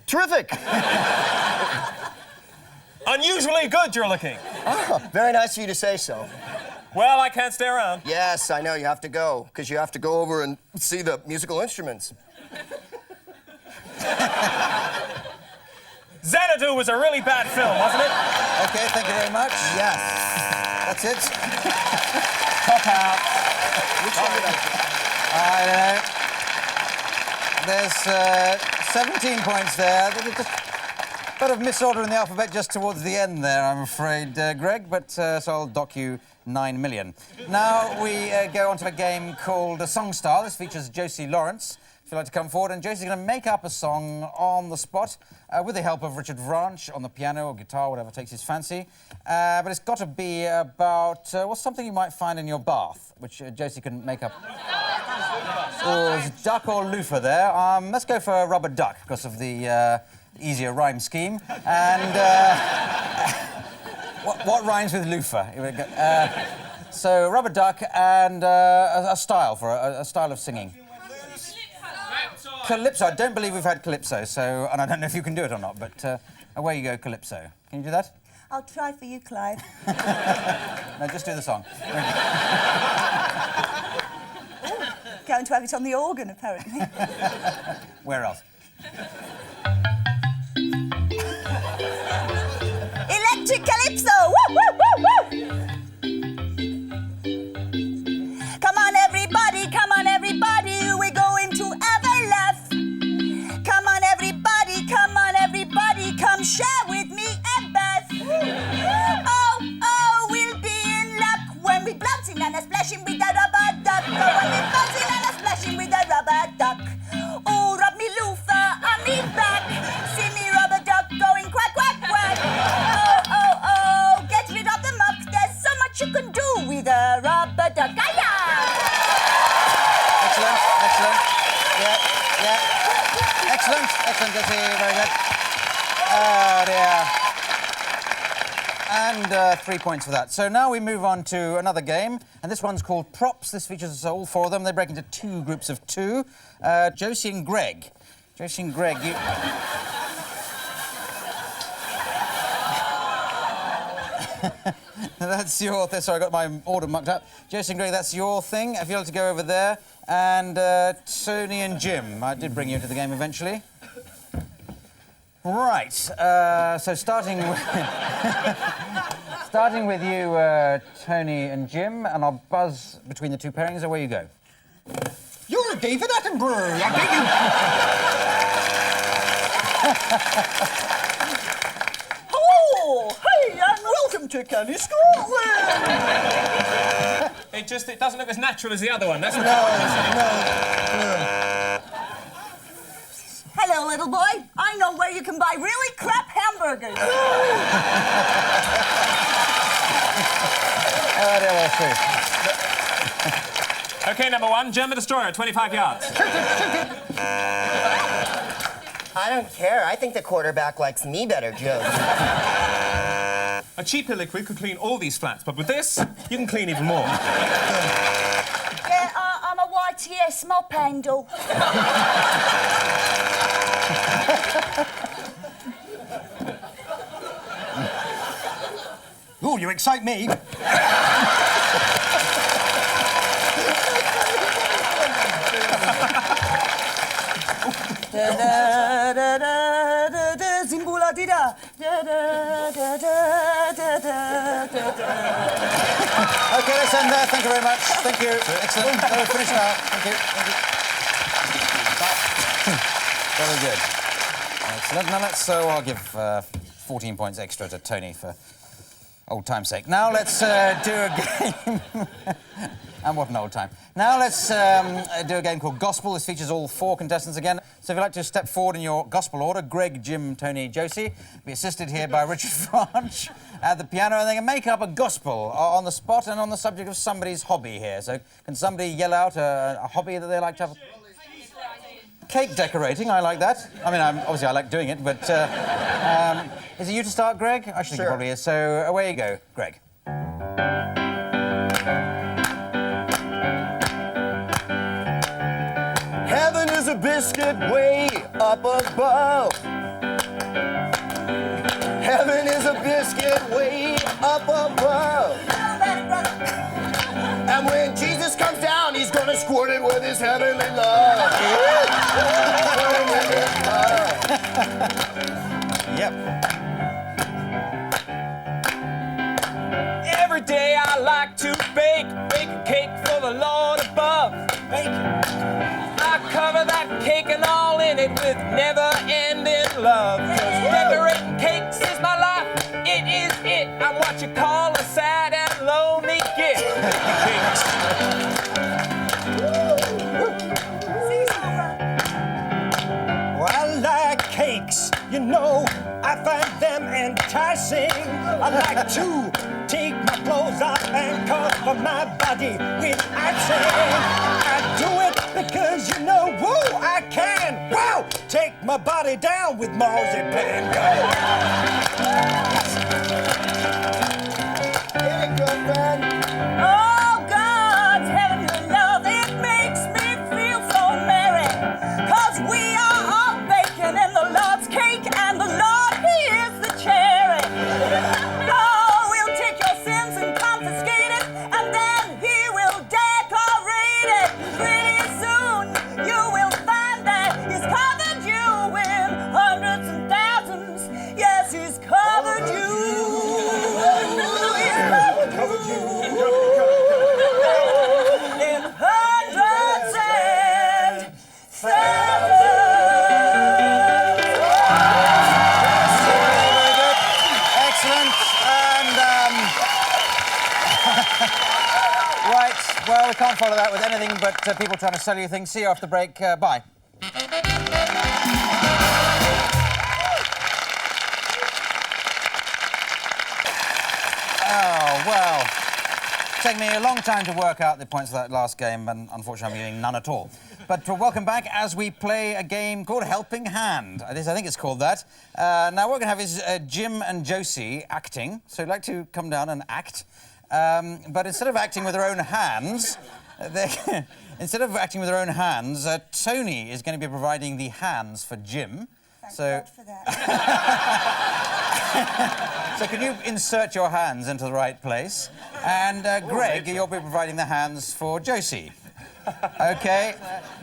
Terrific. Unusually good, you're looking. Oh, very nice of you to say so. Well, I can't stay around. Yes, I know. You have to go, because you have to go over and see the musical instruments. Xanadu was a really bad film, wasn't it? Okay, thank you very much. Yes. That's it. Pop out. Which one did I... There's 17 points there. There's just a bit of misorder in the alphabet just towards the end there, I'm afraid, Greg, but so I'll dock you 9 million. Now we go on to a game called Song Style. This features Josie Lawrence. If you'd like to come forward, and Josie's going to make up a song on the spot with the help of Richard Vranch on the piano or guitar, whatever takes his fancy. But it's got to be about something you might find in your bath, which Josie can make up. Or duck or loofah there. Let's go for rubber duck because of the easier rhyme scheme. And what rhymes with loofah? So rubber duck and a style for a style of singing. Calypso. I don't believe we've had Calypso, and I don't know if you can do it or not, but away you go, Calypso. Can you do that? I'll try for you, Clive. No, just do the song. Going to have it on the organ, apparently. Where else? Electric Calypso! Woo, woo, woo, woo! Come on, everybody, we're going to have a laugh. Come on, everybody, come share with me a bath. Oh, oh, we'll be in luck when we bouncing and a splashing with a rubber duck. Oh, when we bouncing and a splashing with a rubber duck. Oh, rub me loofah on me back. See me rubber duck going quack, quack, quack. Oh, oh, oh, get rid of the muck. There's so much you can do with a rubber duck. Excellent, excellent. Yeah, yeah. Excellent, excellent, Jesse, very good. Oh, dear. And 3 points for that. So now we move on to another game, and this one's called Props. This features all four of them. They break into two groups of two. Josie and Greg. Josie and Greg, you... That's your thing. Sorry, I got my order mucked up. Josie and Greg, that's your thing. If you'd like to go over there. And Tony and Jim. I did bring you into the game eventually. Right. So starting with you, Tony and Jim, and I'll buzz between the two pairings. Away you go. You're David Attenborough. I bet you... Hello! Hey, and welcome to Canny Scotland! It doesn't look as natural as the other one. That's no. Hello, little boy. I know where you can buy really crap hamburgers. Oh, dear, well, true. OK, number one, German destroyer, 25 yards. I don't care. I think the quarterback likes me better, Joe. A cheaper liquid could clean all these flats, but with this, you can clean even more. Yeah, I'm a YTS mop handle. Oh, you excite me. Zimbula dida. OK, let's end there. Thank you very much. Thank you. Excellent. We'll finish now. Thank you. Thank you. Very good. Excellent. Now so I'll give 14 points extra to Tony for old time's sake. Now let's do a game. And what an old time. Now let's do a game called Gospel. This features all four contestants again. So if you'd like to step forward in your gospel order, Greg, Jim, Tony, Josie, be assisted here by Richard Franch at the piano, and they can make up a gospel on the spot and on the subject of somebody's hobby here. So can somebody yell out a hobby that they like to have? Cake decorating, I like that. I mean, obviously I like doing it, but is it you to start, Greg? I should think it probably is. So away you go, Greg. Heaven is a biscuit way up above. Heaven is a biscuit way up above. And when Jesus comes down, he's gonna squirt it with his heavenly love. Yep. Every day I like to bake a cake for the Lord above. I cover that cake and all in it with never-ending love. 'Cause decorating cakes is my life. It is it. I'm what you call a sad and lonely gift. Well, I like cakes, you know, I find them enticing. I like to take my clothes off and cover my body with icing. I do it because, you know, woo, I can, wow, take my body down with marzipan. Oh, God's heavenly love, it makes me feel so merry. 'Cause we are all baking in the Lord's cake, and the Lord, He is the cherry. we can't follow that with anything but people trying to sell you things. See you after the break. Bye. Oh, well. It's taken me a long time to work out the points of that last game, and unfortunately I'm getting none at all. But welcome back as we play a game called Helping Hand. I think it's called that. Now, what we're going to have is Jim and Josie acting. So, I'd like to come down and act. But instead of acting with their own hands, Tony is going to be providing the hands for Jim. Thank so, God for that. So can you insert your hands into the right place? And Greg, you'll be providing the hands for Josie. OK.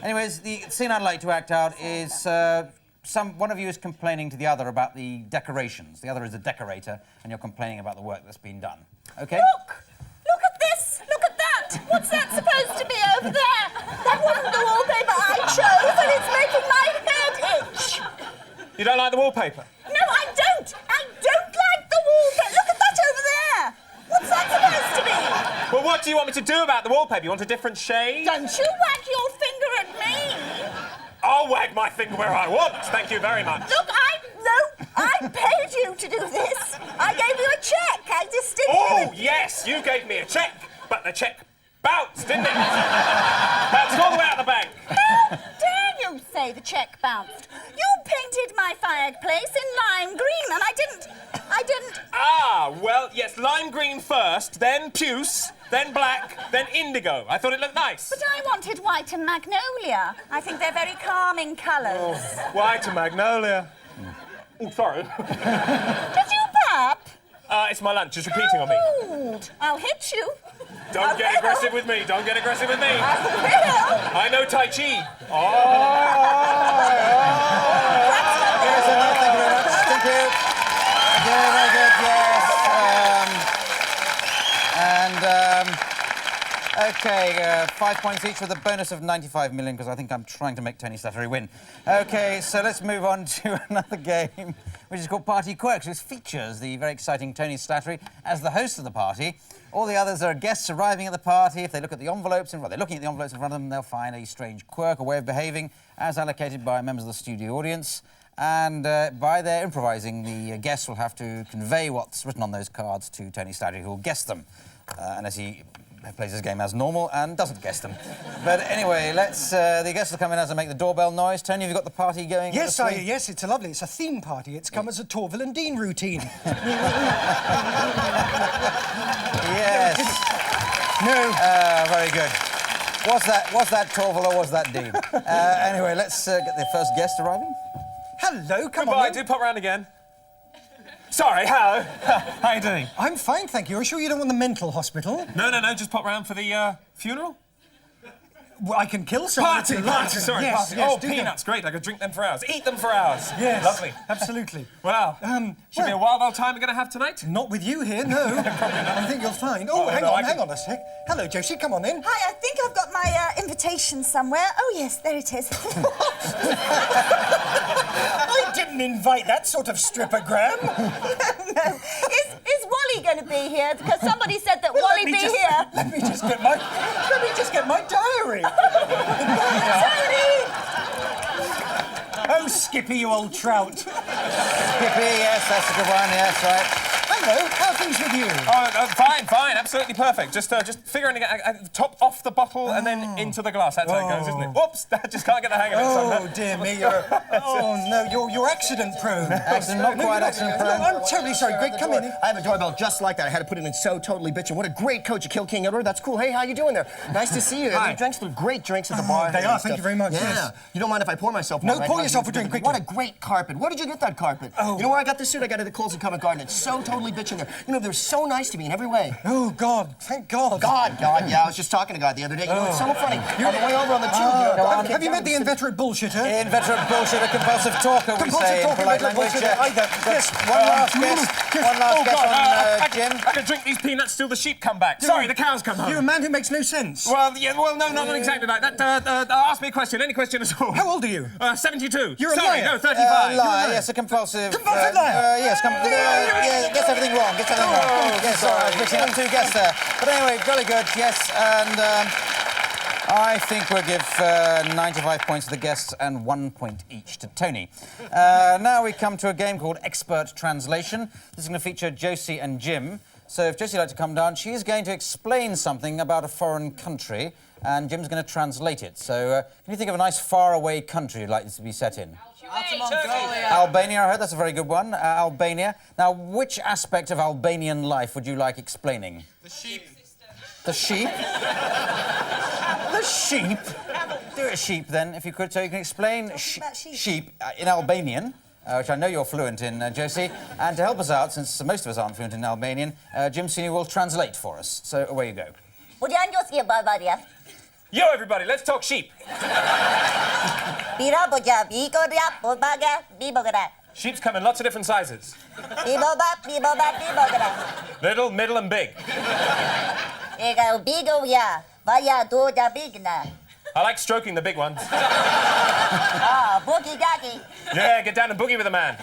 Anyways, the scene I'd like to act out is one of you is complaining to the other about the decorations. The other is a decorator, and you're complaining about the work that's been done. OK? Look at this! Look at that! What's that supposed to be over there? That wasn't the wallpaper I chose, and it's making my head itch! You don't like the wallpaper? No, I don't! I don't like the wallpaper! Look at that over there! What's that supposed to be? Well, what do you want me to do about the wallpaper? You want a different shade? Don't you wag your finger at me! I'll wag my finger where I want. Thank you very much. Look, I paid you to do this. I gave you a cheque. I distinctly... Oh, yes, you gave me a cheque, but the cheque bounced, didn't it? Bounced all the way out the bank. How dare you say the cheque bounced? You painted my fireplace in lime green, and I didn't... Ah, well, yes, lime green first, then puce, then black, then indigo. I thought it looked nice. But I wanted white and magnolia. I think they're very calming colours. Oh, white and magnolia. Oh, sorry. Did you burp? It's my lunch. It's repeating on me. Rude. I'll hit you. Don't get aggressive with me. Don't get aggressive with me. I will. I know Tai Chi. Thank you. Very good, yes. OK, 5 points each with a bonus of 95 million, because I think I'm trying to make Tony Slattery win. OK, so let's move on to another game, which is called Party Quirks, which features the very exciting Tony Slattery as the host of the party. All the others are guests arriving at the party. If they look at the envelopes, they're looking at the envelopes in front of them, they'll find a strange quirk or way of behaving as allocated by members of the studio audience. And by their improvising, the guests will have to convey what's written on those cards to Tony Slattery, who will guess them, unless he plays his game as normal and doesn't guess them. But anyway, the guests will come in as I make the doorbell noise. Tony, have you got the party going? Yes, yes, it's lovely. It's a theme party. It's come as a Torval and Dean routine. Yes. No. Very good. Was that Torval or was that Dean? Anyway, let's get the first guest arriving. Hello, come Goodbye, on. do pop round again. Sorry, hello. How you doing? I'm fine, thank you. Are you sure you don't want the mental hospital? No, just pop round for the funeral. Well, I can kill someone. Party, sorry, yes, party. yes, Oh, peanuts, great. I could drink them for hours. Eat them for hours. Yes. Lovely. Absolutely. Wow. Should be a wild old time we're going to have tonight? Not with you here, no. I think you'll find. Oh, hang on a sec. Hello, Josie, come on in. Hi, I think I've got my invitation somewhere. Oh, yes, there it is. I didn't invite that sort of strippergram. No. Is Wally going to be here? Because somebody said that Wally be here. Let me just get my diary. Tony! Oh, Skippy, you old trout. Skippy, yes, that's a good one, yes, right. Hello, how are things with you? Fine, absolutely perfect. Just figuring to get the top off the bottle and then into the glass. That's how it goes, isn't it? Whoops, I just can't get the hang of it. Oh, dear me, you're accident prone. Not quite accident prone. No, I'm terribly sorry. Greg, come in. I have a doorbell just like that. I had to put it in so totally bitchin'. What a great coach at Kill King Edward. That's cool. Hey, how you doing there? Nice to see you. Hi. The drinks look great drinks at the bar. They are, thank you very much. Yeah. Yes. You don't mind if I pour myself one? No, right? pour yourself a drink, quickly. What a great carpet. Where did you get that carpet? Oh. You know where I got this suit? I got it at Coles and Covent Garden. It's so totally bitchin' there. You know, they're so nice to me in every way. Oh, God. Thank God. God, yeah. I was just talking to God the other day. You know, it's so funny. On the way over on the tube, have you met the inveterate bullshitter? Inveterate bullshitter, compulsive talker, we say in polite language. Yes, one last guest. One last guest on Jim. I could drink these peanuts till the sheep come back. Sorry, the cows come home. You're a man who makes no sense. Well, no, not exactly like that. Ask me a question, any question at all. How old are you? 72. You're a Sorry, liar. no, 35. Liar, yes, a compulsive... Compulsive liar. Yes, gets everything wrong, Yes, sorry, I was mixing up two guests there. But anyway, jolly good, yes, and I think we'll give 95 points to the guests and 1 point each to Tony. Now we come to a game called Expert Translation. This is going to feature Josie and Jim. So if Josie would like to come down, she's going to explain something about a foreign country, and Jim's going to translate it. So can you think of a nice faraway country you'd like this to be set in? Albania, I heard that's a very good one. Albania. Now, which aspect of Albanian life would you like explaining? The sheep. The sheep? The sheep? Do a sheep, then, if you could, so you can explain sheep in Albanian, which I know you're fluent in, Josie. And to help us out, since most of us aren't fluent in Albanian, Jim Senior will translate for us. So away you go. Yo, everybody, let's talk sheep. Sheeps come in lots of different sizes. Little, middle, and big. I like stroking the big ones. Yeah, get down and boogie with a man.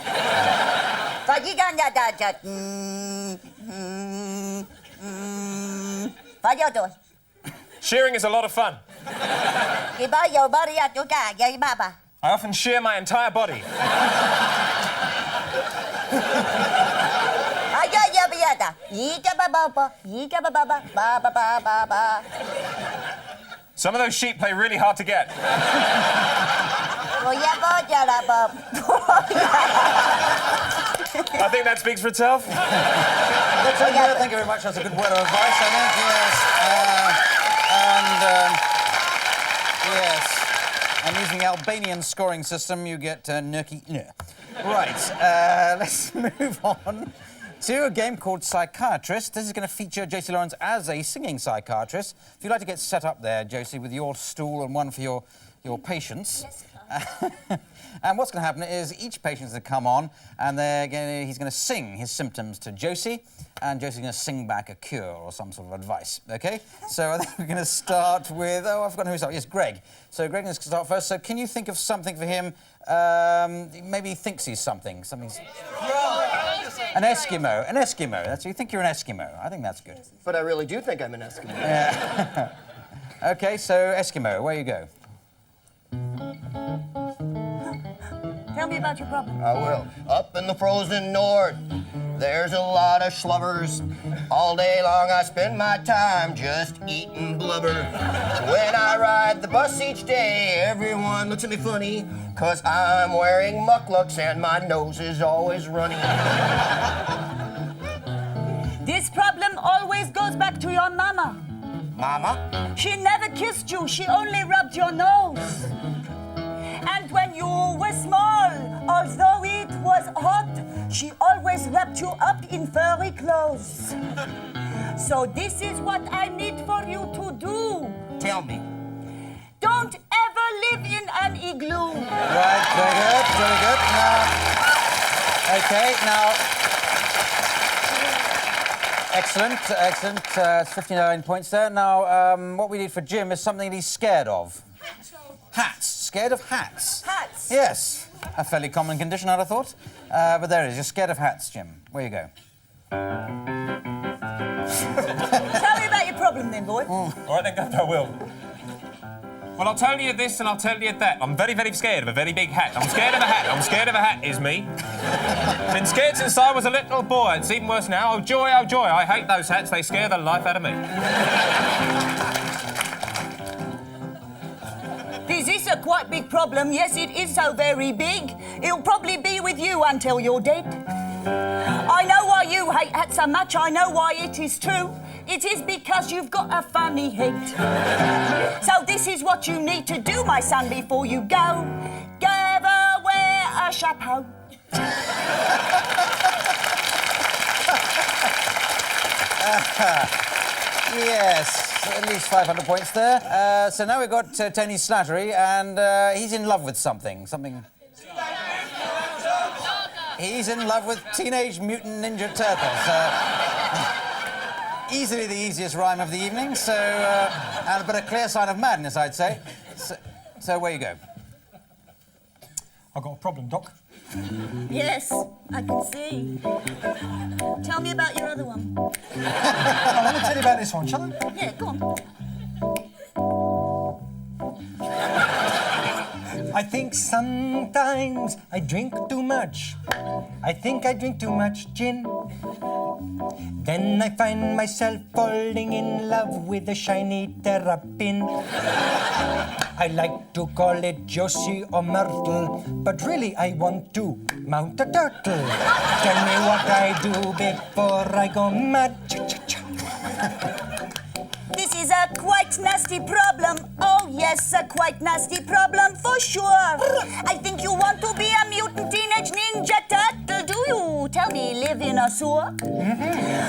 Shearing is a lot of fun. I often shear my entire body. Some of those sheep play really hard to get. I think that speaks for itself. Thank you very much. That's a good word of advice, I think, yes. Yes. And using the Albanian scoring system, you get Nurki. Right, let's move on to a game called Psychiatrist. This is going to feature Josie Lawrence as a singing psychiatrist. If you'd like to get set up there, Josie, with your stool and one for your patients. Yes, and what's going to happen is each patient's going to come on and he's going to sing his symptoms to Josie, and Josie's going to sing back a cure or some sort of advice, OK? So I think we're going to start with... Oh, I've forgotten who's up. Yes, Greg. So Greg is going to start first. So can you think of something for him? Maybe he thinks he's something. Something's... An Eskimo. An Eskimo. That's, you think you're an Eskimo. I think that's good. But I really do think I'm an Eskimo. Yeah. OK, so Eskimo, away you go. Tell me about your problem. I will. Up in the frozen north, there's a lot of schlubbers. All day long I spend my time just eating blubber. When I ride the bus each day, everyone looks at me funny, 'cause I'm wearing mucklucks and my nose is always runny. This problem always goes back to your mama. Mama? She never kissed you, she only rubbed your nose. And when you were small, although it was hot, she always wrapped you up in furry clothes. So this is what I need for you to do. Tell me. Don't ever live in an igloo. Right, very good, very good. Now, OK, now... Excellent, excellent. 59 points there. Now, what we need for Jim is something he's scared of. Hats. Scared of hats? Hats. Yes. A fairly common condition, I'd have thought. But there it is. You're scared of hats, Jim. Where you go? Tell me about your problem then, boy. All right, then, Governor, I will. Well, I'll tell you this and I'll tell you that. I'm very, very scared of a very big hat. I'm scared of a hat. I'm scared of a hat, is me. Been scared since I was a little boy. It's even worse now. Oh, joy, oh, joy. I hate those hats. They scare the life out of me. This is a quite big problem. Yes, it is so very big. It'll probably be with you until you're dead. I know why you hate hats so much. I know why it is true. It is because you've got a funny head. So this is what you need to do, my son, before you go. Never wear a chapeau. Yes, at least 500 points there. So now we've got Tony Slattery, and he's in love with something. He's in love with Teenage Mutant Ninja Turtles. Easily the easiest rhyme of the evening, so... but a clear sign of madness, I'd say. So where you go? I've got a problem, Doc. Yes, I can see. Tell me about your other one. Let me tell you about this one, shall I? Yeah, go on. I think sometimes I drink too much. I think I drink too much gin. Then I find myself falling in love with a shiny terrapin. I like to call it Josie or Myrtle, but really I want to mount a turtle. Tell me what I do before I go mad. This is a quite nasty problem. Oh, yes, a quite nasty problem for sure. I think you want to be a mutant teenage ninja turtle, do you? Tell me, live in a sewer?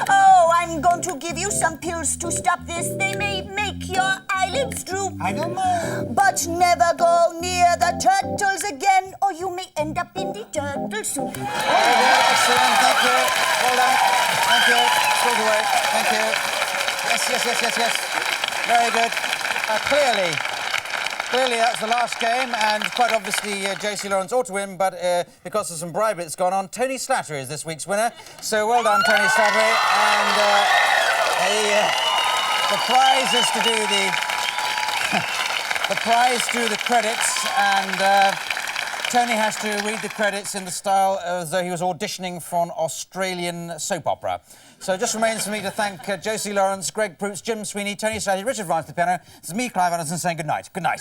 Oh, I'm going to give you some pills to stop this. They may make your eyelids droop. I don't know. But never go near the turtles again, or you may end up in the turtle soup. Excellent, thank you. Well done. Thank you. Straight away. Thank you. Yes. Very good. Clearly that's the last game, and quite obviously Josie Lawrence ought to win, but because of some bribery that's gone on, Tony Slattery is this week's winner. So well done, Tony Slattery. And the prize is to do the credits, and Tony has to read the credits in the style as though he was auditioning for an Australian soap opera. So it just remains for me to thank Josie Lawrence, Greg Proops, Jim Sweeney, Tony Slattery, Richard Vance to the piano. This is me, Clive Anderson, saying good night. Good night.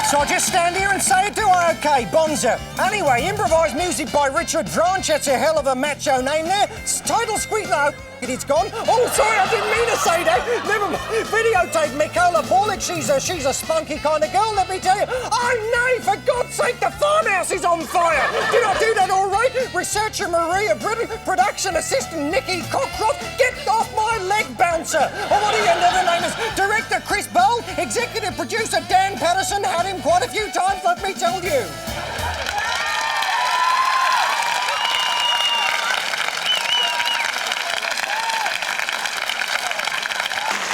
So I just stand here and say it, do I? OK, Bonzo. Anyway, improvised music by Richard Vance. That's a hell of a macho name there. Title squeak now. It's gone. Oh, sorry, I didn't mean to say that. Never mind. Videotape Michaela Paulick. She's a spunky kind of girl, let me tell you. Oh, no, for God's sake, the farmhouse is on fire. Did I do that all right? Researcher Maria Britton, production assistant Nikki Cockcroft. Get off my leg, bouncer. Oh, what do you know the name is? Director Chris Bowl, executive producer Dan Patterson. Had him quite a few times, let me tell you.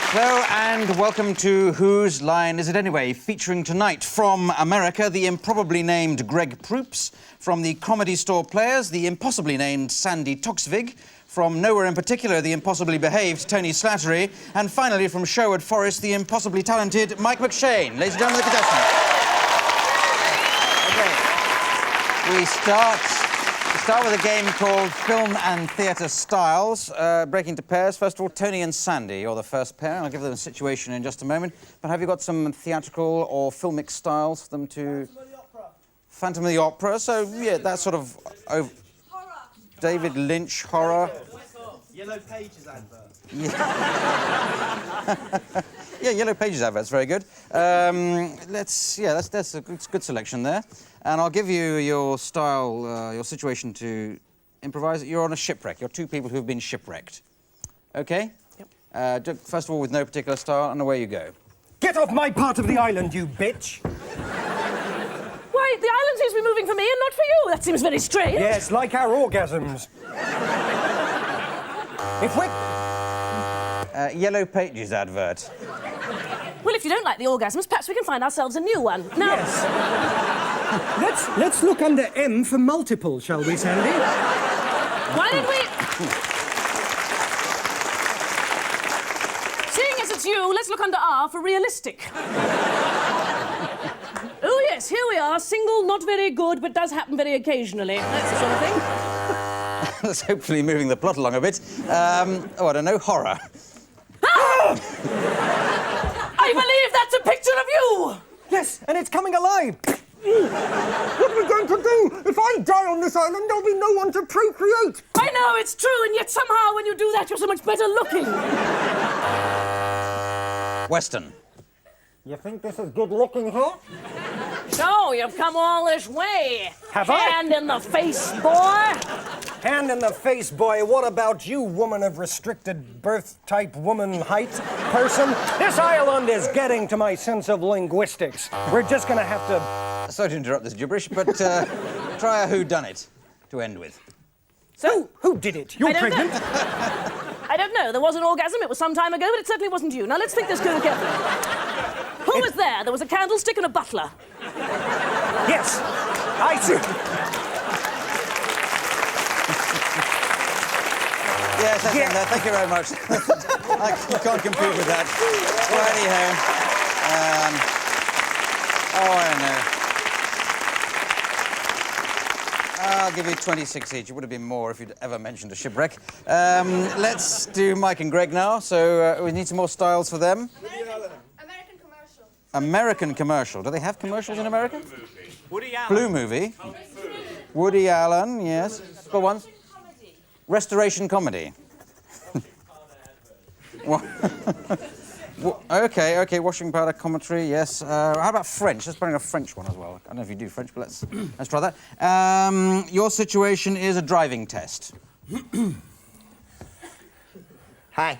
Hello and welcome to Whose Line Is It Anyway? Featuring tonight from America, the improbably named Greg Proops, from the Comedy Store Players, the impossibly named Sandy Toksvig, from Nowhere in Particular, the impossibly behaved Tony Slattery, and finally from Sherwood Forest, the impossibly talented Mike McShane. Ladies and gentlemen, the contestants. Okay. We start with a game called Film and Theatre Styles, breaking to pairs. First of all, Tony and Sandy, you're the first pair. I'll give them a situation in just a moment. But have you got some theatrical or filmic styles for them to... Phantom of the Opera. So, yeah, that sort of... Horror. David Lynch, horror. Yellow Pages advert. Yeah, Yellow Pages advert's very good. That's a good selection there. And I'll give you your style, your situation to improvise. You're on a shipwreck. You're two people who've been shipwrecked. OK? Yep. First of all, with no particular style, and away you go. Get off my part of the island, you bitch! Why, the island seems to be moving for me and not for you. That seems very strange. Yes, like our orgasms. If we're... Yellow Pages advert. Well, if you don't like the orgasms, perhaps we can find ourselves a new one. Now... Yes. Let's look under M for multiple, shall we, Sandy? Why don't we... Seeing as it's you, let's look under R for realistic. Oh, yes, here we are. Single, not very good, but does happen very occasionally. That's the sort of thing. That's hopefully moving the plot along a bit. I don't know, horror. Ah! I believe that's a picture of you! Yes, and it's coming alive. What are we going to do? If I die on this island, there'll be no one to procreate. I know, it's true, and yet somehow when you do that, you're so much better looking. Western. You think this is good looking, huh? So, you've come all this way. Have I? Hand in the face, boy. Hand in the face, boy. What about you, woman of restricted birth type, woman height person? This island is getting to my sense of linguistics. We're just gonna have to... Sorry to interrupt this gibberish, but try a whodunit to end with. So... Who did it? You're pregnant? I don't know. There was an orgasm. It was some time ago, but it certainly wasn't you. Now, let's think this through carefully. Who was there? There was a candlestick and a butler. Yes, I see. Yes, that's in there. Thank you very much. You can't compete with that. Well, anyhow. I don't know. I'll give you 26 each. It would have been more if you'd ever mentioned a shipwreck. Let's do Mike and Greg now. So we need some more styles for them. American commercial. American commercial. Do they have commercials in America? Woody Allen. Blue movie. Woody Allen, yes. Go on. Restoration comedy. Okay, washing powder commentary, yes. How about French? Let's bring a French one as well. I don't know if you do French, but let's try that. Your situation is a driving test. Hi.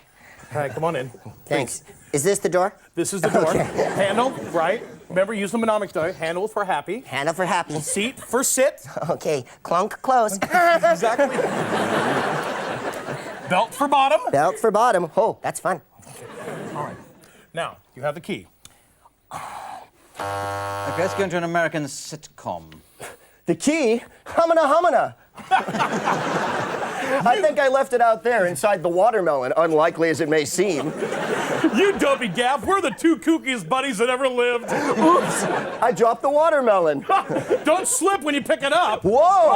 Hi, come on in. Thanks. Is this the door? This is the door. Okay. Handle, right. Remember, use the mnemonic die. Handle for happy. Handle for happy. Seat for sit. Okay. Clunk, close. Exactly. Belt for bottom. Belt for bottom. Oh, that's fun. All right. Now, you have the key. Okay, let's go into an American sitcom. The key? Humana, humana. I think I left it out there inside the watermelon, unlikely as it may seem. You dopey gaff. We're the two kookiest buddies that ever lived. Oops. I dropped the watermelon. Don't slip when you pick it up. Whoa.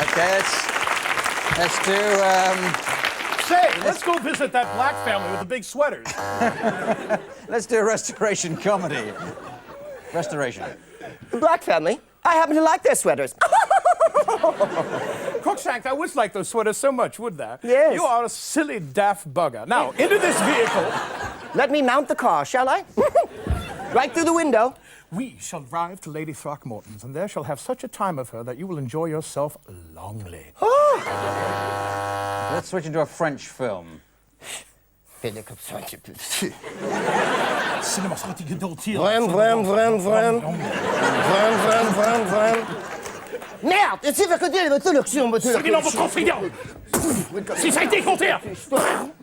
Okay, let's do... Say, let's go visit that black family with the big sweaters. Let's do a restoration comedy. Restoration. The black family? I happen to like their sweaters. Crookshank, I would like those sweaters so much, would that? Yes. You are a silly daft bugger. Now, into this vehicle. Let me mount the car, shall I? Right through the window. We shall drive to Lady Throckmorton's, and there shall have such a time of her that you will enjoy yourself longly. Let's switch into a French film. Vrem, Vrem, vrem, vrem, vrem. Vrem, vrem, vrem, vrem. Merde! Et si vous écoutez votre traduction, C'est dans votre confident. Si ça a été compté.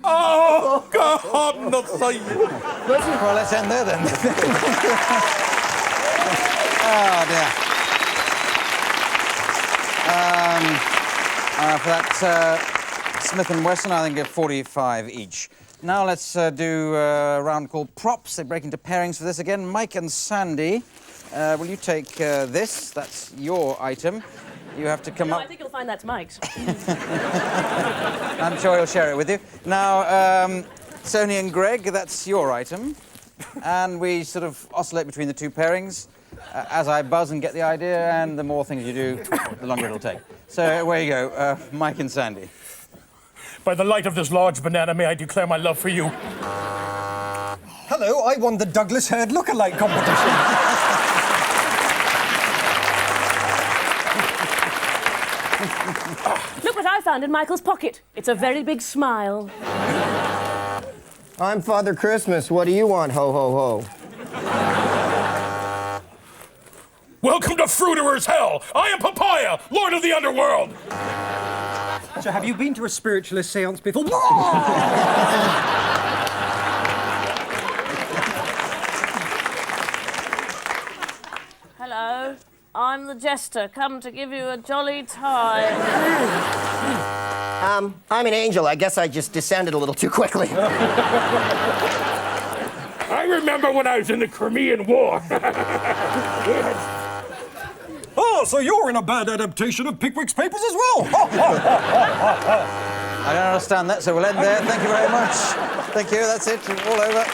Oh, God, not so. Well, let's end there then. Oh, dear. For that Smith & Wesson, I think a 45 each. Now let's do a round called Props. They break into pairings for this again. Mike and Sandy, will you take this? That's your item. You have to come up... I think you'll find that's Mike's. I'm sure he'll share it with you. Now, Tony and Greg, that's your item. And we sort of oscillate between the two pairings as I buzz and get the idea, and the more things you do, the longer it'll take. So, away you go, Mike and Sandy. By the light of this large banana, may I declare my love for you. Hello, I won the Douglas Hurd lookalike competition. Look what I found in Michael's pocket. It's a very big smile. I'm Father Christmas. What do you want, ho, ho, ho? Welcome to Fruiterer's Hell. I am Papaya, Lord of the Underworld. So have you been to a spiritualist seance before? Hello, I'm the jester, come to give you a jolly time. I'm an angel. I guess I just descended a little too quickly. I remember when I was in the Crimean War. Oh, so you're in a bad adaptation of Pickwick's Papers as well? I don't understand that, so we'll end there. Thank you very much. Thank you, that's it. All over.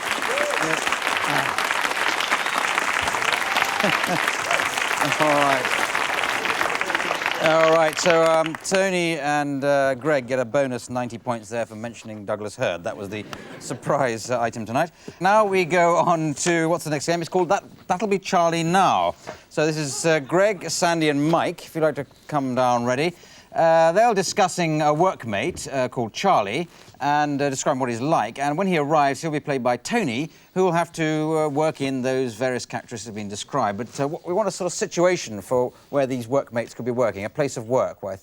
All right, so Tony and Greg get a bonus 90 points there for mentioning Douglas Hurd. That was the surprise item tonight. Now we go on to, what's the next game? It's called That'll Be Charlie Now. So this is Greg, Sandy and Mike, if you'd like to come down ready. They're discussing a workmate called Charlie and describing what he's like. And when he arrives, he'll be played by Tony, who will have to work in those various characteristics that have been described. But we want a sort of situation for where these workmates could be working, a place of work where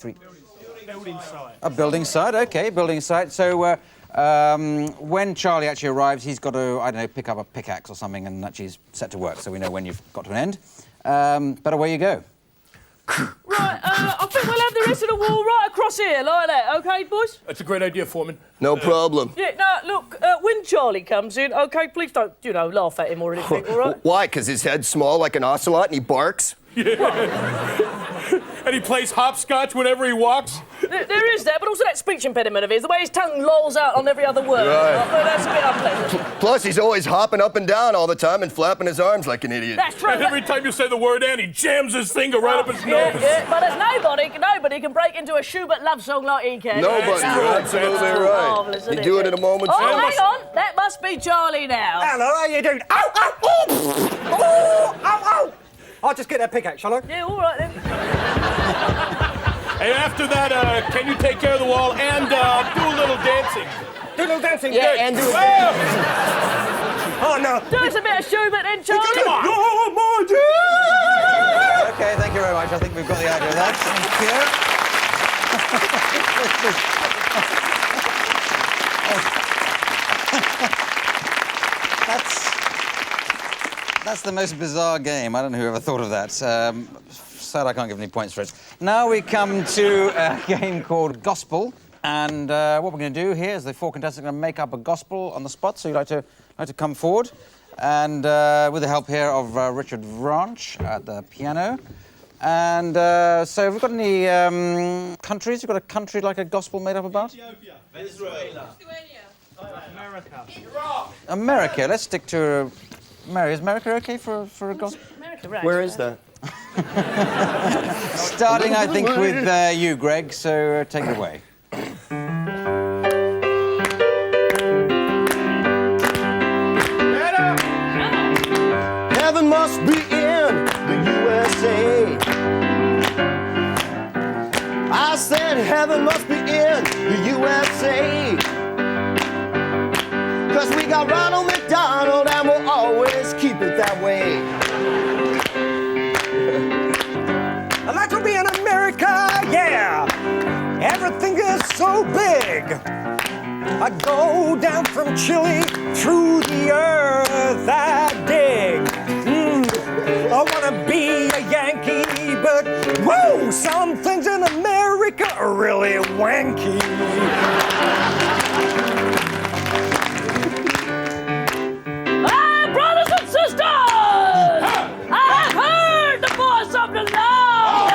Building site. A building site, OK, building site. So when Charlie actually arrives, he's got to, I don't know, pick up a pickaxe or something and actually he's set to work, so we know when you've got to an end. But away you go. Right, I think we'll have the rest of the wall right across here, like that, OK, boys? That's a great idea, Foreman. No problem. Yeah, no, look, when Charlie comes in, OK, please don't, you know, laugh at him or anything, all right? Why? Because his head's small like an ocelot and he barks? And he plays hopscotch whenever he walks? There is that, but also that speech impediment of his, the way his tongue lolls out on every other word. Right. That's a bit unpleasant. Plus, he's always hopping up and down all the time and flapping his arms like an idiot. That's true. And every time you say the word "and," he jams his finger right up his nose. Yeah, but there's nobody can break into a Schubert love song like he can. Nobody, you're absolutely right. Marvellous, You do it in a moment's Oh, notice. hang on. That must be Charlie now. Hello, how you doing? Ow, ow, oh! Oh, ow, ow! I'll just get that pickaxe, shall I? Yeah, all right then. And after that, can you take care of the wall and do a little dancing? Do a little dancing? Yeah, Good. and do it. Oh, no. Do us a bit of Schubert then, Charlie. Come on. Okay, thank you very much. I think we've got the idea of that. Thank you. That's the most bizarre game. I don't know who ever thought of that. Sad I can't give any points for it. Now we come to a game called Gospel. And what we're going to do here is the four contestants are going to make up a gospel on the spot. So you'd like to come forward. And with the help here of Richard Ranch at the piano. And so have we got any countries? You've got a country like a gospel made up about? Ethiopia. Venezuela. America. Iraq. America. Let's stick to Mary. Is America okay for a gospel? America, right. Where is that? Starting, I think, with you, Greg. So take it away. Heaven must be in the USA. I said heaven must be in the USA. 'Cause we got Ronald McDonald and we'll always keep it that way. I'd like to be in America, yeah. Everything is so big. I go down from Chile through the earth I dig. I wanna be a Yankee, but whoa, some things in America are really wanky. Hey, brothers and sisters! I have heard the voice of the Lord!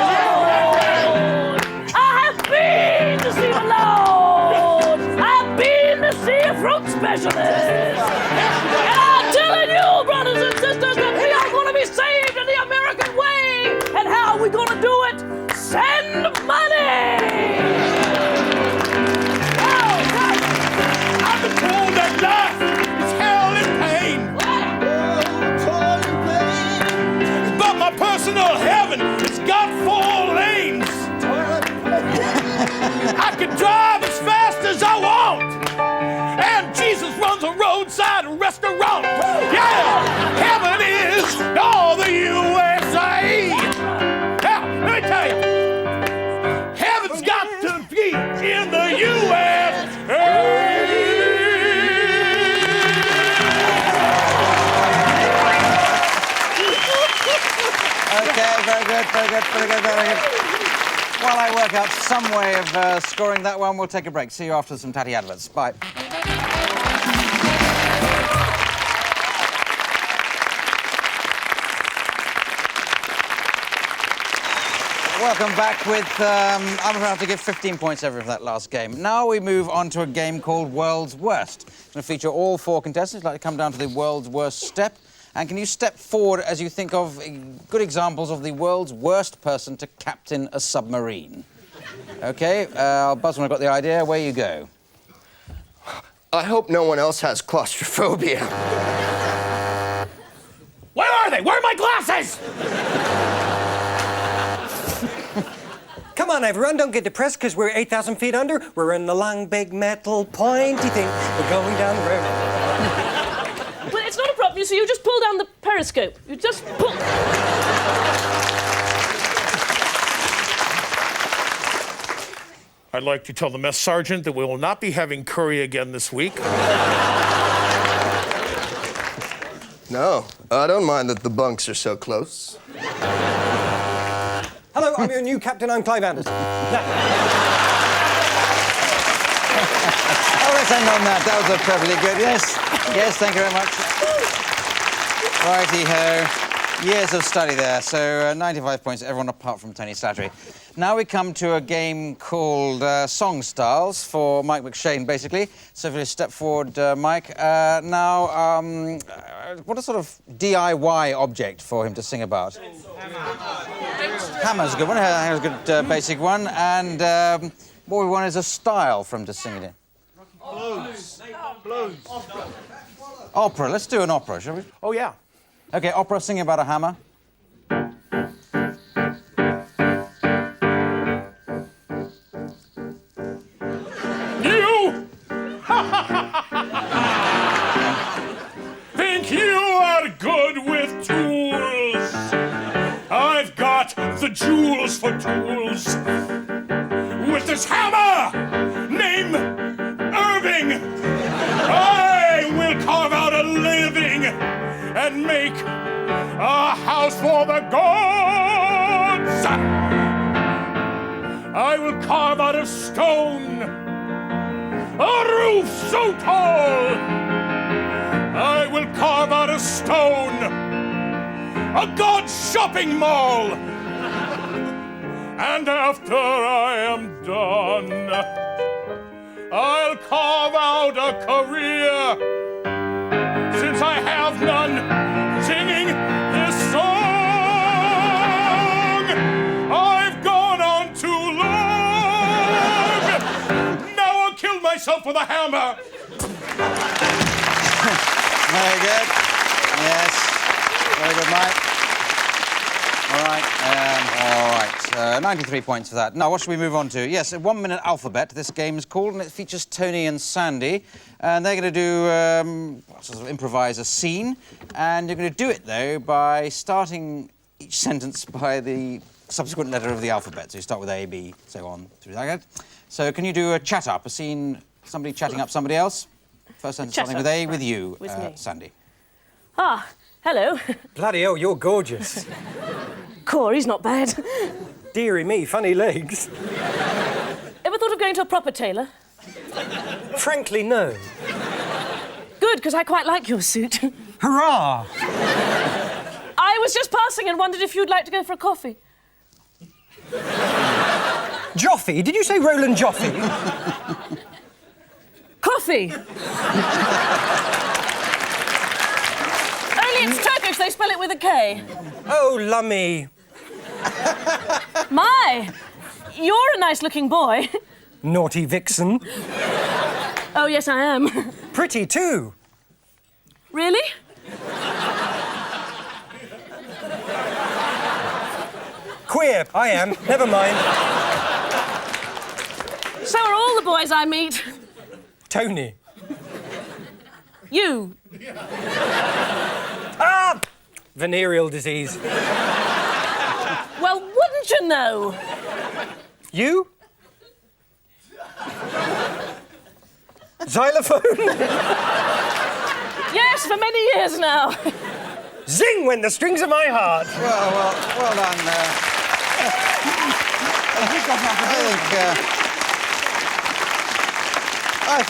I have been to see the Lord! I've been to see a fruit specialist! And I'm telling you, brothers and sisters, that we are going to be saved in the American way! And how are we going to do it? Send money! I've been told that life is hell and pain. But my personal heaven has got 4 lanes. I can drive as fast as I want. And Jesus runs a roadside restaurant. Yeah, heaven is all the USA. Now, let me tell you, heaven's got to be in the USA. Okay, very good, very good, very good, very good. While I work out some way of scoring that one, we'll take a break. See you after some tatty adverts. Bye. Welcome back with, I'm going to have to give 15 points over for that last game. Now we move on to a game called World's Worst. It's going to feature all 4 contestants. I'd like to come down to the world's worst step. And can you step forward as you think of good examples of the world's worst person to captain a submarine? OK, I'll buzz when I've got the idea. Away you go. I hope no one else has claustrophobia. Where are they? Where are my glasses? Come on, everyone, don't get depressed because we're 8,000 feet under. We're in the long, big, metal, pointy thing. We're going down the road. Well, it's not a problem, so you just pull down the periscope. You just pull... I'd like to tell the mess sergeant that we will not be having curry again this week. No, I don't mind that the bunks are so close. Hello, I'm your new captain. I'm Clive Anderson. Oh, let's end on that. That was perfectly good. Yes. Yes, thank you very much. Righty-ho. Years of study there. So 95 points, everyone apart from Tony Slattery. Now we come to a game called Song Styles for Mike McShane, basically. So if you step forward, Mike. What a sort of DIY object for him to sing about? Hammer's a good one. Hammer's a good basic one. And what we want is a style for him to sing it in. Blues. Opera. Let's do an opera, shall we? Oh, yeah. OK, opera singing about a hammer. You think you are good with tools? I've got the jewels for tools. With this hammer named Irving, I will carve out a living and make a house for the gods. I will carve out of stone a roof so tall. I will carve out of stone a god's shopping mall. And after I am done, I'll carve out a career, since I have none, singing this song. I've gone on too long. Now I'll kill myself with a hammer. Very good. Yes. Very good, Mike. All right. 93 points for that. Now, what should we move on to? Yes, a 1-minute alphabet, this game is called, and it features Tony and Sandy. And they're going to do, sort of improvise a scene. And you're going to do it, though, by starting each sentence by the subsequent letter of the alphabet. So you start with A, B, so on, through like that. So can you do a chat-up, a scene, somebody chatting up somebody else? First sentence starting with A, with you, Sandy. Ah, hello. Bloody hell, you're gorgeous. Corey's not bad. Dearie me, funny legs. Ever thought of going to a proper tailor? Frankly, no. Good, because I quite like your suit. Hurrah! I was just passing and wondered if you'd like to go for a coffee. Joffy? Did you say Roland Joffy? Coffee! Only it's Turkish, they spell it with a K. Oh, lummy. My, you're a nice-looking boy. Naughty vixen. Oh, yes, I am. Pretty, too. Really? Queer, I am. Never mind. So are all the boys I meet. Tony. You. Ah! Venereal disease. Well, wouldn't you know? You? Xylophone? Yes, for many years now. Zing when the strings of my heart. Well done. I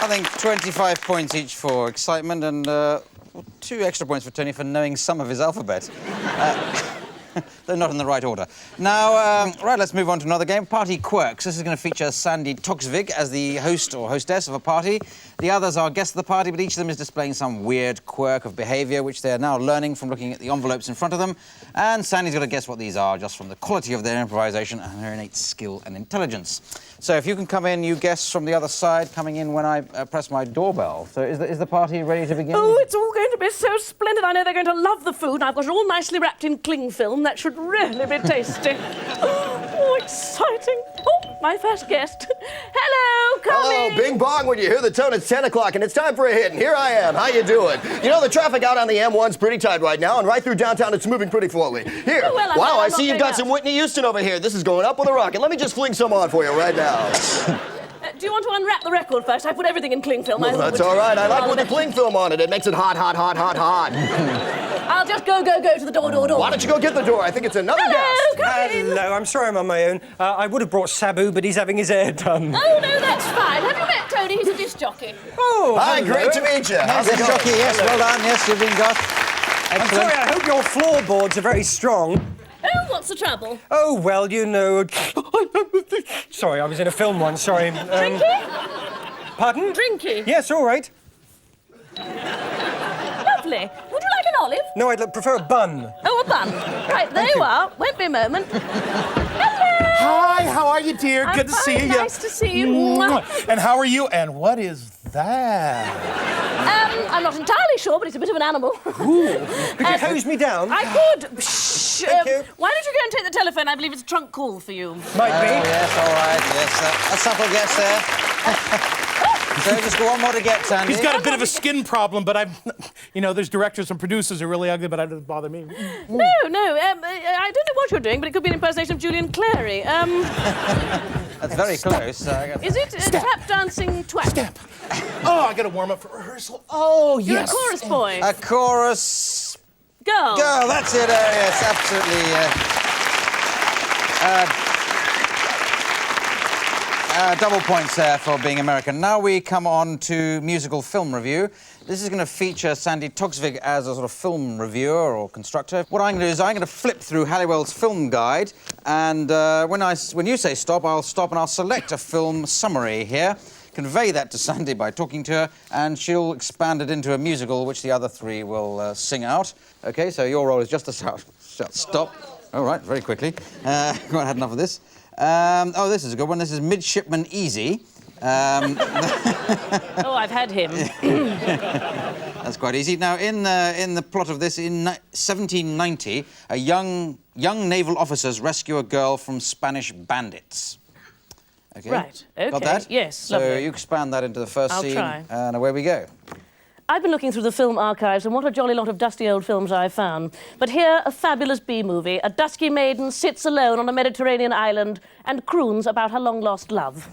think 25 points each for excitement and 2 extra points for Tony for knowing some of his alphabet. They're not in the right order. Now, right, let's move on to another game, Party Quirks. This is going to feature Sandy Toksvig as the host or hostess of a party. The others are guests of the party, but each of them is displaying some weird quirk of behaviour, which they are now learning from looking at the envelopes in front of them. And Sandy's got to guess what these are, just from the quality of their improvisation and their innate skill and intelligence. So if you can come in, you guests from the other side, coming in when I press my doorbell. So is the party ready to begin? Oh, it's all going to be so splendid. I know they're going to love the food. I've got it all nicely wrapped in cling film. That should really be tasty. Oh, exciting. Oh, my first guest. Hello, come in. Hello, bing bong when you hear the tone. It's 10 o'clock and it's time for a hit, and here I am. How you doing? You know, the traffic out on the M1's pretty tight right now, and right through downtown it's moving pretty slowly. Here, Oh, well, wow, I I'm see you've not got some Whitney Houston over here. This is going up with a rocket. Let me just fling some on for you right now. Do you want to unwrap the record first? I put everything in cling film. Well, that's all right. I like with the cling film on it. It makes it hot, hot, hot, hot, hot. I'll just go to the door. Why don't you go get the door? I think it's another Hello, guest. come in. Hello, I'm sorry I'm on my own. I would have brought Sabu, but he's having his hair done. Oh, no, that's fine. Have you met Tony? He's a disc jockey. Oh, Hi, hello. great to meet you. How's it Yes, going? jockey, yes, well done. Yes, you've been got. I'm Excellent. sorry, I hope your floorboards are very strong. Oh, what's the trouble? Oh, well, you know... Sorry, I was in a film once, sorry. Drinky? Pardon? Drinky? Yes, all right. Lovely. Would you like an olive? No, I'd prefer a bun. Oh, a bun. Right, there you are. Won't be a moment. Hi, how are you, dear? I'm Good to see fine, you. nice to see you. Mwah. And how are you? And what is that? I'm not entirely sure, but it's a bit of an animal. Ooh. Could you hose me down? I could. Shh. Thank you. Why don't you go and take the telephone? I believe it's a trunk call for you. Might be. Yes, all right, yes. A subtle guess there. So just go one more to get, Sandy. He's got a bit of a skin problem, but you know, there's directors and producers who are really ugly, but that doesn't bother me. No, I don't know what you're doing, but it could be an impersonation of Julian Clary. That's very close. Is it tap dancing twat? Step. Oh, I got to warm up for rehearsal. Oh, You're yes. a chorus boy. A chorus... Girl. Girl, that's it. Yes, absolutely. Double points there for being American. Now we come on to musical film review. This is going to feature Sandy Toksvig as a sort of film reviewer or constructor. What I'm going to do is I'm going to flip through Halliwell's film guide, and when you say stop, I'll stop and I'll select a film summary here, convey that to Sandy by talking to her, and she'll expand it into a musical, which the other three will sing out. OK, so your role is just to shout. Stop. All right, very quickly. I had enough of this. Oh, this is a good one. This is Midshipman Easy. Oh, I've had him. That's quite easy. Now, in the plot of this, in 1790, a young naval officers rescue a girl from Spanish bandits. Okay. Right. OK. Got that? Yes, So lovely. you expand that into the 1st I'll scene, try. and away we go. I've been looking through the film archives, and what a jolly lot of dusty old films I've found. But here, a fabulous B-movie. A dusky maiden sits alone on a Mediterranean island and croons about her long-lost love.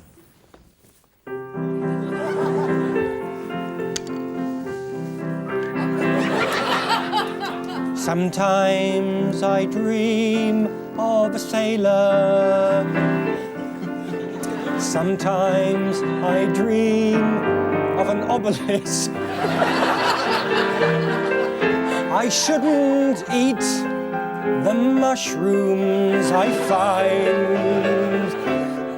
Sometimes I dream of a sailor. Sometimes I dream of an obelisk. I shouldn't eat the mushrooms I find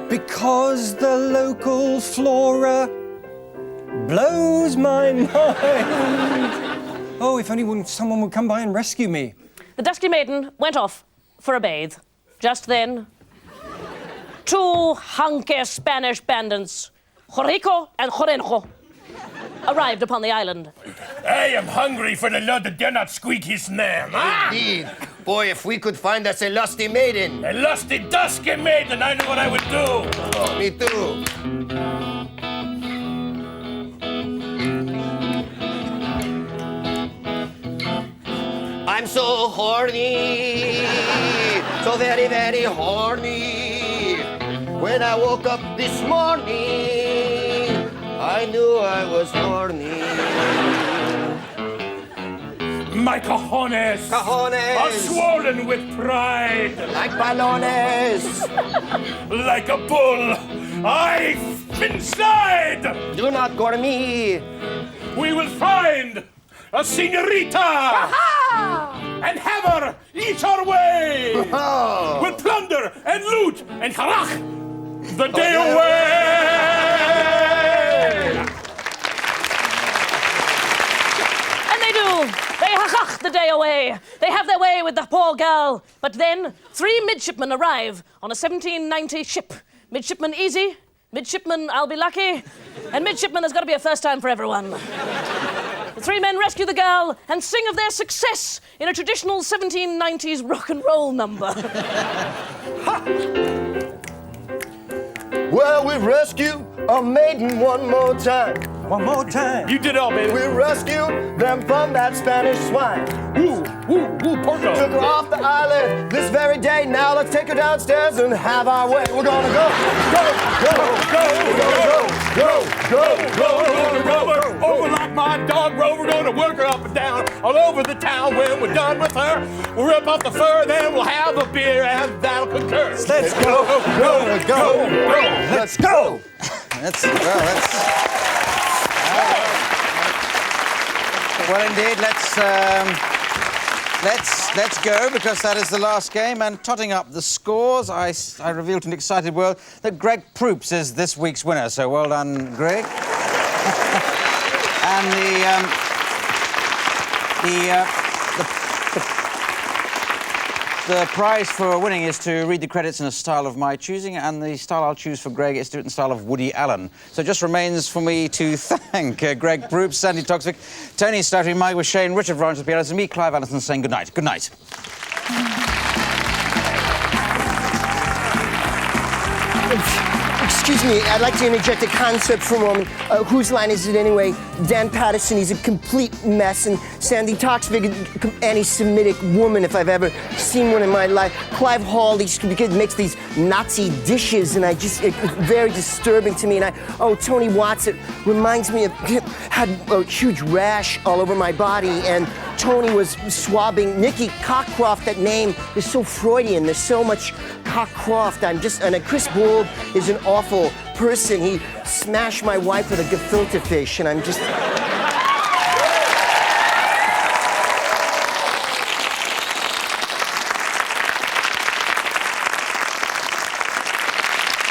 because the local flora blows my mind. Oh, if only someone would come by and rescue me. The dusky maiden went off for a bathe. Just then, two hunky Spanish bandits, Jorico and Jorenjo, arrived upon the island. I am hungry for the Lord that dare not squeak his name. Indeed. Boy, if we could find us a lusty maiden. A lusty, dusky maiden, I know what I would do. Oh, me too. I'm so horny, so very, very horny. When I woke up this morning, I knew I was horny. My cojones are swollen with pride. Like balones. Like a bull, I've inside. Do not gore me. We will find a señorita and have her each our way. We'll plunder and loot and harach the day away. And they do. They harach the day away. They have their way with the poor girl. But then, 3 midshipmen arrive on a 1790 ship. Midshipman Easy, Midshipman I'll Be Lucky, and Midshipman There's Got to Be a First Time for Everyone. The 3 men rescue the girl and sing of their success in a traditional 1790s rock and roll number. Well, we rescue a maiden one more time. One more time. You did it all, baby. We rescued them from that Spanish swine. Ooh, Porco. Took her off the island this very day. Now let's take her downstairs and have our way. We're gonna go, go, go, go, go, go, go, Rover, over like my dog Rover, gonna work her up and down all over the town. When we're done with her, we'll rip off the fur, then we'll have a beer, and that'll concur. Let's go, go, go, go. Let's go. Well, indeed, let's go, because that is the last game. And totting up the scores, I reveal to an excited world that Greg Proops is this week's winner. So well done, Greg. And the prize for winning is to read the credits in a style of my choosing, and the style I'll choose for Greg is to do it in the style of Woody Allen. So it just remains for me to thank Greg Proops, Sandy Toksvig, Tony Stoughton, Mike Shane, Richard Lawrence, and me, Clive Anderson, saying good night. Good night. Excuse me, I'd like to interject a concept for a moment. Whose line is it anyway? Dan Patterson, he's a complete mess, and Sandy Toksvig, an anti-Semitic woman, if I've ever seen one in my life. Clive Hall, he makes these Nazi dishes, and it's very disturbing to me. And Tony Watts, it reminds me of, had a huge rash all over my body, and Tony was swabbing Nikki Cockcroft. That name is so Freudian. There's so much Cockcroft. And Chris Gould is an awful person. He smashed my wife with a gefilte fish, and I'm just...